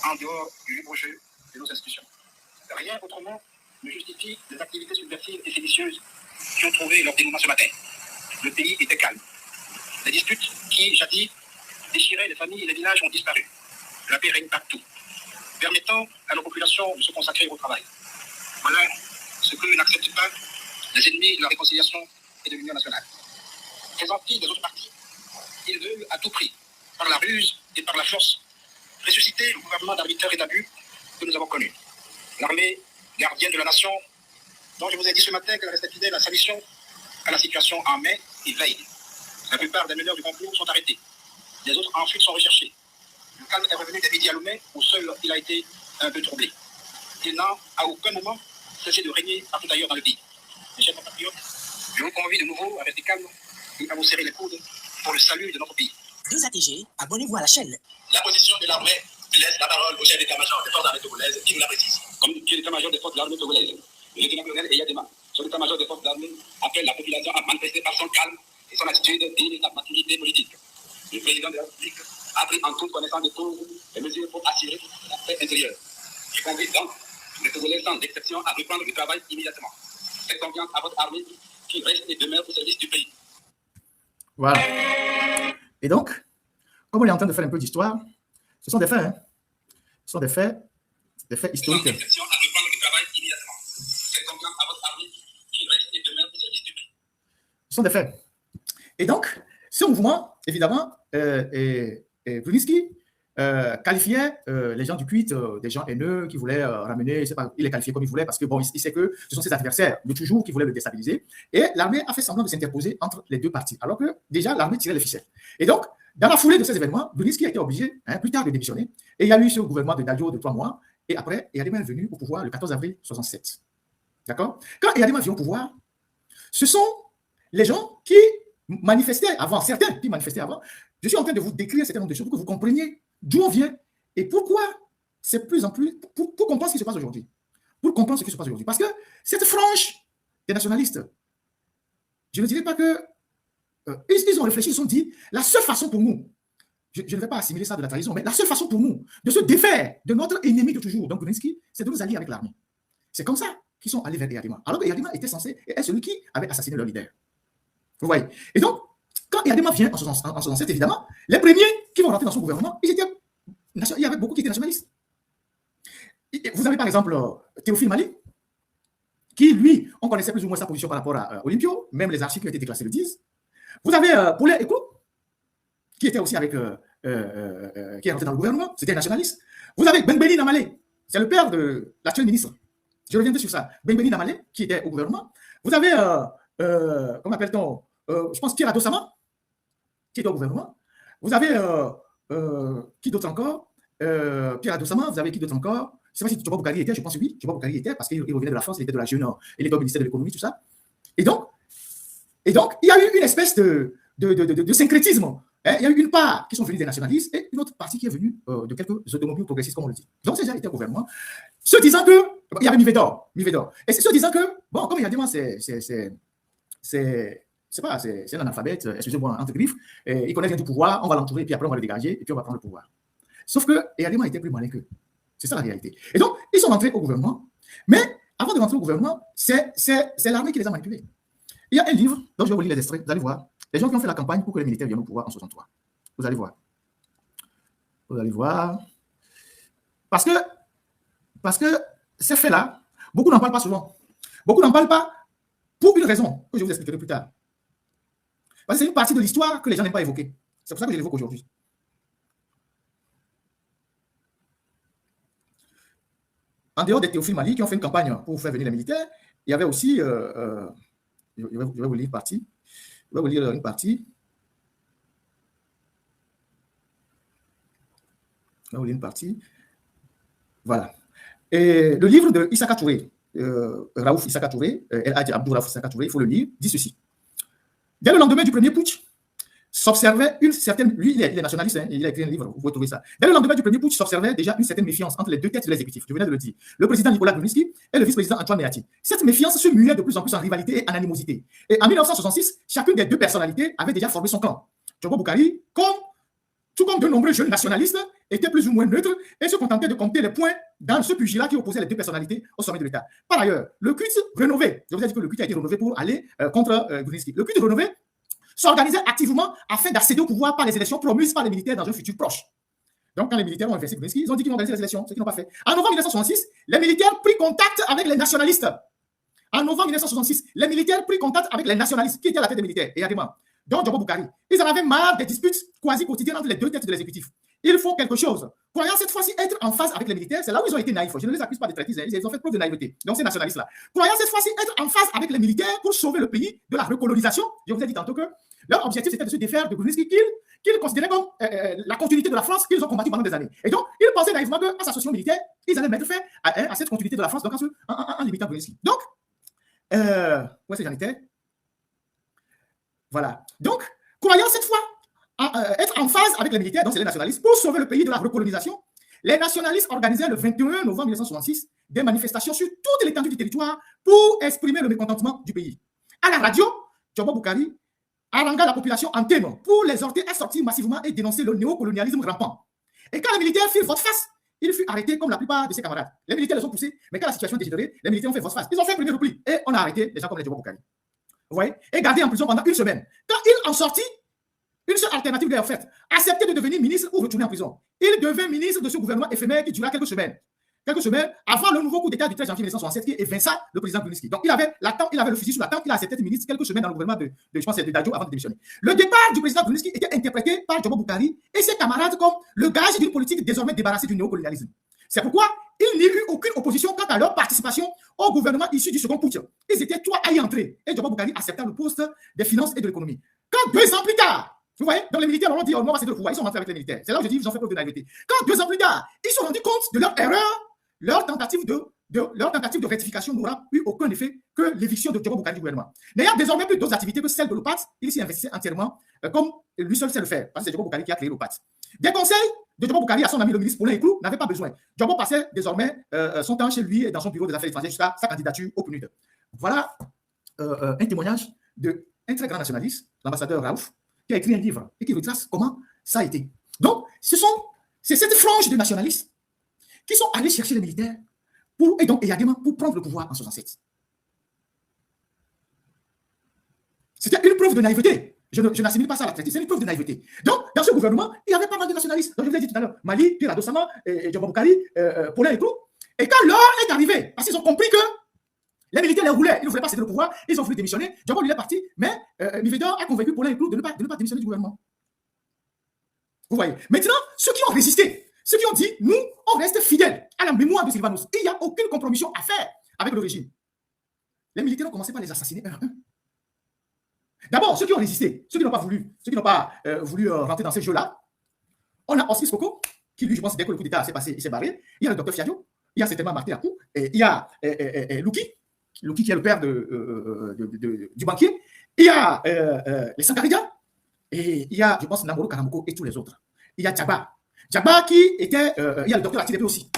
en dehors du libre jeu de nos institutions. Rien autrement ne justifie les activités subversives et séditieuses qui ont trouvé leur dénouement ce matin. Le pays était calme. Les disputes qui, jadis, déchiraient les familles et les villages ont disparu. La paix règne partout, permettant à nos populations de se consacrer au travail. Voilà ce que n'acceptent pas les ennemis de la réconciliation et de l'union nationale. Présentés des autres partis, ils veulent à tout prix, par la ruse et par la force, ressusciter le gouvernement d'arbitraire et d'abus que nous avons connu. L'armée gardienne de la nation, dont je vous ai dit ce matin qu'elle restait fidèle à sa mission, à la situation en main et veille. La plupart des meneurs du complot sont arrêtés. Les autres en fuite sont recherchés. Le calme est revenu des midi à Lomé, où seul il a été un peu troublé. Il n'a à aucun moment cessé de régner partout ailleurs dans le pays. Mes chers compatriotes, je vous convie de nouveau à rester calme et à vous serrer les coudes pour le salut de notre pays. 2 ATG, abonnez-vous à la chaîne. La position de l'armée, je laisse la parole au chef d'état-major des forces armées togolaises qui nous la précise. Comme chef d'état-major des forces armées togolaises, le lieutenant-colonel Eyadema, chef d'état-major des forces armées, appelle la population à manifester par son calme et son attitude digne de sa maturité politique. Le président de la République a pris en toute connaissance de cause les mesures pour assurer la paix intérieure. Je convie donc les Togolais sans exception à reprendre le travail immédiatement. Faites confiance à votre armée qui reste et demeure au service du pays. Voilà. Et donc, comme on est en train de faire un peu d'histoire, ce sont des faits, hein. Ce sont des faits historiques. Sans exception à reprendre le travail immédiatement. Faites confiance à votre armée qui reste et demeure au service du pays. Ce sont des faits. Et donc, ce mouvement, évidemment, Brzezinski qualifiait les gens du Cuit des gens haineux qui voulaient ramener, je sais pas, il les qualifiait comme il voulait parce que bon, il sait que ce sont ses adversaires de toujours qui voulaient le déstabiliser. Et l'armée a fait semblant de s'interposer entre les deux parties, alors que déjà l'armée tirait les ficelles. Et donc, dans la foulée de ces événements, Brzezinski a été obligé, plus tard, de démissionner. Et il y a eu ce gouvernement de Dadjo de 3 mois. Et après, Eyadema est venu au pouvoir le 14 avril 1967. D'accord? Quand Eyadema vient au pouvoir, ce sont les gens qui manifestaient avant, certains qui manifestaient avant. Je suis en train de vous décrire un certain nombre de choses pour que vous compreniez d'où on vient et pourquoi c'est plus en plus, pour comprendre ce qui se passe aujourd'hui. Pour comprendre ce qui se passe aujourd'hui. Parce que cette frange des nationalistes, je ne dirais pas que ils ont réfléchi, ils se sont dit, la seule façon pour nous, je ne vais pas assimiler ça de la trahison, mais la seule façon pour nous de se défaire de notre ennemi de toujours, donc Brzezinski, c'est de nous allier avec l'armée. C'est comme ça qu'ils sont allés vers Eyadema. Alors que Eyadema était censé être celui qui avait assassiné leur leader. Vous voyez? Et donc, quand Eyadema vient en 1967, évidemment, les premiers qui vont rentrer dans son gouvernement, il y avait beaucoup qui étaient nationalistes. Vous avez par exemple Théophile Mali, qui lui, on connaissait plus ou moins sa position par rapport à Olympio, même les archives qui ont été déclassées le disent. Vous avez Paulet Eko, qui était aussi avec, qui est rentré dans le gouvernement, c'était un nationaliste. Vous avez Bengbeni Namale, c'est le père de l'actuel ministre. Je reviendrai sur ça. Bengbeni Namale, qui était au gouvernement. Vous avez, comment appelle-t-on, je pense Pierre Adosama, qui était au gouvernement. Vous avez, qui d'autre encore, Pierre Adosama, vous avez qui d'autre encore? Je ne sais pas si Tchoba Boukari était, je pense que oui, Tchoba Boukari était, parce qu'il revenait de la France, il était de la jeune, il était au ministère de l'économie, tout ça. Et donc, il y a eu une espèce de syncrétisme. Hein? Il y a eu une part qui sont venus des nationalistes et une autre partie qui est venue de quelques automobiles progressistes, comme on le dit. Donc, c'est déjà été au gouvernement. Se disant que, il y avait Mivedor. Et se disant que, bon, comme il y a des mots, c'est un analphabète, excusez-moi, entre griffes, il connaît bien du pouvoir, on va l'entourer, puis après on va le dégager, et puis on va prendre le pouvoir. Sauf que Eyadema était plus malin qu'eux. C'est ça la réalité. Et donc, ils sont rentrés au gouvernement, mais avant de rentrer au gouvernement, c'est l'armée qui les a manipulés. Il y a un livre, donc je vais vous lire les extraits, vous allez voir, les gens qui ont fait la campagne pour que les militaires viennent au pouvoir en 63. Vous allez voir. Vous allez voir. Parce que ces faits-là, beaucoup n'en parlent pas souvent. Beaucoup n'en parlent pas pour une raison que je vous expliquerai plus tard. Parce que c'est une partie de l'histoire que les gens n'aiment pas évoquer. C'est pour ça que je l'évoque aujourd'hui. En dehors des Théophile Mali qui ont fait une campagne pour faire venir les militaires, il y avait aussi, je vais vous lire une partie. Je vais vous lire une partie. Je vais vous lire une partie. Voilà. Et le livre de Issaka Touré, Raouf Issaka Touré, El Hadji Abdou Raouf Issaka Touré, il faut le lire, dit ceci. Dès le lendemain du premier putsch, s'observait une certaine... Lui, il est nationaliste, hein, il a écrit un livre, vous pouvez trouver ça. Dès le lendemain du premier putsch, s'observait déjà une certaine méfiance entre les deux têtes de l'exécutif. Je venais de le dire. Le président Nicolas Gruniski et le vice-président Antoine Meati. Cette méfiance se muait de plus en plus en rivalité et en animosité. Et en 1966, chacune des deux personnalités avait déjà formé son clan. Djobo Boukari, tout comme de nombreux jeunes nationalistes, était plus ou moins neutre et se contentait de compter les points dans ce pugilat qui opposait les deux personnalités au sommet de l'État. Par ailleurs, le culte rénové, je vous ai dit que le culte a été rénové pour aller contre Gruniski. Le culte rénové s'organisait activement afin d'accéder au pouvoir par les élections promises par les militaires dans un futur proche. Donc, quand les militaires ont investi Gruniski, ils ont dit qu'ils vont organiser les élections, ce qu'ils n'ont pas fait. En novembre 1966, les militaires prirent contact avec les nationalistes. En novembre 1966, les militaires prirent contact avec les nationalistes qui étaient à la tête des militaires, et Adema, dont Djobo Boukari. Ils en avaient marre des disputes quasi quotidiennes entre les deux têtes de l'exécutif. Il faut quelque chose. Croyant cette fois-ci être en phase avec les militaires, c'est là où ils ont été naïfs. Je ne les accuse pas de traîtrise, ils ont fait preuve de naïveté. Donc, ces nationalistes-là. Croyant cette fois-ci être en phase avec les militaires pour sauver le pays de la recolonisation, je vous ai dit tantôt que leur objectif, c'était de se défaire de Gruniski qu'ils considéraient comme la continuité de la France qu'ils ont combattu pendant des années. Et donc, ils pensaient naïvement qu'en s'associant aux militaires, ils allaient mettre fin à cette continuité de la France donc en limitant Gruniski. Donc, où est-ce que j'en étais? Voilà. Donc, croyant cette fois être en phase avec les militaires, donc c'est les nationalistes, pour sauver le pays de la recolonisation, les nationalistes organisaient le 21 novembre 1966 des manifestations sur toute l'étendue du territoire pour exprimer le mécontentement du pays. À la radio, Djobo Boukari harangua la population en thème pour les exhorter à sortir massivement et dénoncer le néocolonialisme rampant. Et quand les militaires firent volte face, il fut arrêté comme la plupart de ses camarades. Les militaires les ont poussés, mais quand la situation dégénérée, les militaires ont fait volte face. Ils ont fait un premier repli et on a arrêté les gens comme les Djobo Boukari. Vous voyez? Et gardé en prison pendant une semaine. Quand il en sortit, une seule alternative lui est offerte. Accepter de devenir ministre ou retourner en prison. Il devint ministre de ce gouvernement éphémère qui dura quelques semaines. Quelques semaines avant le nouveau coup d'État du 13 janvier 1967 qui évinça le président Gruniski. Donc il avait le fusil sous la tempe, il a accepté de ministre quelques semaines dans le gouvernement de Dadjo avant de démissionner. Le départ du président Gruniski était interprété par Djobo Boukari et ses camarades comme le gage d'une politique désormais débarrassée du néocolonialisme. C'est pourquoi il n'y eut aucune opposition quant à leur participation au gouvernement issu du second putsch. Ils étaient trois à y entrer et Djobo Boukari accepta le poste des finances et de l'économie. Quand 2 ans plus tard, vous voyez, donc les militaires leur ont dit, oh, on va céder le pouvoir, ils sont rentrés avec les militaires. C'est là où je dis, ils ont fait preuve de naïveté. Quand 2 ans plus tard, ils se sont rendus compte de leur erreur, leur tentative de rectification n'aura eu aucun effet que l'éviction de Djobo Boukari du gouvernement. N'ayant désormais plus d'autres activités que celles de l'OPAT, il s'y investissait entièrement comme lui seul sait le faire, parce que c'est Djobo Boukari qui a créé l'OPAT. Des conseils de Djobo Boukari à son ami le ministre Paulin Eclou n'avait pas besoin. Djobo passait désormais son temps chez lui et dans son bureau des affaires étrangères jusqu'à sa candidature au PNUD. Voilà un témoignage d'un très grand nationaliste, l'ambassadeur Raouf, qui a écrit un livre et qui retrace comment ça a été. Donc, c'est cette frange de nationalistes qui sont allés chercher les militaires et Eyadema pour prendre le pouvoir en 67. C'était une preuve de naïveté. Je n'assimile pas ça à la traîtrise, c'est une preuve de naïveté. Donc, dans ce gouvernement, il y avait pas mal de nationalistes. Donc, je vous l'ai dit tout à l'heure, Mali, Pierre Adossama, Djobo Boukari, Paulin et tout. Et quand l'heure est arrivée, parce qu'ils ont compris que les militaires les roulaient, ils ne voulaient pas céder le pouvoir, ils ont voulu démissionner. Djobo lui est parti, mais Mivedor a convaincu Paulin et Clou de ne pas démissionner du gouvernement. Vous voyez. Maintenant, ceux qui ont résisté, ceux qui ont dit, nous, on reste fidèles à la mémoire de Sylvanus. Il n'y a aucune compromission à faire avec le régime. Les militaires ont commencé par les assassiner un à un. D'abord, ceux qui ont résisté, ceux qui n'ont pas voulu rentrer dans ce jeu-là, on a Oscar Skoko, qui lui, je pense, dès que le coup d'État s'est passé, il s'est barré. Il y a le docteur Fiadio, il y a certainement Martin Akou, et il y a Louki qui est le père du banquier, il y a les Sankarija, et il y a, je pense, Namoro Karamoko et tous les autres. Il y a Djaba qui était, il y a le docteur Atidepé aussi.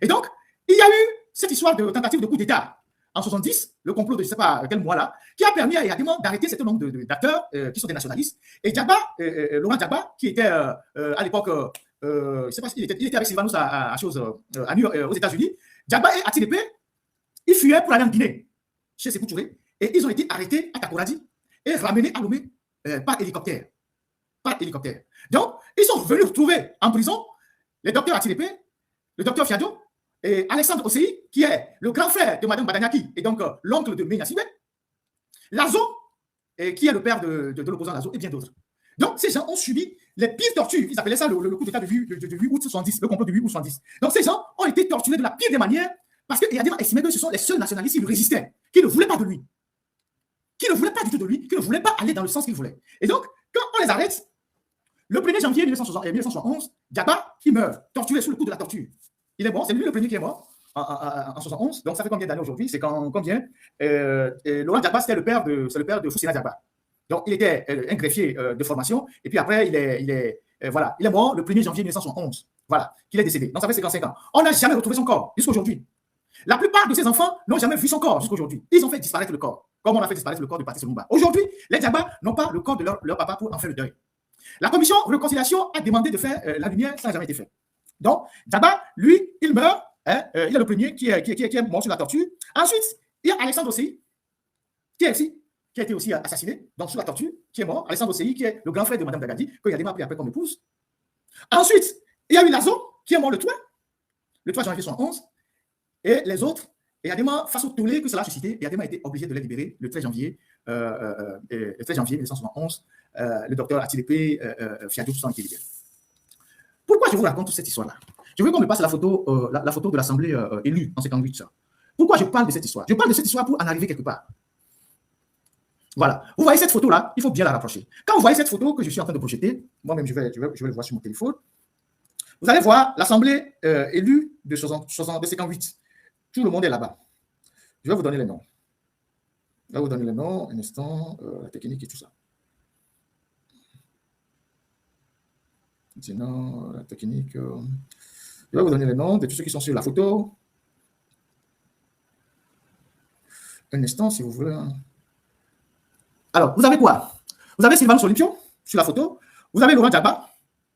Et donc, il y a eu cette histoire de tentative de coup d'État en 70, le complot de je ne sais pas quel mois là, qui a permis à Eyadema d'arrêter un certain nombre d'acteurs qui sont des nationalistes. Et Laurent Djaba, qui était à l'époque, je ne sais pas s'il était avec Sylvanus aux États-Unis, Djaba et Atidepé, ils fuyaient pour aller en Guinée, chez Sékou Touré, et ils ont été arrêtés à Takoradi et ramenés à Lomé par hélicoptère. Donc, ils sont venus retrouver en prison le docteur Atidepé, le docteur Fiadio, et Alexandre Osei, qui est le grand frère de Mme Badanyaki, et donc l'oncle de Menya Sibé, Lazo, qui est le père de l'opposant Lazo, et bien d'autres. Donc, ces gens ont subi les pires tortures. Ils appelaient ça le coup d'État de 8 août 70, le complot de 8 août 70. Donc, ces gens ont été torturés de la pire des manières, parce qu'il y a des gens estimés que ce sont les seuls nationalistes qui lui résistaient, qui ne voulaient pas de lui, qui ne voulaient pas du tout de lui, qui ne voulaient pas aller dans le sens qu'il voulait. Et donc, quand on les arrête, Le 1er janvier 1971, Diaba, qui meurt, torturé sous le coup de la torture. Il est mort, c'est lui le premier qui est mort en 71. Donc, ça fait combien d'années aujourd'hui? C'est combien? Laurent Diaba, c'est le père de Foussina Diaba. Donc, il était un greffier de formation. Et puis après, il est mort le 1er janvier 1971. Voilà, qu'il est décédé. Donc, ça fait 55 ans. On n'a jamais retrouvé son corps jusqu'à aujourd'hui. La plupart de ses enfants n'ont jamais vu son corps jusqu'à aujourd'hui. Ils ont fait disparaître le corps, comme on a fait disparaître le corps de Patrice Lumumba. Aujourd'hui, les Diaba n'ont pas le corps de leur papa pour en faire le deuil. La commission de réconciliation a demandé de faire la lumière, ça n'a jamais été fait. Donc, Diaba, lui, il meurt. Il est le premier qui est mort sur la torture. Ensuite, il y a Alexandre Osei, qui a été aussi assassiné, donc sous la torture, qui est mort. Alexandre Osei, qui est le grand frère de Mme Dagadi, que Yadema a pris après comme épouse. Ensuite, il y a eu Lazo, qui est mort le 3 janvier 1971. Et les autres, Yadema, face au tollé que cela a suscité, Yadema a été obligé de les libérer le 13 janvier 1971. Le docteur Atilepe, Fiadou, tout ça ont été libérés. Pourquoi je vous raconte toute cette histoire-là? Je veux qu'on me passe la photo de l'Assemblée élue en 58. Ça. Pourquoi je parle de cette histoire? Je parle de cette histoire pour en arriver quelque part. Voilà. Vous voyez cette photo-là, il faut bien la rapprocher. Quand vous voyez cette photo que je suis en train de projeter, moi-même, je vais le voir sur mon téléphone, vous allez voir l'Assemblée élue de 58. Tout le monde est là-bas. Je vais vous donner les noms. Je vais vous donner les noms, un instant, la technique et tout ça. Sinon, la technique. Je vais vous donner les noms de tous ceux qui sont sur la photo. Un instant, si vous voulez. Alors, vous avez quoi? Vous avez Sylvain Solimpio sur la photo. Vous avez Laurent Diaba.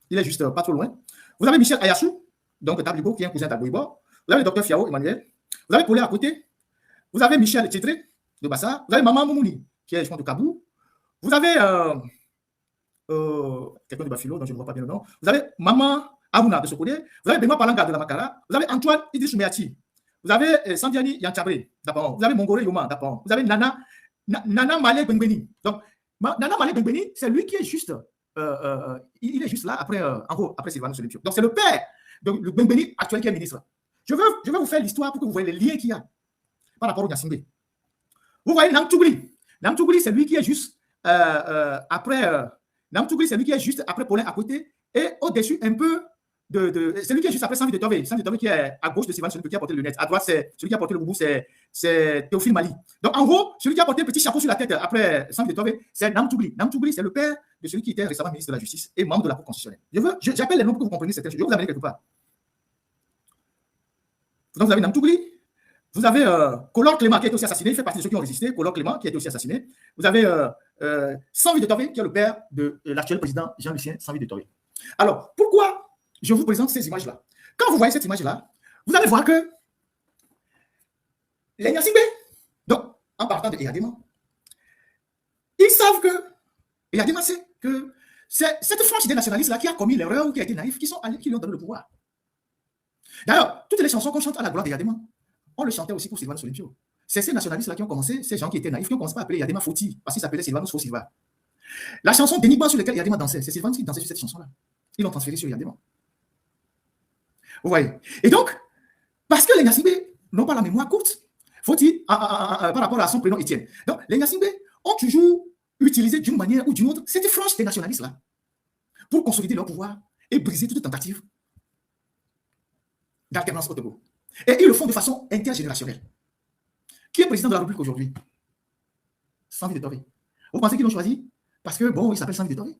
Il est juste pas trop loin. Vous avez Michel Ayassou, donc Tablibo, qui est un cousin d'Aboibo. Vous avez le docteur Fiao Emmanuel. Vous avez Paulé à côté. Vous avez Michel Tchetré de Bassa. Vous avez Maman Moumouni, qui est, je pense, de Kabou. Vous avez quelqu'un de Bafilo, dont je ne vois pas bien le nom. Vous avez Maman Abouna de Sokode. Vous avez Benoît Palanga de la Makara. Vous avez Antoine Idriss Soumeati. Vous avez Sandiani Yanchabré d'Apon. Vous avez Mongore Yoma d'Apon. Vous avez Nana Malé Bengbeni. Donc, Nana Malé Bengbeni, c'est lui qui est juste, il est juste là après, en gros, après Sylvain Solimpio. Donc, c'est le père de Bengbeni actuel qui est ministre. Je vais vous faire l'histoire pour que vous voyez les liens qu'il y a par rapport au Nyasingbe. Vous voyez Namtougli. Namtougli, c'est lui qui est juste après. Namtougli, c'est lui qui est juste après Paulin à côté et au-dessus un peu c'est lui qui est juste après Sanvi de Tové. Sanvi de Tové qui est à gauche de Sylvain Solimpio qui a porté le lunette. À droite, c'est celui qui a porté le boubou, c'est Théophile Mali. Donc en gros, celui qui a porté le petit chapeau sur la tête après Sanvi de Tové, c'est Namtougli. Namtougli, c'est le père de celui qui était récemment ministre de la Justice et membre de la Cour constitutionnelle. J'appelle les noms pour que vous compreniez certaines choses. Je vais vous amener quelque part. Donc vous avez Namtougli. Vous avez Color Clément qui a été aussi assassiné, il fait partie de ceux qui ont résisté. Color Clément qui a été aussi assassiné. Vous avez Sanvi de Tové qui est le père de l'actuel président Jean-Lucien Sanvi de Tové. Alors, pourquoi je vous présente ces images-là? Quand vous voyez cette image-là, vous allez voir que les Nyasingbe, donc en partant de Eyadema, ils savent que Eyadema sait que c'est cette frange des nationalistes-là qui a commis l'erreur ou qui a été naïf, qui lui ont donné le pouvoir. D'ailleurs, toutes les chansons qu'on chante à la gloire d'Eyadema, on le chantait aussi pour Sylvain Solimpio. C'est ces nationalistes-là qui ont commencé, ces gens qui étaient naïfs, qui ont commencé à appeler Eyadema Foti, parce qu'il s'appelait Sylvanus Faux Silva. La chanson d'Enigma sur laquelle Eyadema dansait, c'est Sylvanus qui dansait sur cette chanson-là. Ils l'ont transféré sur Eyadema. Vous voyez? Et donc, parce que les Nyasingbe n'ont pas la mémoire courte, Foti, par rapport à son prénom Étienne. Donc, les Nyasingbe ont toujours utilisé d'une manière ou d'une autre cette frange des nationalistes-là pour consolider leur pouvoir et briser toute tentative d'alternance au Togo. Et ils le font de façon intergénérationnelle. Qui est président de la République aujourd'hui? Sanvi de Tové. Vous pensez qu'ils l'ont choisi parce que, bon, il s'appelle Sanvi de Tové?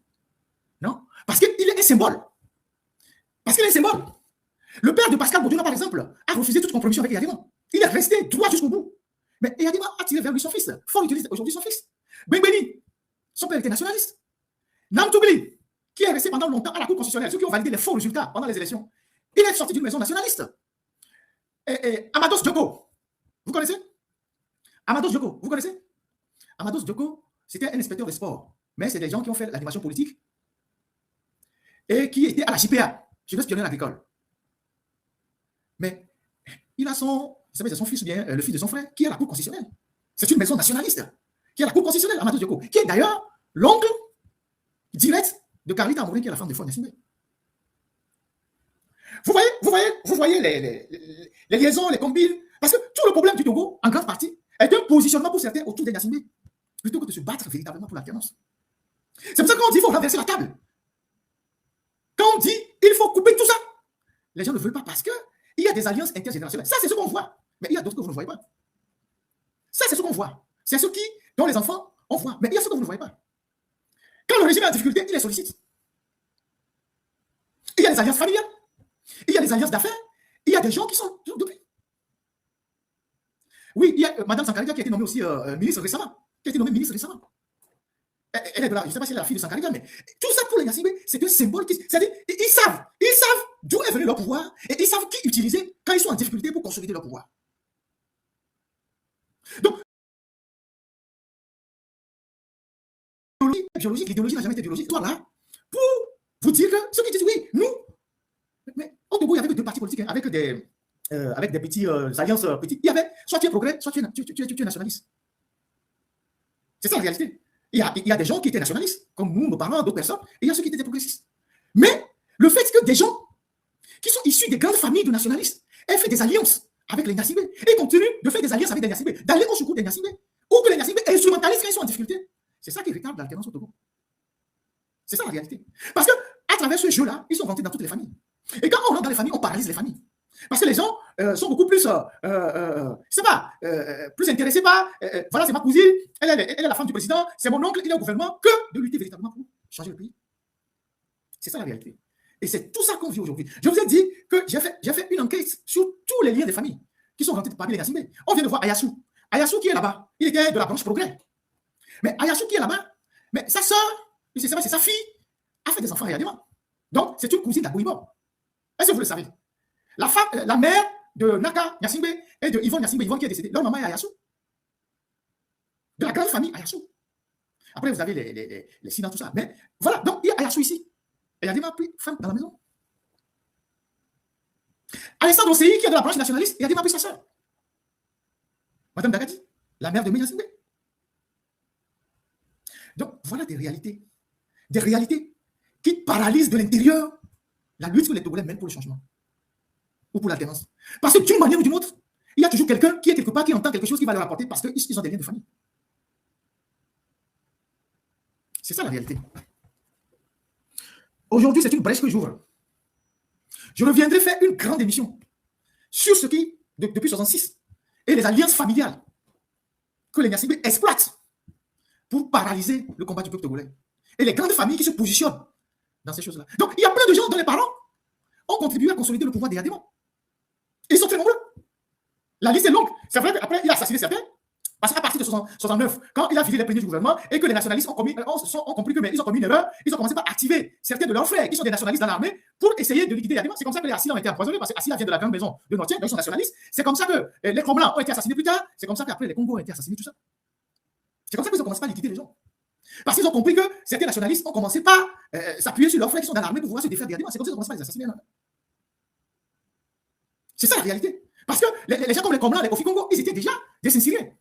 Non. Parce qu'il est un symbole. Parce qu'il est un symbole. Le père de Pascal Boudjouna, par exemple, a refusé toute compromission avec Eyadema. Il est resté droit jusqu'au bout. Mais Eyadema a tiré vers lui son fils. Fort utilise aujourd'hui son fils. Bengbeni, son père était nationaliste. Namtougli, qui est resté pendant longtemps à la Cour constitutionnelle, ceux qui ont validé les faux résultats pendant les élections, il est sorti d'une maison nationaliste. Et Amados Djoko, vous connaissez? Amados Djoko, vous connaissez? Amados Djoko, c'était un inspecteur de sport. Mais c'est des gens qui ont fait l'animation politique et qui étaient à la JPA, Jeunesse pionnière agricole. Mais il a son fils ou bien le fils de son frère qui est à la Cour constitutionnelle. C'est une maison nationaliste qui est à la Cour constitutionnelle, Amados Djoko, qui est d'ailleurs l'oncle direct de Carlita Amorim, qui est la femme de Fort Nyasingbe. Vous voyez les liaisons, les combines, parce que tout le problème du Togo, en grande partie, est un positionnement pour certains autour des Nyasingbe, plutôt que de se battre véritablement pour l'alternance. C'est pour ça qu'on dit qu'il faut renverser la table. quand on dit il faut couper tout ça, les gens ne veulent pas parce qu'il y a des alliances intergénérationnelles. Ça, c'est ce qu'on voit. Mais il y a d'autres que vous ne voyez pas. Ça, c'est ce qu'on voit. C'est ce dont les enfants, on voit. Mais il y a ce que vous ne voyez pas. Quand le régime est en difficulté, il les sollicite. Il y a des alliances familiales. Il y a des alliances d'affaires. Il y a des gens qui sont depuis. Oui, il y a Mme Sankarija qui a été nommée aussi ministre récemment. Qui a été nommée ministre récemment. Elle est de là, je ne sais pas si elle est la fille de Sankarija, mais tout ça pour les Yassibé, c'est un symbole. C'est-à-dire, ils savent d'où est venu leur pouvoir et ils savent qui utiliser quand ils sont en difficulté pour consolider leur pouvoir. Donc, l'idéologie n'a jamais été biologique. Toi là, pour vous dire que ceux qui disent oui, nous, mais au Togo, il y avait deux partis politiques avec des petits alliances petites. Il y avait soit tu es progrès, soit tu es nationaliste. C'est ça la réalité. Il y a des gens qui étaient nationalistes, comme nous, nos parents, d'autres personnes, et il y a ceux qui étaient progressistes. Mais le fait que des gens qui sont issus des grandes familles de nationalistes aient fait des alliances avec les Nassibé et continuent de faire des alliances avec des Nassibé, d'aller au secours des Nassibé, ou que les Nassibé instrumentalisent quand ils sont en difficulté. C'est ça qui retarde l'alternance au Togo. C'est ça la réalité. Parce qu'à travers ce jeu-là, ils sont rentrés dans toutes les familles. Et quand on rentre dans les familles, on paralyse les familles. Parce que les gens sont beaucoup plus, plus intéressés par, voilà, c'est ma cousine, elle est la femme du président, c'est mon oncle, il est au gouvernement, que de lutter véritablement pour changer le pays. C'est ça la réalité. Et c'est tout ça qu'on vit aujourd'hui. Je vous ai dit que j'ai fait une enquête sur tous les liens des familles qui sont rentrés parmi les Nassibé. On vient de voir Ayassou. Ayassou qui est là-bas, il était de la branche progrès. Mais Ayassou qui est là-bas, mais sa soeur, c'est sa fille, a fait des enfants à Yadima. Donc, c'est une cousine d'Aboïbo. Est-ce que vous le savez? La mère de Naka Nyassimbe et de Yvonne Nyassimbe, Yvonne qui est décédée, leur maman est Ayassou. De la grande famille Ayassou. Après, vous avez les Sina, tout ça. Mais voilà, donc il y a Ayassou ici. Et Yadima a pris femme dans la maison. Alessandro Seyi, qui est de la branche nationaliste, Yadima a pris sa soeur. Madame Dagadi, la mère de Nyassimbe. Donc, voilà des réalités qui paralysent de l'intérieur la lutte que les Togolais mènent pour le changement ou pour l'alternance. Parce que d'une manière ou d'une autre, il y a toujours quelqu'un qui est quelque part, qui entend quelque chose qui va leur apporter parce qu'ils ont des liens de famille. C'est ça la réalité. Aujourd'hui, c'est une brèche que j'ouvre. Je reviendrai faire une grande émission sur ce qui, depuis 1966, et les alliances familiales que les Nyassimbe exploitent pour paralyser le combat du peuple togolais. Et les grandes familles qui se positionnent dans ces choses-là. Donc, il y a plein de gens dont les parents ont contribué à consolider le pouvoir des Yadima. Ils sont très nombreux. La liste est longue. C'est vrai qu'après, il a assassiné certains. Parce qu'à partir de 1969, quand il a viré les premiers du gouvernement et que les nationalistes ont compris que ils ont commis une erreur, ils ont commencé par activer certains de leurs frères qui sont des nationalistes dans l'armée pour essayer de liquider Yadima. C'est comme ça que les Assila ont été empoisonnés parce que Assila vient de la grande maison de Notiens, ils sont nationalistes. C'est comme ça que les Kromlans ont été assassinés plus tard. C'est comme ça qu'après les Congos ont été assassinés, tout ça. C'est comme ça qu'ils ont commencé par liquider les gens. Parce qu'ils ont compris que certains nationalistes ont commencé par s'appuyer sur leurs frères qui sont dans l'armée pour pouvoir se défaire des Yadima. C'est comme ça qu'ils ont commencé par les assassiner. C'est ça la réalité. Parce que les gens comme les Kromlans, les Kofi Congo, ils étaient déjà des Saint-Syriens.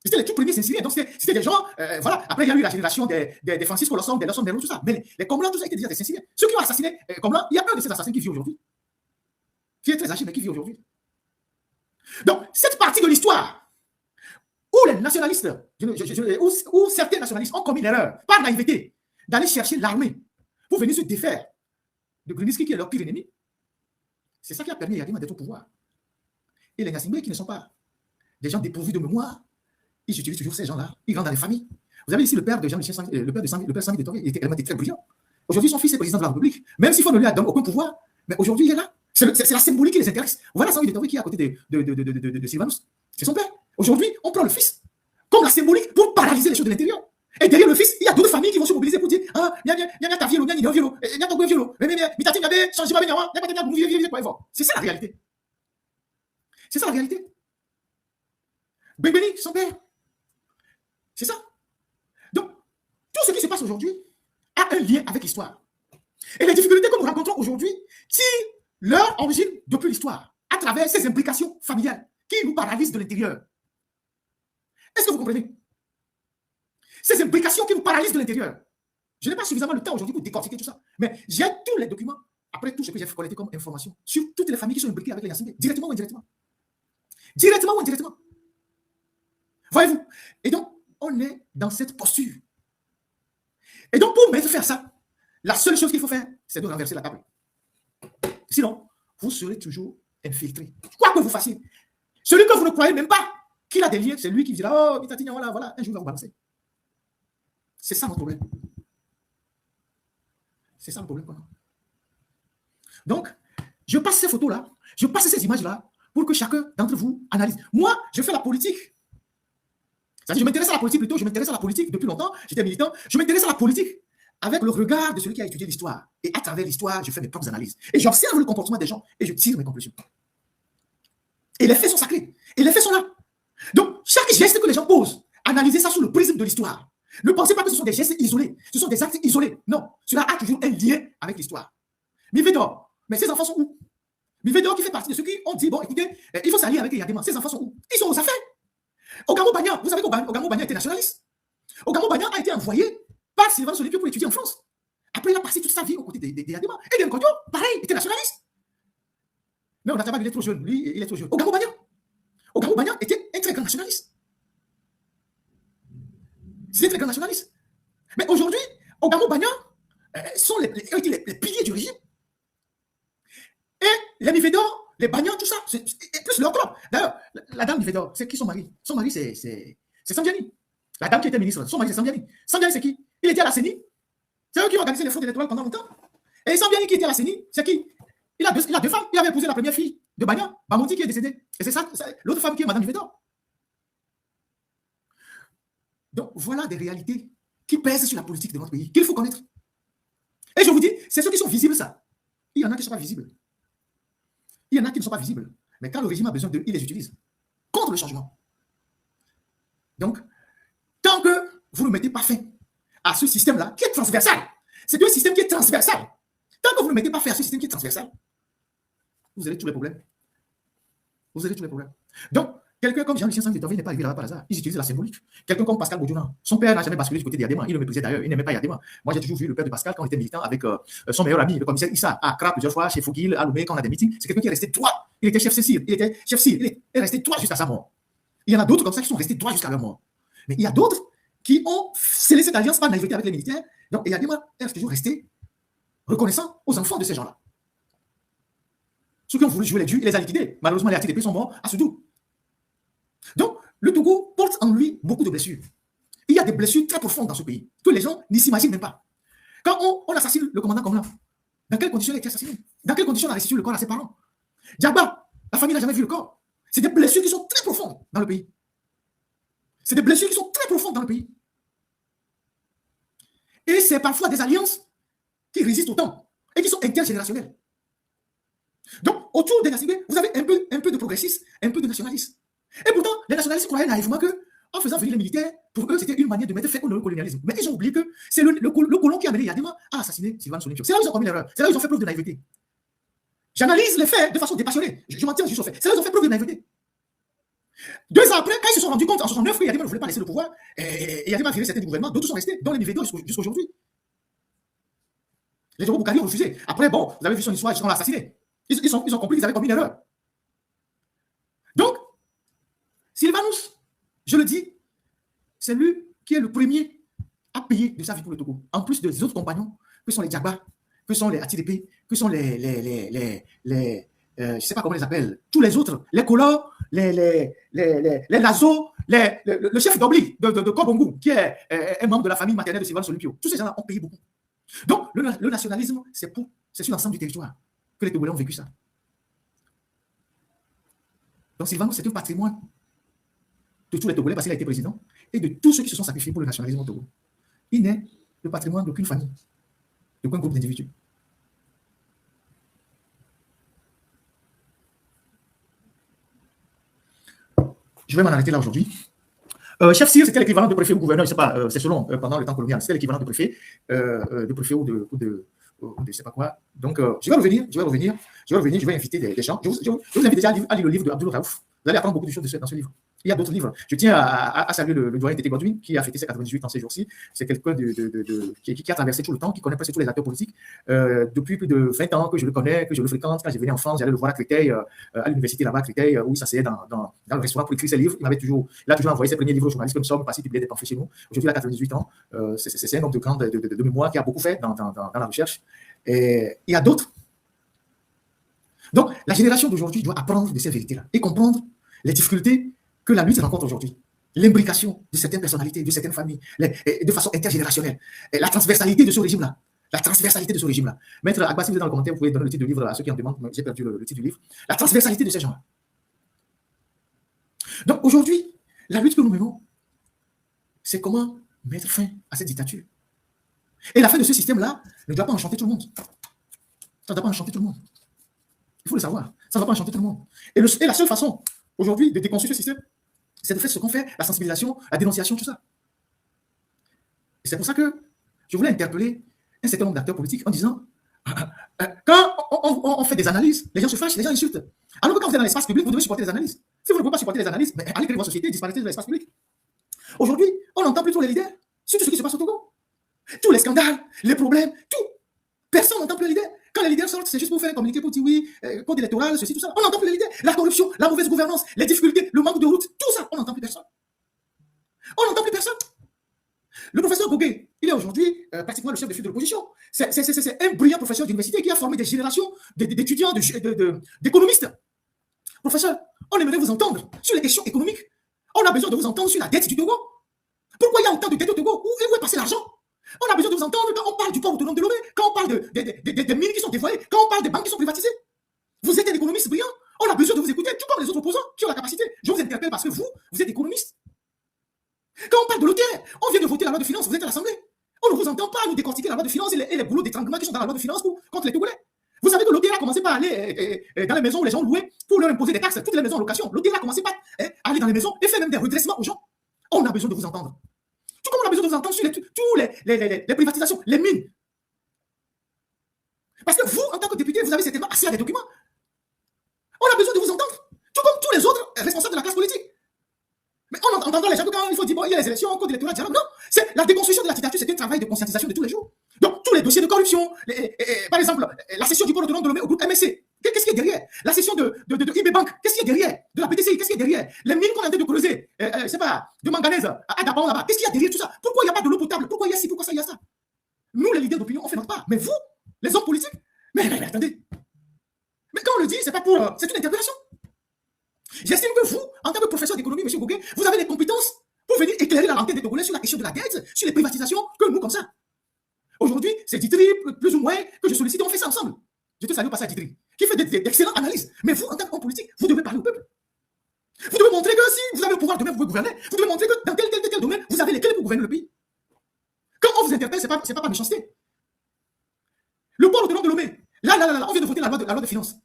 C'était les tout premiers Saint-Syriens. Donc c'était des gens, voilà. Après, il y a eu la génération des Francisco Lossom, des Lossom, des Lossom, tout ça. Mais les Kromlans, tout ça étaient déjà des Saint-Syriens. Ceux qui ont assassiné Kromlans, il y a un de ces assassins qui vit aujourd'hui. Qui est très âgé, mais qui vit aujourd'hui. Donc, cette partie de l'histoire où les nationalistes, où certains nationalistes ont commis l'erreur, par naïveté, d'aller chercher l'armée pour venir se défaire de Gruniski, qui est leur pire ennemi, c'est ça qui a permis à Yadima d'être au pouvoir. Et les Nyassimbe qui ne sont pas des gens dépourvus de mémoire, ils utilisent toujours ces gens-là, ils rentrent dans les familles. Vous avez ici le père de Jean-Michel Sami, le père Sami de Toré, il était également très brillant. Aujourd'hui, son fils est président de la République, même s'il faut ne lui donner aucun pouvoir, mais aujourd'hui, il est là. C'est la symbolique qui les intéresse. Voilà Sami de Toré qui est à côté de Sylvanus. C'est son père. Aujourd'hui, on prend le fils comme la symbolique pour paralyser les choses de l'intérieur. Et derrière le fils, il y a d'autres familles qui vont se mobiliser pour dire ah, c'est ça la réalité. C'est ça la réalité. Bébéni, son père. C'est ça. Donc, tout ce qui se passe aujourd'hui a un lien avec l'histoire. Et les difficultés que nous rencontrons aujourd'hui tirent leur origine depuis l'histoire, à travers ces implications familiales qui nous paralysent de l'intérieur. Est-ce que vous comprenez? Ces implications qui nous paralysent de l'intérieur. Je n'ai pas suffisamment le temps aujourd'hui pour décortiquer tout ça. Mais j'ai tous les documents, après tout ce que j'ai collecté comme information, sur toutes les familles qui sont impliquées avec les Nyassimbe, directement ou indirectement. Directement ou indirectement. Voyez-vous? Et donc, on est dans cette posture. Et donc, pour mettre fin à ça, la seule chose qu'il faut faire, c'est de renverser la table. Sinon, vous serez toujours infiltré. Quoi que vous fassiez. Celui que vous ne croyez même pas qu'il a des liens, c'est lui qui dira, oh, Mitatigna, voilà, voilà, un jour il va vous balancer. C'est ça notre problème. C'est ça le problème qu'on a. Donc, je passe ces photos-là, je passe ces images-là pour que chacun d'entre vous analyse. Moi, je fais la politique. C'est-à-dire, je m'intéresse à la politique plutôt, je m'intéresse à la politique depuis longtemps, j'étais militant, je m'intéresse à la politique avec le regard de celui qui a étudié l'histoire. Et à travers l'histoire, je fais mes propres analyses. Et j'observe le comportement des gens et je tire mes conclusions. Et les faits sont sacrés. Et les faits sont là. Donc, chaque geste que les gens posent, analysez ça sous le prisme de l'histoire. Ne pensez pas que ce sont des gestes isolés, ce sont des actes isolés. Non, cela a toujours un lien avec l'histoire. Mivedor, mais ses enfants sont où? Mivedor qui fait partie de ceux qui ont dit, bon, écoutez, il faut s'allier avec Yadema. Ses enfants sont où? Ils sont aux affaires. Ogamo Bagnan, vous savez qu'Ogamo Bagnan était nationaliste. Ogamo Bagnan a été envoyé par Sylvain Solipio pour étudier en France. Après, il a passé toute sa vie aux côtés des Yadema. Et Dem Kodjo, pareil, était nationaliste. Mais on Nataba, il est trop jeune. Lui, il est trop jeune. Ogamo Bagnan était un très grand nationaliste. C'est un très grand nationaliste. Mais aujourd'hui, Ogamo Bagnan sont les piliers du régime. Et les Mivedor, les Bagnan, tout ça, c'est plus leur propre. D'ailleurs, la dame Mivedor, c'est qui son mari? Son mari, c'est Samdiani. La dame qui était ministre, son mari, c'est Samdiani. Samdiani, c'est qui? Il était à la CENI. C'est eux qui ont organisé les fraudes électorales pendant longtemps. Et Samdiani qui était à la CENI, c'est qui? Il a deux femmes. Il avait épousé la première fille de Bagnan, Bamonti, qui est décédée. Et c'est ça, l'autre femme qui est Madame Mivedor. Donc, voilà des réalités qui pèsent sur la politique de notre pays, qu'il faut connaître. Et je vous dis, c'est ceux qui sont visibles, ça. Il y en a qui ne sont pas visibles. Il y en a qui ne sont pas visibles. Mais quand le régime a besoin d'eux, il les utilise. Contre le changement. Donc, tant que vous ne mettez pas fin à ce système-là, qui est transversal, c'est un système qui est transversal. Tant que vous ne mettez pas fin à ce système qui est transversal, vous avez tous les problèmes. Vous avez tous les problèmes. Donc, quelqu'un comme Jean-Lucien Sanguetorvi n'est pas arrivé là-bas par hasard. Ils utilisent la symbolique. Quelqu'un comme Pascal Bodjona, son père n'a jamais basculé du côté d'Yadema. Il le méprisait d'ailleurs. Il n'aimait pas Yadema. Moi, j'ai toujours vu le père de Pascal quand il était militant avec son meilleur ami, le commissaire Issa, à Accra plusieurs fois, chez Fouguil, à Lomé, quand on a des meetings. C'est quelqu'un qui est resté droit. Il était chef CIR. Il est resté droit jusqu'à sa mort. Il y en a d'autres comme ça qui sont restés droits jusqu'à leur mort. Mais il y a d'autres qui ont scellé cette alliance par naïveté avec les militaires. Donc, Yadema est toujours resté reconnaissant aux enfants de ces gens-là. Ceux qui ont voulu jouer les dieux, il les a liquidés. Malheureusement, les ATDP sont morts à Soudou. Donc, le Togo porte en lui beaucoup de blessures. Il y a des blessures très profondes dans ce pays, que les gens n'y s'imaginent même pas. Quand on assassine le commandant Komlan, dans quelles conditions il a été assassiné? Dans quelles conditions on a restitué le corps à ses parents? Djagba, la famille n'a jamais vu le corps. C'est des blessures qui sont très profondes dans le pays. C'est des blessures qui sont très profondes dans le pays. Et c'est parfois des alliances qui résistent au temps et qui sont intergénérationnelles. Donc, autour des nationalistes, vous avez un peu de progressistes, un peu de nationalistes. Et pourtant, les nationalistes croyaient naïvement qu'en faisant venir les militaires, pour eux, c'était une manière de mettre fin au néocolonialisme. Mais ils ont oublié que c'est le colon qui a amené Yadema à assassiner Sylvain Solipio. C'est là où ils ont commis l'erreur. C'est là où ils ont fait preuve de naïveté. J'analyse les faits de façon dépassionnée. Je m'en tiens juste aux faits. C'est là où ils ont fait preuve de naïveté. 2 ans après, quand ils se sont rendus compte en 69 que Yadema ne voulait pas laisser le pouvoir, et Yadema a viré certains du gouvernement, d'autres sont restés, dont les Mivedor jusqu'à aujourd'hui. Les Djoko Boukari ont refusé. Après, bon, vous avez vu son histoire, ils sont assassinés. Ils ont compris qu'ils avaient commis une erreur. Donc, Sylvanus, je le dis, c'est lui qui est le premier à payer de sa vie pour le Togo. En plus des autres compagnons, que sont les Djagba, que sont les ATDP, que sont je ne sais pas comment ils les appellent, tous les autres, les Kolor, les Lazo, le chef d'Obli de Kobongo, qui est un membre de la famille maternelle de Sylvain Solipio. Tous ces gens-là ont payé beaucoup. Donc, le nationalisme, c'est sur l'ensemble du territoire que les Togolais ont vécu ça. Donc, Sylvain, c'est un patrimoine de tous les Togolais parce qu'il a été président et de tous ceux qui se sont sacrifiés pour le nationalisme au Togo. Il n'est le patrimoine d'aucune famille, d'aucun groupe d'individus. Je vais m'en arrêter là aujourd'hui. Chef CIR, c'était l'équivalent de préfet ou gouverneur, je ne sais pas, c'est selon, pendant le temps colonial, c'était l'équivalent de préfet ou de je ne sais pas quoi. Donc, je vais revenir, je vais inviter des gens. Je vous invite déjà à lire le livre d'Abdoul Raouf. Vous allez apprendre beaucoup de choses dans ce livre. Il y a d'autres livres. Je tiens à saluer le doyen Tété Godwin, qui a fêté ses 98 ans ces jours-ci. C'est quelqu'un qui a traversé tout le temps, qui connaît presque tous les acteurs politiques. Depuis plus de 20 ans que je le connais, que je le fréquente. Quand je venais en France, j'allais le voir à Créteil, à l'université là-bas à Créteil, où il s'asseyait dans le restaurant pour écrire ses livres. Il a toujours envoyé ses premiers livres aux journalistes comme ça, parce qu'il publiait des pamphlets chez nous. Aujourd'hui, il a 98 ans. C'est un homme de mémoire qui a beaucoup fait dans la recherche. Et il y a d'autres. Donc, la génération d'aujourd'hui doit apprendre de ces vérités-là et comprendre les difficultés que la lutte rencontre aujourd'hui. L'imbrication de certaines personnalités, de certaines familles, de façon intergénérationnelle. Et la transversalité de ce régime-là. La transversalité de ce régime-là. Maître Agba, si vous êtes dans le commentaire, vous pouvez donner le titre du livre à ceux qui en demandent. J'ai perdu le titre du livre. La transversalité de ces gens-là. Donc, aujourd'hui, la lutte que nous menons, c'est comment mettre fin à cette dictature. Et la fin de ce système-là ne doit pas enchanter tout le monde. Ça ne doit pas enchanter tout le monde. Il faut le savoir. Ça ne va pas enchanter tout le monde. Et la seule façon, aujourd'hui, de déconstruire ce système, c'est de faire ce qu'on fait, la sensibilisation, la dénonciation, tout ça. Et c'est pour ça que je voulais interpeller un certain nombre d'acteurs politiques en disant, quand on fait des analyses, les gens se fâchent, les gens insultent. Alors que quand vous êtes dans l'espace public, vous devez supporter les analyses. Si vous ne pouvez pas supporter les analyses, mais allez créer votre société, disparaissez de l'espace public. Aujourd'hui, on n'entend plus tous les leaders sur tout ce qui se passe au Togo. Tous les scandales, les problèmes, tout. Personne n'entend plus les leaders. Quand les leaders sortent, c'est juste pour faire un communiqué pour dire oui, code électoral, ceci, tout ça. On n'entend plus les leaders. La corruption, la mauvaise gouvernance, les difficultés, le manque de route, tout ça, on n'entend plus personne. On n'entend plus personne. Le professeur Gogué, il est aujourd'hui pratiquement le chef de file de l'opposition. C'est un brillant professeur d'université qui a formé des générations d'étudiants, d'économistes. Professeur, on aimerait vous entendre sur les questions économiques. On a besoin de vous entendre sur la dette du Togo. Pourquoi il y a autant de dettes au Togo? Où est passé l'argent? On a besoin de vous entendre quand on parle du port autonome de Lomé, quand on parle des mines qui sont dévoilées, quand on parle des banques qui sont privatisées. Vous êtes un économiste brillant. On a besoin de vous écouter, tout comme les autres opposants qui ont la capacité. Je vous interpelle parce que vous êtes économiste. Quand on parle de l'OTR, on vient de voter la loi de finances, vous êtes à l'Assemblée. On ne vous entend pas nous décortiquer la loi de finances et les boulots d'étranglement qui sont dans la loi de finances contre les Togolais. Vous savez que l'OTR a commencé par aller dans les maisons où les gens louaient pour leur imposer des taxes, toutes les maisons en location. L'OTR a commencé par aller dans les maisons et faire même des redressements aux gens. On a besoin de vous entendre. Tout comme on a besoin de vous entendre sur tous les privatisations, les mines. Parce que vous, en tant que député, vous avez certainement accès à des documents. On a besoin de vous entendre. Tout comme tous les autres responsables de la classe politique. Mais on entend les gens quand il faut dire, bon, il y a les élections, code électoral, dialogue. Non, c'est la déconstruction de la dictature, c'est un travail de conscientisation de tous les jours. Donc, tous les dossiers de corruption, par exemple, la cession du port autonome de Lomé au groupe MSC, qu'est-ce qui est derrière? La cession de IB Bank, qu'est-ce qui est derrière? De la PTCI, qu'est-ce qui est derrière? Les mines qu'on est en train de creuser, c'est pas, de manganèse à Gabon là-bas, qu'est-ce qu'il y a derrière tout ça? Pourquoi il n'y a pas de l'eau potable? Pourquoi il y a ci, pourquoi ça, il y a ça? Nous, les leaders d'opinion, on fait notre part. Mais vous, les hommes politiques, mais attendez. Mais quand on le dit, c'est pas pour. C'est une interpellation. J'estime que vous, en tant que professeur d'économie, M. Gogué, vous avez les compétences pour venir éclairer la lanterne des Togolais sur la question de la dette, sur les privatisations, que nous, comme ça. Aujourd'hui, c'est Ditri, plus ou moins, que je sollicite, on fait ça ensemble. Je te salue au passage Ditri, qui fait d'excellentes analyses. Mais vous, en tant qu'homme politique, vous devez parler au peuple. Vous devez montrer que si vous avez le pouvoir demain, vous pouvez gouverner. Vous devez montrer que dans tel domaine, vous avez les clés pour gouverner le pays. Quand on vous interpelle, c'est pas par méchanceté. Le port autonome de Lomé, là, on vient de voter la loi de finances.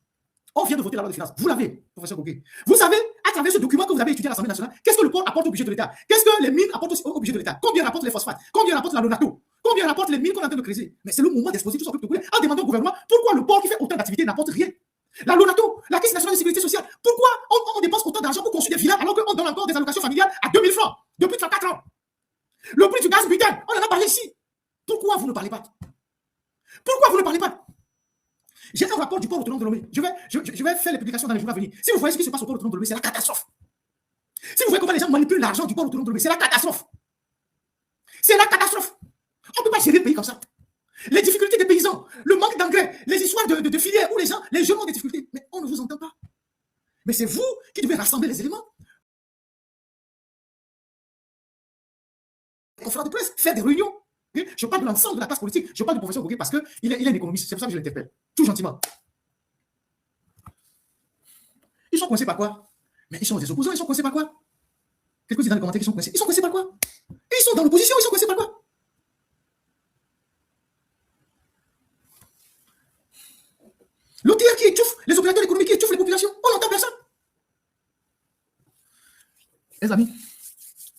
On vient de voter la loi de finances. Vous l'avez, professeur Gogué. Vous savez, à travers ce document que vous avez étudié à l'Assemblée nationale, qu'est-ce que le port apporte au budget de l'État? Qu'est-ce que les mines apportent au budget de l'État? Combien rapportent les phosphates? Combien rapporte la Lonato? Combien rapportent les mines qu'on est en train de creuser? Mais c'est le moment d'exposer tout ça au peuple togolais en demandant au gouvernement pourquoi le port qui fait autant d'activités n'apporte rien. La Lonato, la Caisse nationale de sécurité sociale, pourquoi on dépense autant d'argent pour construire des villas alors qu'on donne encore des allocations familiales à 2000 francs depuis 34 ans? Le prix du gaz butane, on en a parlé ici. Pourquoi vous ne parlez pas? Pourquoi vous ne parlez pas? J'ai un rapport du port autonome de Lomé. Je vais faire les publications dans les jours à venir. Si vous voyez ce qui se passe au port autonome de Lomé, c'est la catastrophe. Si vous voyez comment les gens manipulent l'argent du port autonome de Lomé, c'est la catastrophe. C'est la catastrophe. On ne peut pas gérer le pays comme ça. Les difficultés des paysans, le manque d'engrais, les histoires de filières où les jeunes ont des difficultés. Mais on ne vous entend pas. Mais c'est vous qui devez rassembler les éléments. Conférence de presse, faire des réunions. Je parle de l'ensemble de la classe politique. Je parle du professeur Gogué parce qu'il est un économiste. C'est pour ça que je l'interpelle. Tout gentiment. Ils sont coincés par quoi? Mais ils sont des opposants. Ils sont coincés par quoi? Quelqu'un dit dans les commentaires qu'ils sont coincés. Ils sont coincés par quoi? Ils sont dans l'opposition. Ils sont coincés par quoi? L'OTR qui étouffe, les opérateurs économiques qui étouffent les populations. On n'entend personne. Les amis,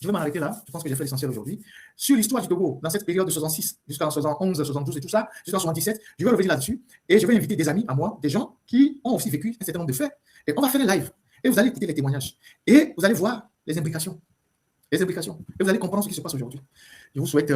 je vais m'arrêter là. Je pense que j'ai fait l'essentiel aujourd'hui. Sur l'histoire du Togo, dans cette période de 66 jusqu'en 71, 72 et tout ça, jusqu'en 77, je vais revenir là-dessus. Et je vais inviter des amis à moi, des gens qui ont aussi vécu un certain nombre de faits. Et on va faire un live. Et vous allez écouter les témoignages. Et vous allez voir les implications. Les implications. Et vous allez comprendre ce qui se passe aujourd'hui. Je vous souhaite...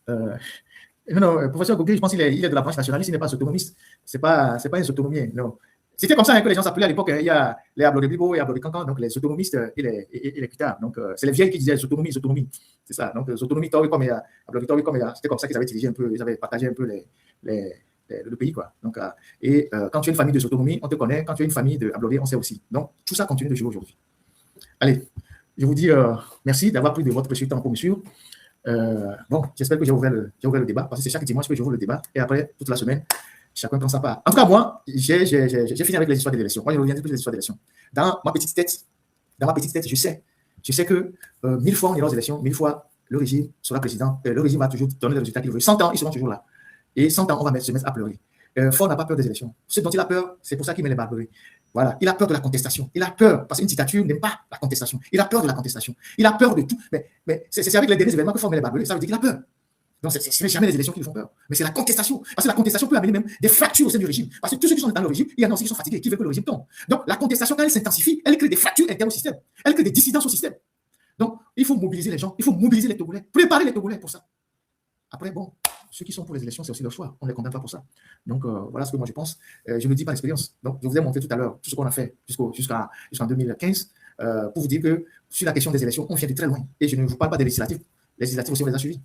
non, professeur Gogué, je pense qu'il est de la branche nationaliste, il n'est pas autonomiste. Ce n'est pas un autonomien. Non. C'était comme ça hein, que les gens s'appelaient à l'époque. Hein. Il y a les Ablo-Bibo et Ablo-Cancan, donc les autonomistes et les Cutards. Donc, c'est les vieilles qui disaient les autonomies. C'est ça. Donc, les autonomies, c'était comme ça qu'ils avaient dirigé un peu, ils avaient partagé un peu le pays, quoi. Donc, quand tu es une famille de autonomies, on te connaît. Quand tu es une famille de Ablové, on sait aussi. Donc, tout ça continue de jouer aujourd'hui. Allez, je vous dis merci d'avoir pris de votre précieux temps pour me suivre. Bon, j'espère que j'ai ouvert le débat, parce que c'est chaque dimanche que j'ouvre le débat. Et après, toute la semaine, chacun prend sa part. En tout cas, moi, j'ai fini avec les histoires des élections. Moi, je reviens sur les histoires des élections. Dans ma petite tête, je sais que 1000 fois on ira aux élections, 1000 fois le régime sera président, le régime va toujours donner les résultats qu'il veut. 100 ans, ils seront toujours là. Et 100 ans, on va se mettre à pleurer. Ford n'a pas peur des élections. Ce dont il a peur, c'est pour ça qu'il met les barberies. Voilà, il a peur de la contestation. Il a peur, parce qu'une dictature n'aime pas la contestation. Il a peur de la contestation. Il a peur de tout. Mais c'est avec les derniers événements que Ford met les barberies. Ça veut dire qu'il a peur. Donc, ce n'est jamais les élections qui lui font peur. Mais c'est la contestation. Parce que la contestation peut amener même des fractures au sein du régime. Parce que tous ceux qui sont dans le régime, il y en a aussi qui sont fatigués, qui veulent que le régime tombe. Donc, la contestation, quand elle s'intensifie, elle crée des fractures internes au système. Elle crée des dissidences au système. Donc, il faut mobiliser les gens. Il faut mobiliser les Togolais. Préparer les Togolais pour ça. Après, bon, ceux qui sont pour les élections, c'est aussi leur choix. On ne les condamne pas pour ça. Donc, voilà ce que moi je pense. Je ne le dis pas d'expérience. Donc, je vous ai montré tout à l'heure tout ce qu'on a fait jusqu'en 2015 pour vous dire que sur la question des élections, on vient de très loin. Et je ne vous parle pas des législatives. Les législatives aussi, on les a suivis.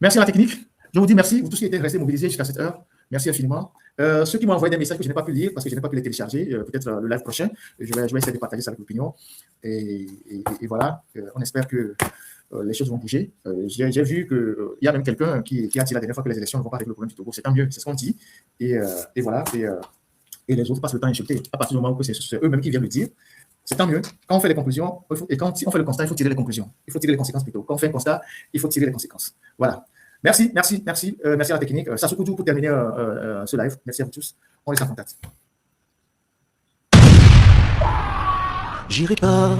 Merci à la technique. Je vous dis merci, vous tous qui étiez restés mobilisés jusqu'à cette heure. Merci infiniment. Ceux qui m'ont envoyé des messages que je n'ai pas pu lire parce que je n'ai pas pu les télécharger, peut-être le live prochain, je vais essayer de partager ça avec l'opinion. Et voilà, on espère que les choses vont bouger. J'ai vu qu'il y a même quelqu'un qui a dit la dernière fois que les élections ne vont pas régler le problème du Togo. C'est tant mieux, c'est ce qu'on dit. Et voilà. Et les autres passent le temps à insulter. À partir du moment où c'est eux-mêmes qui viennent le dire, c'est tant mieux. Quand on fait les conclusions, et quand on fait le constat, il faut tirer les conclusions. Il faut tirer les conséquences plutôt. Quand on fait un constat, il faut tirer les conséquences. Voilà. Merci à la technique. Ça se coupe pour terminer ce live. Merci à vous tous. On reste en contact. J'irai pas.